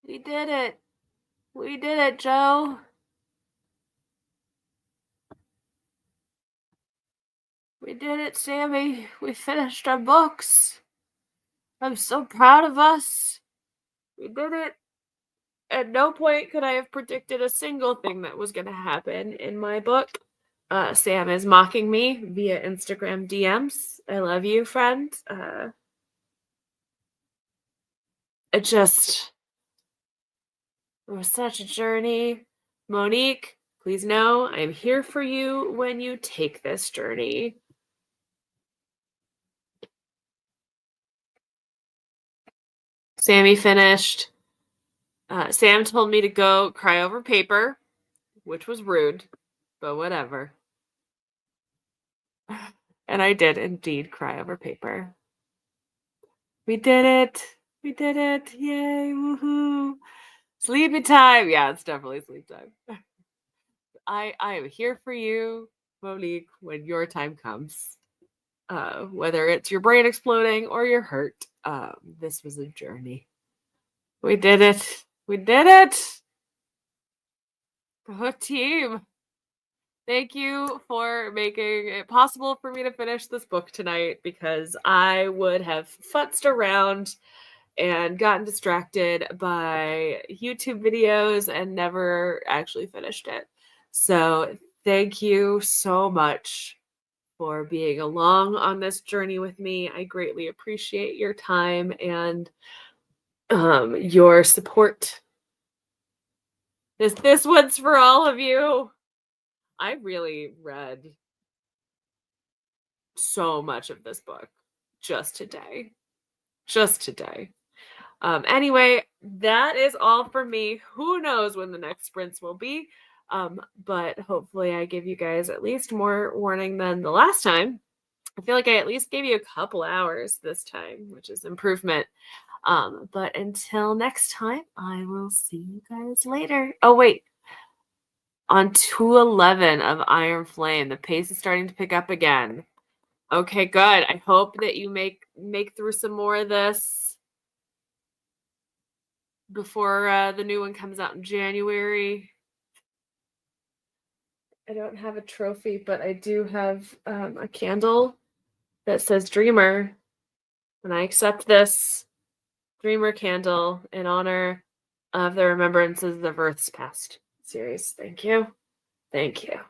S1: We did it. We did it, Joe. We did it, Sammy. We finished our books. I'm so proud of us. We did it. At no point could I have predicted a single thing that was going to happen in my book. Sam is mocking me via Instagram DMs. I love you, friend. It was such a journey. Monique, please know I'm here for you when you take this journey. Sammy finished. Sam told me to go cry over paper, which was rude, but whatever. And I did indeed cry over paper. We did it. We did it. Yay. Woohoo. Sleepy time. Yeah, it's definitely sleep time. I am here for you, Monique, when your time comes. Whether it's your brain exploding or your hurt, this was a journey. We did it. We did it. Go team. Thank you for making it possible for me to finish this book tonight, because I would have futzed around and gotten distracted by YouTube videos and never actually finished it. So thank you so much for being along on this journey with me. I greatly appreciate your time and your support. This one's for all of you. I really read so much of this book just today. Just today. Anyway, that is all for me. Who knows when the next sprints will be? But hopefully I give you guys at least more warning than the last time. I feel like I at least gave you a couple hours this time, which is improvement. But until next time, I will see you guys later. Oh, wait. On 211 of Iron Flame, the pace is starting to pick up again. Okay, good. I hope that you make through some more of this before the new one comes out in January. I don't have a trophy, but I do have a candle that says Dreamer. And I accept this Dreamer candle in honor of the remembrances of Earth's past series. Thank you. Thank you.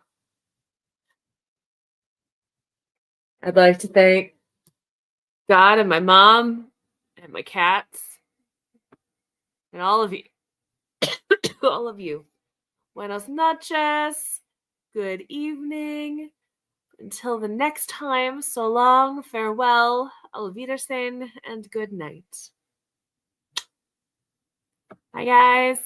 S1: I'd like to thank God and my mom and my cats and all of you. All of you. Buenos noches. Good evening. Until the next time, so long, farewell, auf Wiedersehen, and good night. Bye, guys.